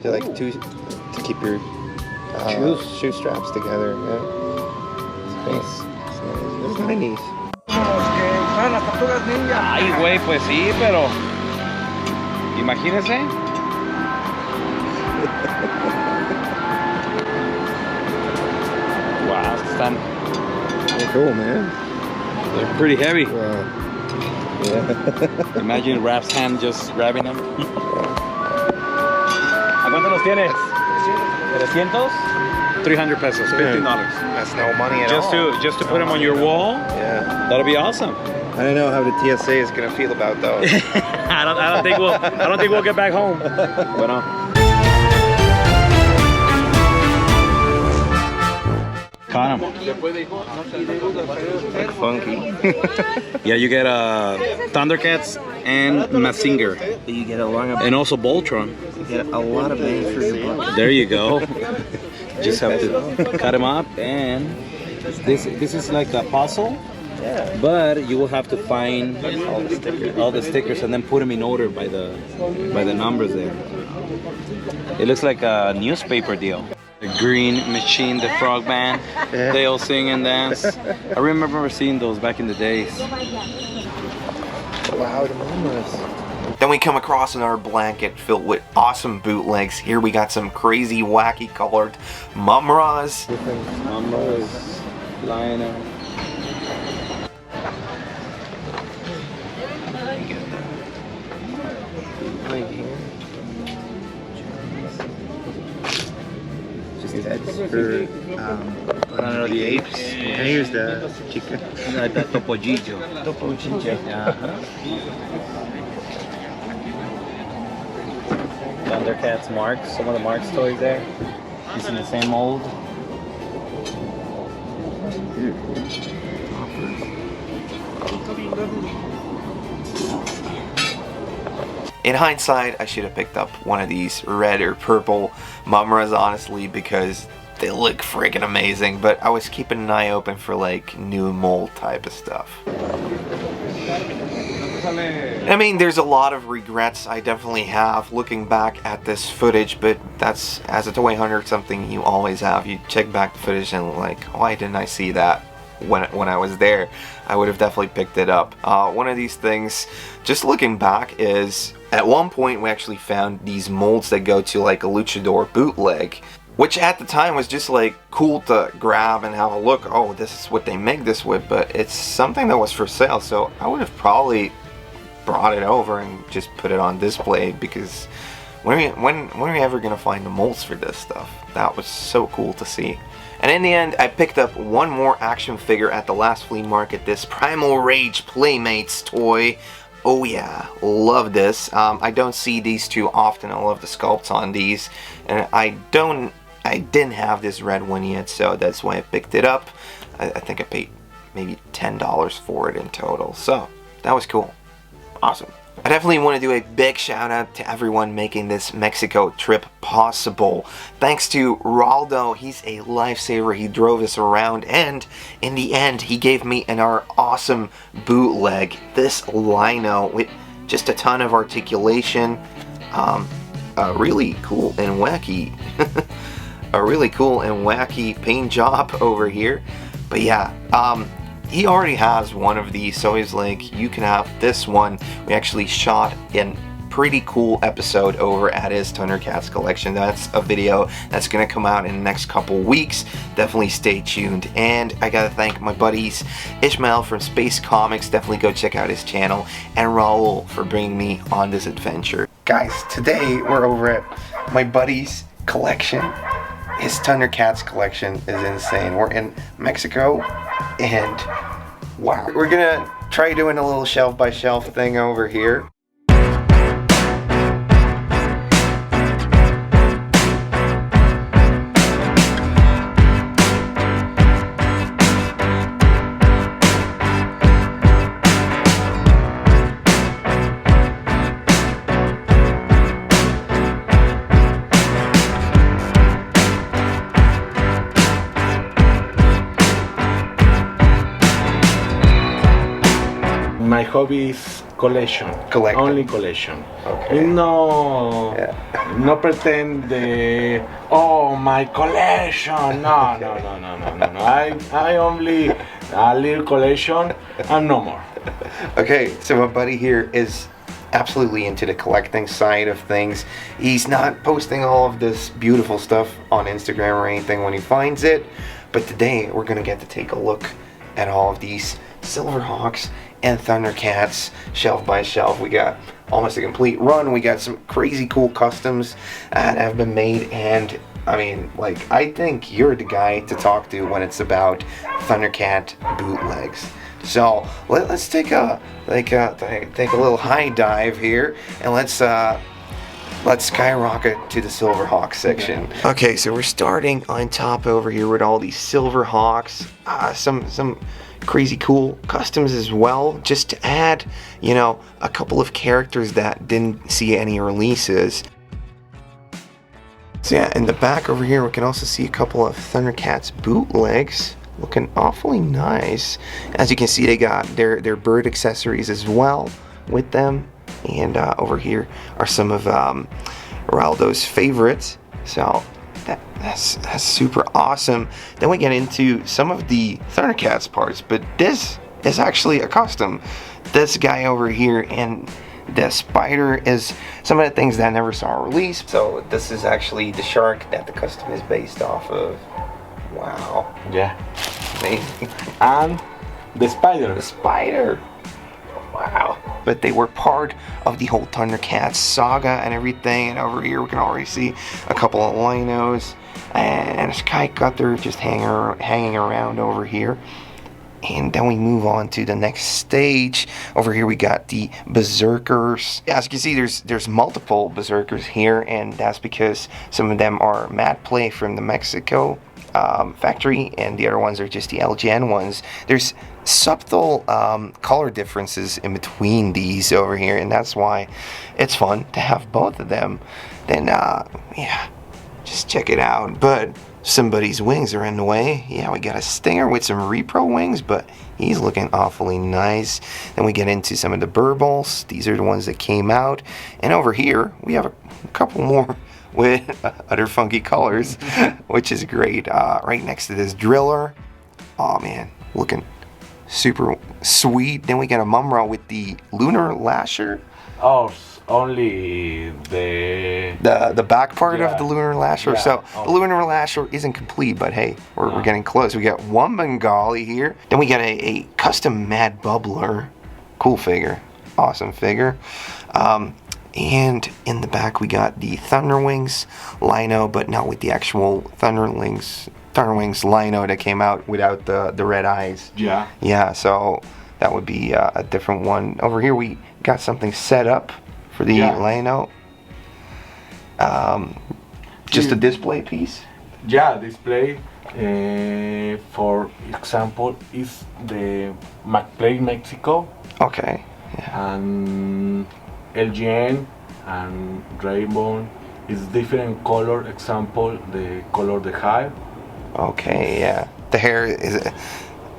They're like to keep your shoe straps together. Yeah. It's nice. It's kind of neat. Ay, güey, pues sí, pero imagínese. Wow, están. They're cool, man. They're pretty heavy. Wow. Yeah. Imagine Rap's hand just grabbing them. ¿A cuánto los tienes? 300? 300 pesos, $15. That's no money at all. Just to put them on your wall. Yeah. That'll be awesome. I don't know how the TSA is gonna feel about those. I don't think we'll get back home. Bueno. Caught him. Like funky. Yeah, you get Thundercats and Mazinger. You get a lot of, And also Voltron. you get a lot of bang for your buck. There you go. Just have to cut them up, and this is like a puzzle. Yeah. But you will have to find all the stickers and then put them in order by the numbers there. It looks like a newspaper deal. The Green Machine, the Frog Band, Yeah. they all sing and dance. I remember seeing those back in the days. Wow, the mamas. Then we come across another blanket filled with awesome bootlegs. Here we got some crazy, wacky colored Mumras. Mumras, Lionel. Right here. Just heads for Planet of the Apes. And here's the chica. The Topojillo. Topojillo. Thundercats Marks, some of the Marks toys there. Using the same mold. In hindsight, I should have picked up one of these red or purple Mumras, honestly, because they look freaking amazing, but I was keeping an eye open for like new mold type of stuff. I mean, there's a lot of regrets I definitely have looking back at this footage, but that's, as a toy hunter, something you always have. You check back the footage and like, why didn't I see that when I was there? I would have definitely picked it up. One of these things, just looking back, is at one point we actually found these molds that go to like a luchador bootleg. which at the time was just like cool to grab and have a look. Oh, this is what they make this with, but it's something that was for sale, so I would have probably brought it over and just put it on display, because when are we ever gonna find the molds for this stuff? That was so cool to see. And in the end, I picked up one more action figure at the last flea market, this Primal Rage Playmates toy. Oh yeah, love this. I don't see these too often. I love the sculpts on these, and I didn't have this red one yet, so that's why I picked it up. I think I paid maybe $10 for it in total, so that was cool. Awesome. I definitely want to do a big shout out to everyone making this Mexico trip possible. Thanks to Raldo, he's a lifesaver. He drove us around, and in the end he gave me our awesome bootleg, this Lino with just a ton of articulation, really cool and wacky a really cool and wacky paint job over here. But yeah, he already has one of these, so he's like, you can have this one. We actually shot a pretty cool episode over at his Thundercats collection. That's a video that's gonna come out in the next couple weeks. Definitely stay tuned. And I gotta thank my buddies Ishmael from Space Comics, definitely go check out his channel, and Raul for bringing me on this adventure. Guys, today we're over at my buddy's collection. His Thundercats collection is insane. We're in Mexico, and wow. We're gonna try doing a little shelf by shelf thing over here. My hobby is collection. Only collection. Okay. No, no pretend oh, my collection. No. I only a little collection and no more. Okay, so my buddy here is absolutely into the collecting side of things. He's not posting all of this beautiful stuff on Instagram or anything when he finds it, but today we're gonna get to take a look at all of these Silverhawks and Thundercats shelf by shelf. We got almost a complete run. We got some crazy cool customs that have been made, and I mean, like, I think you're the guy to talk to when it's about Thundercat bootlegs. So let's take a little high dive here, and let's skyrocket to the Silverhawk section. Okay, so we're starting on top over here with all these Silverhawks. Some crazy cool customs as well, just to add, you know, a couple of characters that didn't see any releases. So yeah, in the back over here we can also see a couple of Thundercats bootlegs, looking awfully nice. As you can see, they got their bird accessories as well with them, and over here are some of Raldo's favorites. So that's super awesome. Then we get into some of the Thundercats parts, but this is actually a custom. This guy over here and the spider is some of the things that never saw a release. So this is actually the shark that the custom is based off of. Wow. Yeah. Amazing. And the spider. The spider. Wow. But they were part of the whole Thundercats saga and everything. And over here we can already see a couple of Linos and a Sky Cutter just hanging around over here. And then we move on to the next stage. Over here we got the Berserkers. As you can see, there's multiple Berserkers here, and that's because some of them are matte play from the Mexico factory, and the other ones are just the LGN ones. There's subtle color differences in between these over here, and that's why it's fun to have both of them. Then yeah, just check it out. But somebody's wings are in the way. Yeah, we got a Stinger with some repro wings, but he's looking awfully nice. Then we get into some of the Burbles. These are the ones that came out. And over here we have a couple more with other funky colors, which is great. Right next to this Driller. Oh man, looking super sweet. Then we got a Mumra with the Lunar Lasher. Oh, only the back part of the lunar lasher. Yeah. So the lunar lasher isn't complete, but hey, we're getting close. We got one Bengali here. Then we got a custom Mad Bubbler. Cool figure. Awesome figure. And in the back we got the Thunderwings Lino, but not with the actual Thunderwings Lino that came out without the red eyes. Yeah. Yeah, so that would be a different one. Over here we got something set up for the Lino. Just a display piece? Yeah, display. For example, is the McPlay Mexico. Okay. Yeah. And LGN and Raymond is different color. Example, the color the hair. Okay, yeah. The hair is.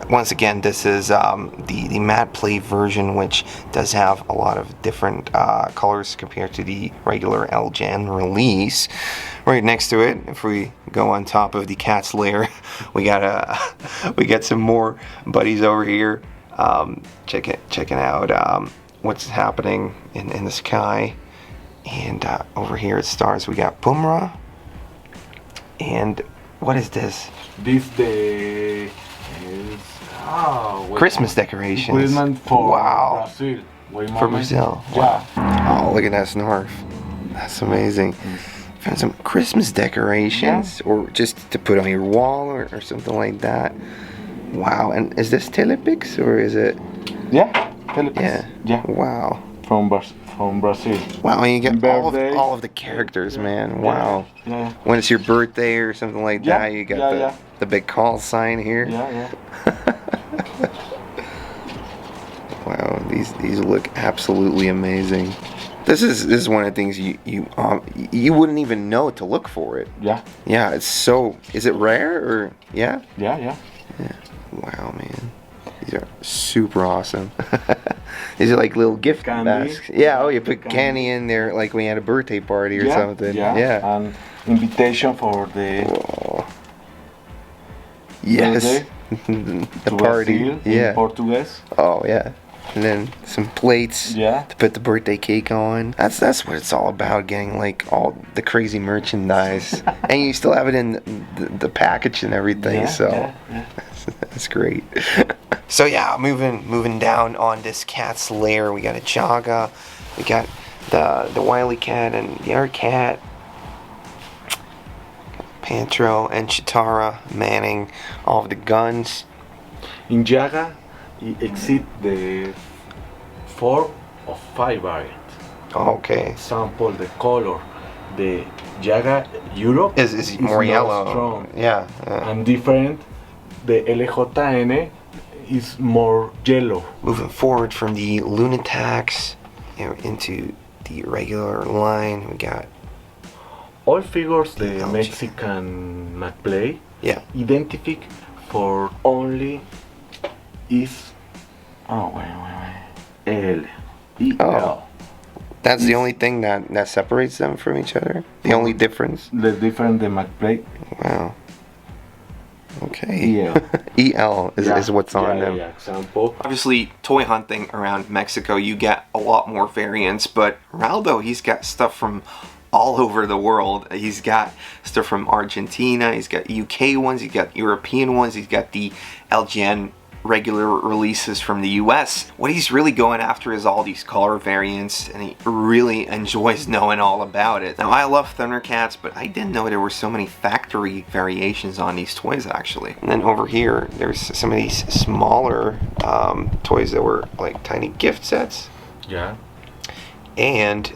Once again, this is the matte play version, which does have a lot of different colors compared to the regular LGN release. Right next to it, if we go on top of the cat's lair, we got some more buddies over here. Checking out what's happening in the sky, and over here at stars we got Pumra. And what is this? This is Christmas decorations. Equipment for Brazil. For Brazil. Wow. Oh, look at that snarf. That's amazing. Found some Christmas decorations, or just to put on your wall or something like that. Wow. And is this Telepix or is it? Yeah, Telepix. Yeah. Wow. From Brazil. Wow, and you get all of the characters, man. Wow. Yeah. When it's your birthday or something like that, you got the big call sign here. Yeah. Wow, these look absolutely amazing. This is one of the things you wouldn't even know to look for it. Yeah. Yeah, it's so. Is it rare or yeah? Yeah. Wow, man, these are super awesome. These are like little gift baskets. Yeah. Oh, you put candy in there like when you had a birthday party or something. Yeah. And invitation for the. Whoa. Yes. The party. Brazil, in Portuguese. Oh yeah. And then some plates to put the birthday cake on. That's what it's all about, getting like all the crazy merchandise. And you still have it in the package and everything, that's great. So yeah, moving down on this cat's lair, we got a Jaga, we got the Wily Cat and the other cat, Pantro and Chitara manning all of the guns. In Jaga, exceed the 4 or 5 variants. Okay. Example, the color. The Jaga Europe is more yellow. Strong. Yeah. And different. The LJN is more yellow. Moving forward from the Lunatax into the regular line, we got all figures the Mexican McPlay. Yeah. Identified for only is L. Oh, that's the only thing that separates them from each other? The only difference? The difference the McPlay. Wow. Okay. EL is what's on them. Example. Obviously, toy hunting around Mexico, you get a lot more variants, but Raldo, he's got stuff from all over the world. He's got stuff from Argentina, he's got UK ones, he's got European ones, he's got the LGN regular releases from the US. What he's really going after is all these color variants, and he really enjoys knowing all about it. Now, I love Thundercats, but I didn't know there were so many factory variations on these toys, actually. And then over here, there's some of these smaller toys that were like tiny gift sets. Yeah. And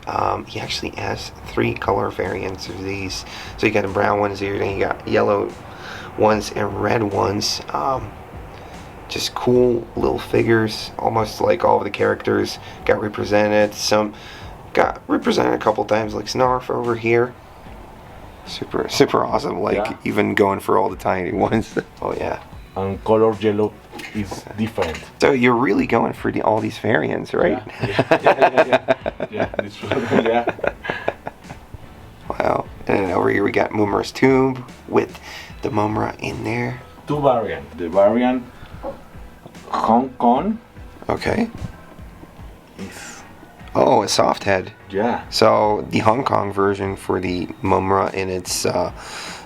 he actually has 3 color variants of these. So you got the brown ones here, then you got yellow ones and red ones. Just cool little figures, almost like all of the characters got represented. Some got represented a couple times, like Snarf over here. Super awesome, like even going for all the tiny ones. Oh yeah. And color yellow is different. So you're really going for all these variants, right? Yeah. Wow. And then over here we got Mumra's Tomb with the Mumra in there. 2 variants. The variant Hong Kong. Okay. Is Oh, a soft head. Yeah. So the Hong Kong version for the Mumra in its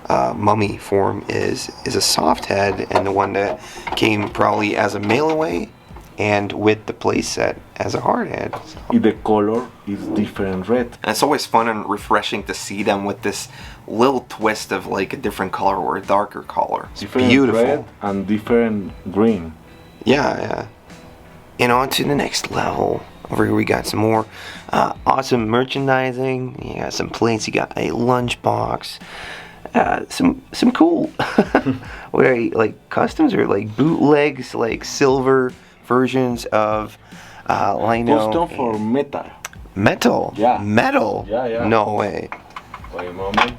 mummy form is a soft head, and the one that came probably as a mail away and with the playset as a hard head. The color is different red. And it's always fun and refreshing to see them with this little twist of like a different color or a darker color. It's Different beautiful. red and different green. Yeah. And on to the next level. Over here we got some more awesome merchandising. You got some plates. You got a lunchbox. Some cool, what are you, like customs or like bootlegs, like silver versions of lino. Custom for metal. Metal? Yeah. Metal? Yeah. No way. Wait a moment.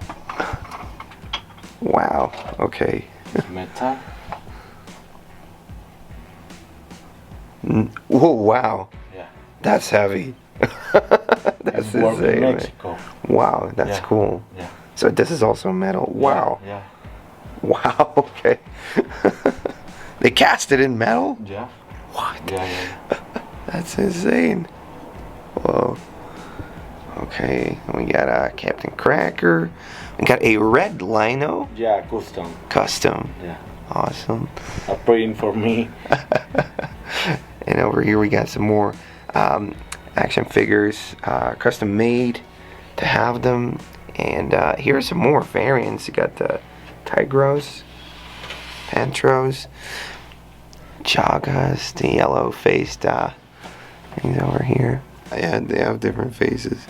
Wow. Okay. Metal. Whoa, wow. Yeah. That's heavy. That's insane, man. Wow, that's cool. Yeah. So this is also metal. Wow. Yeah. Wow, okay. They cast it in metal? Yeah. What? Yeah. That's insane. Whoa. Okay, we got a Captain Cracker. We got a red lino. Yeah, custom. Custom. Yeah. Awesome. A print for me. And over here we got some more action figures, custom made to have them. And here are some more variants. You got the Tigros, Pantros, Chagas, the yellow-faced things over here. Yeah, they have different faces.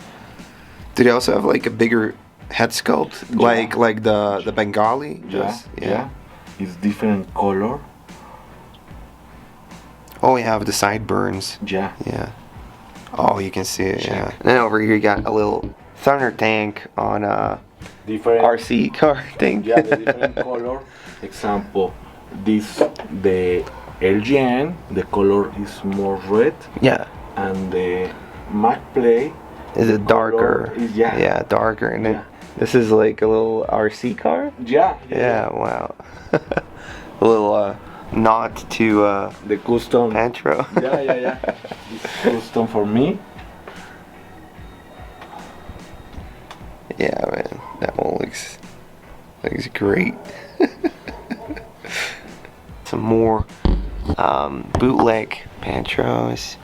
Do they also have like a bigger head sculpt, like the Bengali? Yeah. It's different color. Oh, we have the sideburns. Yeah. Oh, you can see it. Yeah. And then over here you got a little Thunder Tank on a different RC car thing. Yeah, the different color. Example, the LGN, the color is more red. Yeah. And the McElwee is it darker? Yeah, darker. And then this is like a little RC car. Yeah. Wow. A little nod to the custom Pantro. Yeah. It's custom for me. Yeah, man, that one looks great. Some more bootleg Pantros.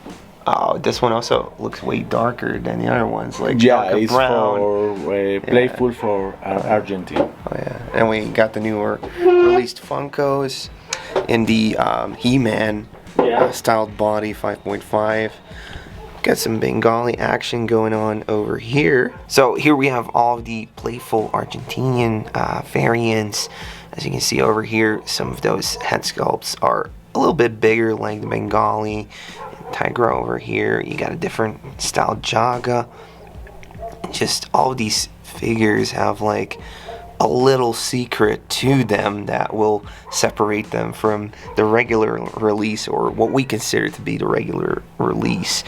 Oh, this one also looks way darker than the other ones, like it's brown. For playful for Argentina. Oh yeah, and we got the newer released Funkos in the He-Man styled body 5.5. Got some Bengali action going on over here. So here we have all of the playful Argentinian variants. As you can see over here, some of those head sculpts are a little bit bigger, like the Bengali. Tigra over here, you got a different style Jaga. Just all of these figures have like a little secret to them that will separate them from the regular release, or what we consider to be the regular release.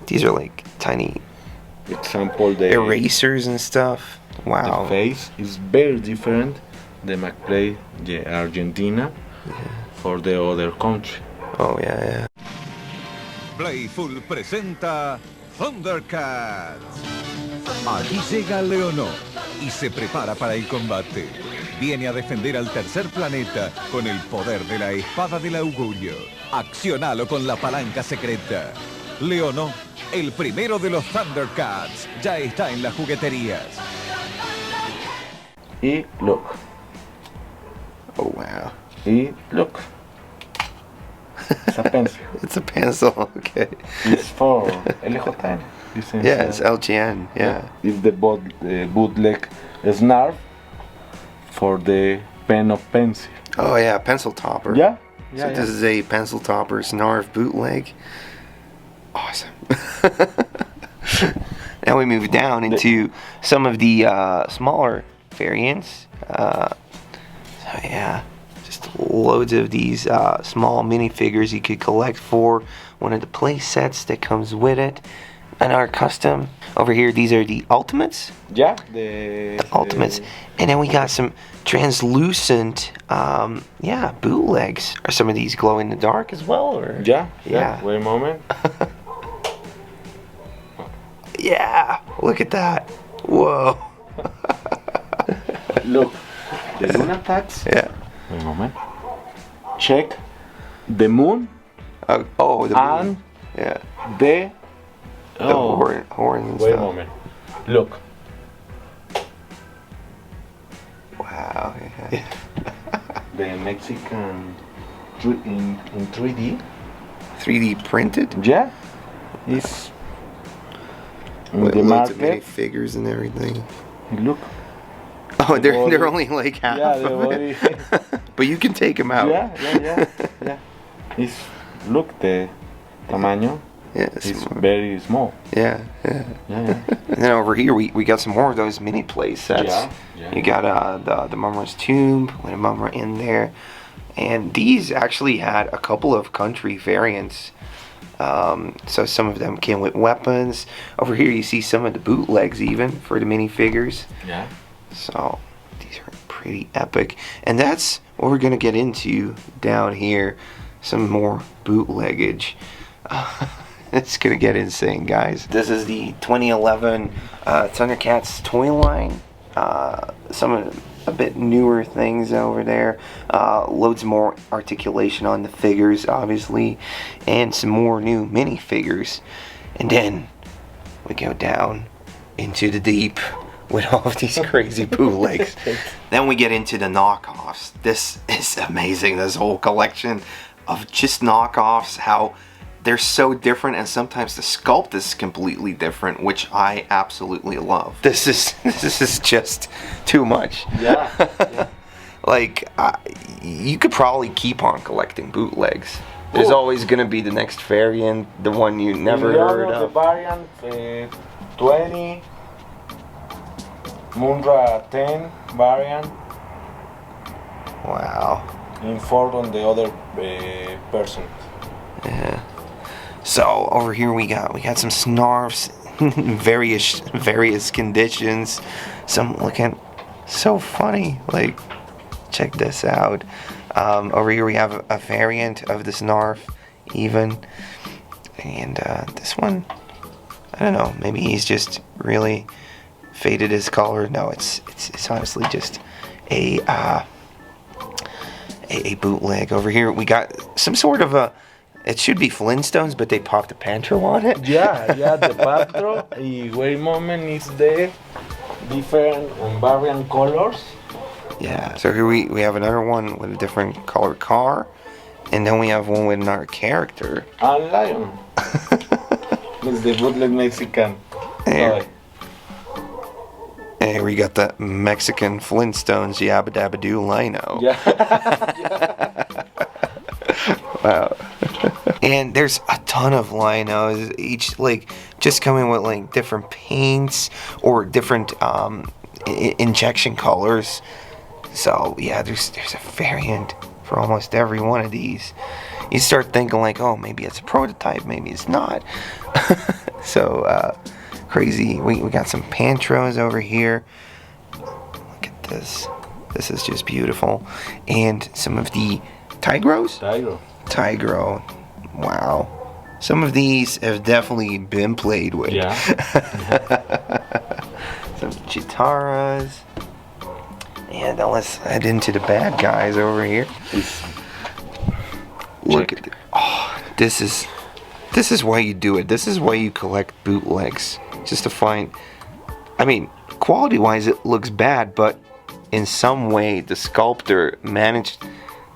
These are like tiny example, the erasers and stuff. Wow. The face is very different. The McElwee, the Argentina, for the other country. Oh yeah. Playful presenta Thundercats. Aquí llega Leonor y se prepara para el combate. Viene a defender al tercer planeta con el poder de la espada del augurio. Acciónalo con la palanca secreta. Leonor, el primero de los Thundercats, ya está en las jugueterías. Y look. Oh wow. Y look. It's a pencil. It's a pencil, okay. It's for LJN. Yeah, it's LGN, yeah. It's the bootleg snarf for the pen of pencil. Oh yeah, pencil topper. Yeah. So this is a pencil topper snarf bootleg. Awesome. Now we move down into some of the smaller variants. So yeah, just loads of these small minifigures you could collect for one of the play sets that comes with it. And our custom over here, these are the Ultimates. Yeah, the Ultimates. And then we got some translucent, bootlegs. Are some of these glow in the dark as well? Or? Yeah. Wait a moment. Yeah, look at that. Whoa. Look, the Luna tags. Yeah. Wait a moment. Check the moon. The moon. And yeah. The horns and wait stuff. a moment. Look. Wow. Yeah. The Mexican in 3D. 3D printed? Yeah. It's with the loads of market. minifigures and everything. Look. Oh, they're only like half of it. But you can take them out. Yeah. It's look the tamaño. Yeah, it's very small. Yeah. And then over here we got some more of those mini play sets. Yeah. You got the Mumra's Tomb with a Mumra in there, and these actually had a couple of country variants. So some of them came with weapons. Over here you see some of the bootlegs even for the minifigures. Yeah. So these are pretty epic, and that's what we're gonna get into down here. Some more bootleggage. It's gonna get insane, guys. This is the 2011 Thundercats toy line. Some of a bit newer things over there. Loads more articulation on the figures, obviously, and some more new minifigures. And then we go down into the deep with all of these crazy bootlegs. Then we get into the knockoffs. This is amazing. This whole collection of just knockoffs, how they're so different, and sometimes the sculpt is completely different, which I absolutely love. This is just too much. Yeah. Like, you could probably keep on collecting bootlegs. There's always gonna be the next variant, the one you never heard of. The variant 20, Murtaugh 10 variant. Wow. In 4 on the other person. Yeah. So over here we got some snarfs, various conditions. Some looking so funny. Like, check this out. Over here we have a variant of the snarf, even, and this one, I don't know. Maybe he's just really faded his color. No, it's honestly just a bootleg. Over here we got some sort of a. It should be Flintstones, but they popped a Pantro on it. Yeah, the Pantro. Y wait a moment, is the different and variant colors. Yeah, so here we have another one with a different colored car, and then we have one with another character. And lion. It's the bootleg Mexican. There. And we got the Mexican Flintstones Yabba Dabba Doo Lino. Yeah. Wow. And there's a ton of linos, each like just coming with like different paints or different injection colors. So yeah, there's a variant for almost every one of these. You start thinking like, oh, maybe it's a prototype, maybe it's not. So crazy. We got some Pantros over here. Look at this. This is just beautiful. And some of the Tigros? Tigro. Wow. Some of these have definitely been played with. Yeah. Some Chitaras. And now let's head into the bad guys over here. Look at this is why you do it. This is why you collect bootlegs. Just to find, I mean, quality wise it looks bad, but in some way the sculptor managed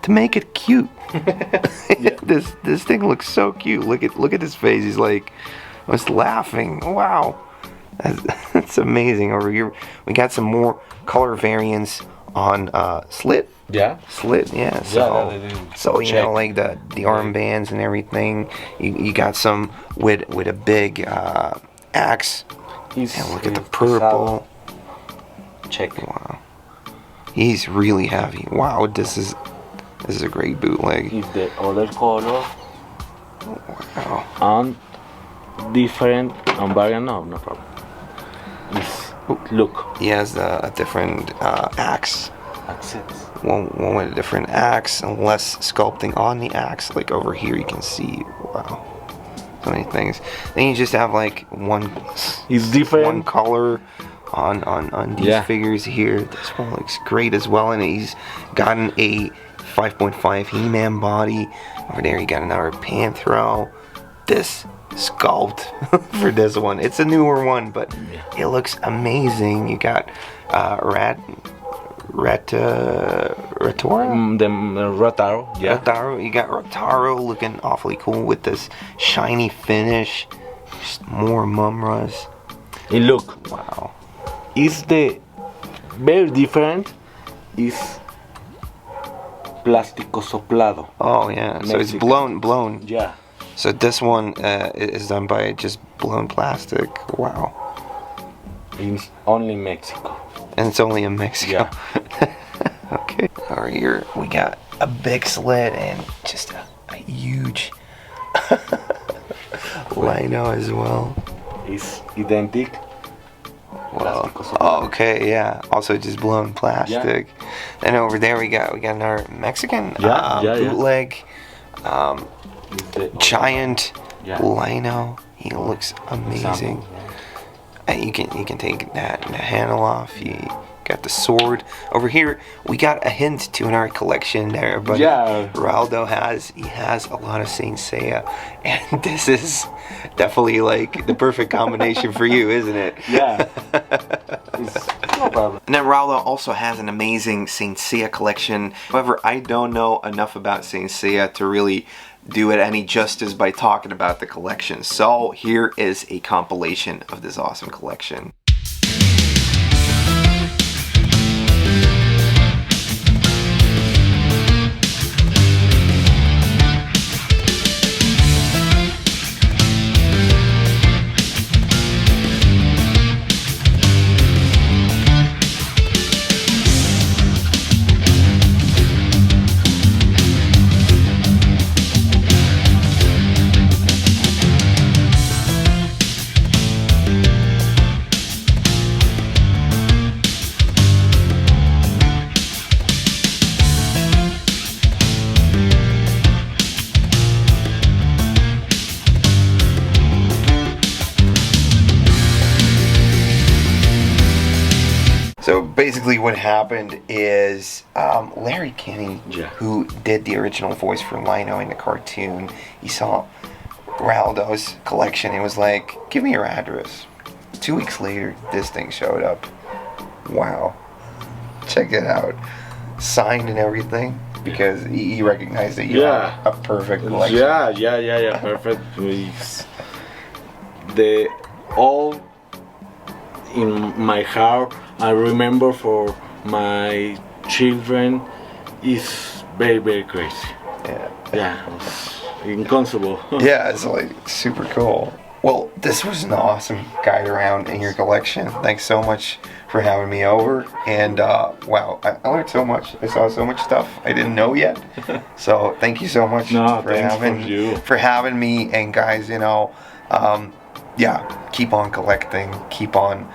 to make it cute. This thing looks so cute. Look at his face. He's like, I was laughing. Wow, that's amazing. Over here we got some more color variants on Slit. Yeah. Slit. Yeah. So you know, like the armbands and everything. You got some with a big axe. And look at the purple. Check. Wow. He's really heavy. Wow. This is a great bootleg. Is the other color. Wow. And different and variant. No problem. Look. He has a different axe. One with a different axe and less sculpting on the axe. Like over here you can see. Wow. So many things. Then you just have like one color on these figures here. This one looks great as well, and he's gotten a 5.5 He-Man body. Over there you got another Panthro. This sculpt for this one, it's a newer one, but it looks amazing. You got Rotaro. Yeah. Rotaro. You got Rotaro looking awfully cool with this shiny finish. Just more Mumras. And look. Wow. Is the very different is plástico soplado. Oh yeah. So it's blown. Yeah. So this one is done by just blown plastic. Wow. It's only in Mexico. And it's only in Mexico. Yeah. Okay. Over here we got a big sled and just a huge Lino as well. It's identical. Wow. Oh, okay, yeah. Also just blown plastic. Yeah. And over there we got another Mexican bootleg giant Lino. He looks amazing. And you can take the handle off. You got the sword. Over here we got a hint to in our collection there, but Raldo has a lot of Saint Seiya, and this is definitely like the perfect combination for you, isn't it? Yeah. No problem. And then Raldo also has an amazing Saint Seiya collection. However, I don't know enough about Saint Seiya to really do it any justice by talking about the collection. So here is a compilation of this awesome collection. So basically what happened is Larry Kinney, who did the original voice for Lino in the cartoon, he saw Raldo's collection and was like, give me your address. 2 weeks later, this thing showed up. Wow. Check it out. Signed and everything, because he recognized that you have a perfect collection. Yeah, perfect. The all in my heart, I remember for my children is very, very crazy. Yeah, it's inconceivable. Yeah, it's like super cool. Well, this was an awesome guide around in your collection. Thanks so much for having me over. And wow, I learned so much. I saw so much stuff I didn't know yet. So thank you so much for having me. And guys, you know, yeah, keep on collecting. Keep on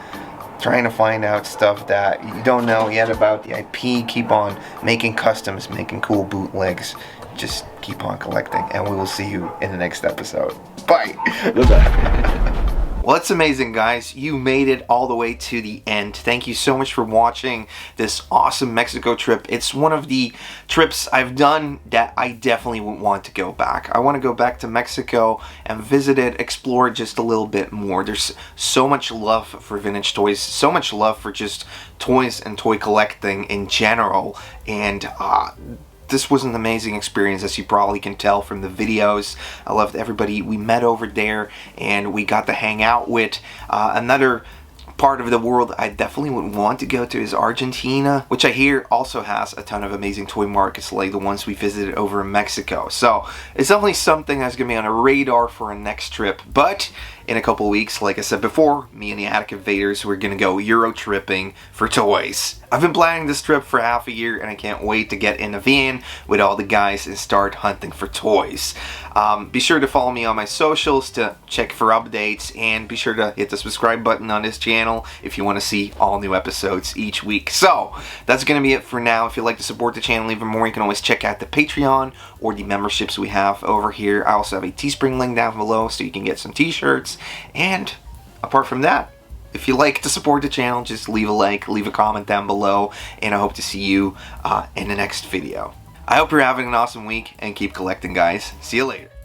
trying to find out stuff that you don't know yet about the IP. Keep on making customs, making cool bootlegs. Just keep on collecting, and we will see you in the next episode. Bye. Well, it's amazing, guys. You made it all the way to the end. Thank you so much for watching this awesome Mexico trip. It's one of the trips I've done that I definitely would want to go back. I want to go back to Mexico and visit it, explore it just a little bit more. There's so much love for vintage toys, so much love for just toys and toy collecting in general, and this was an amazing experience, as you probably can tell from the videos. I loved everybody we met over there, and we got to hang out with. Another part of the world I definitely would want to go to is Argentina, which I hear also has a ton of amazing toy markets like the ones we visited over in Mexico. So it's definitely something that's going to be on a radar for a next trip. But in a couple weeks, like I said before, me and the Attic Invaders, we're gonna go Euro tripping for toys. I've been planning this trip for half a year and I can't wait to get in a van with all the guys and start hunting for toys. Be sure to follow me on my socials to check for updates, and be sure to hit the subscribe button on this channel if you want to see all new episodes each week. So that's gonna be it for now. If you'd like to support the channel even more, you can always check out the Patreon or the memberships we have over here. I also have a Teespring link down below so you can get some t-shirts. And apart from that, if you like to support the channel, just leave a like, leave a comment down below, and I hope to see you in the next video. I hope you're having an awesome week, and keep collecting, guys. See you later.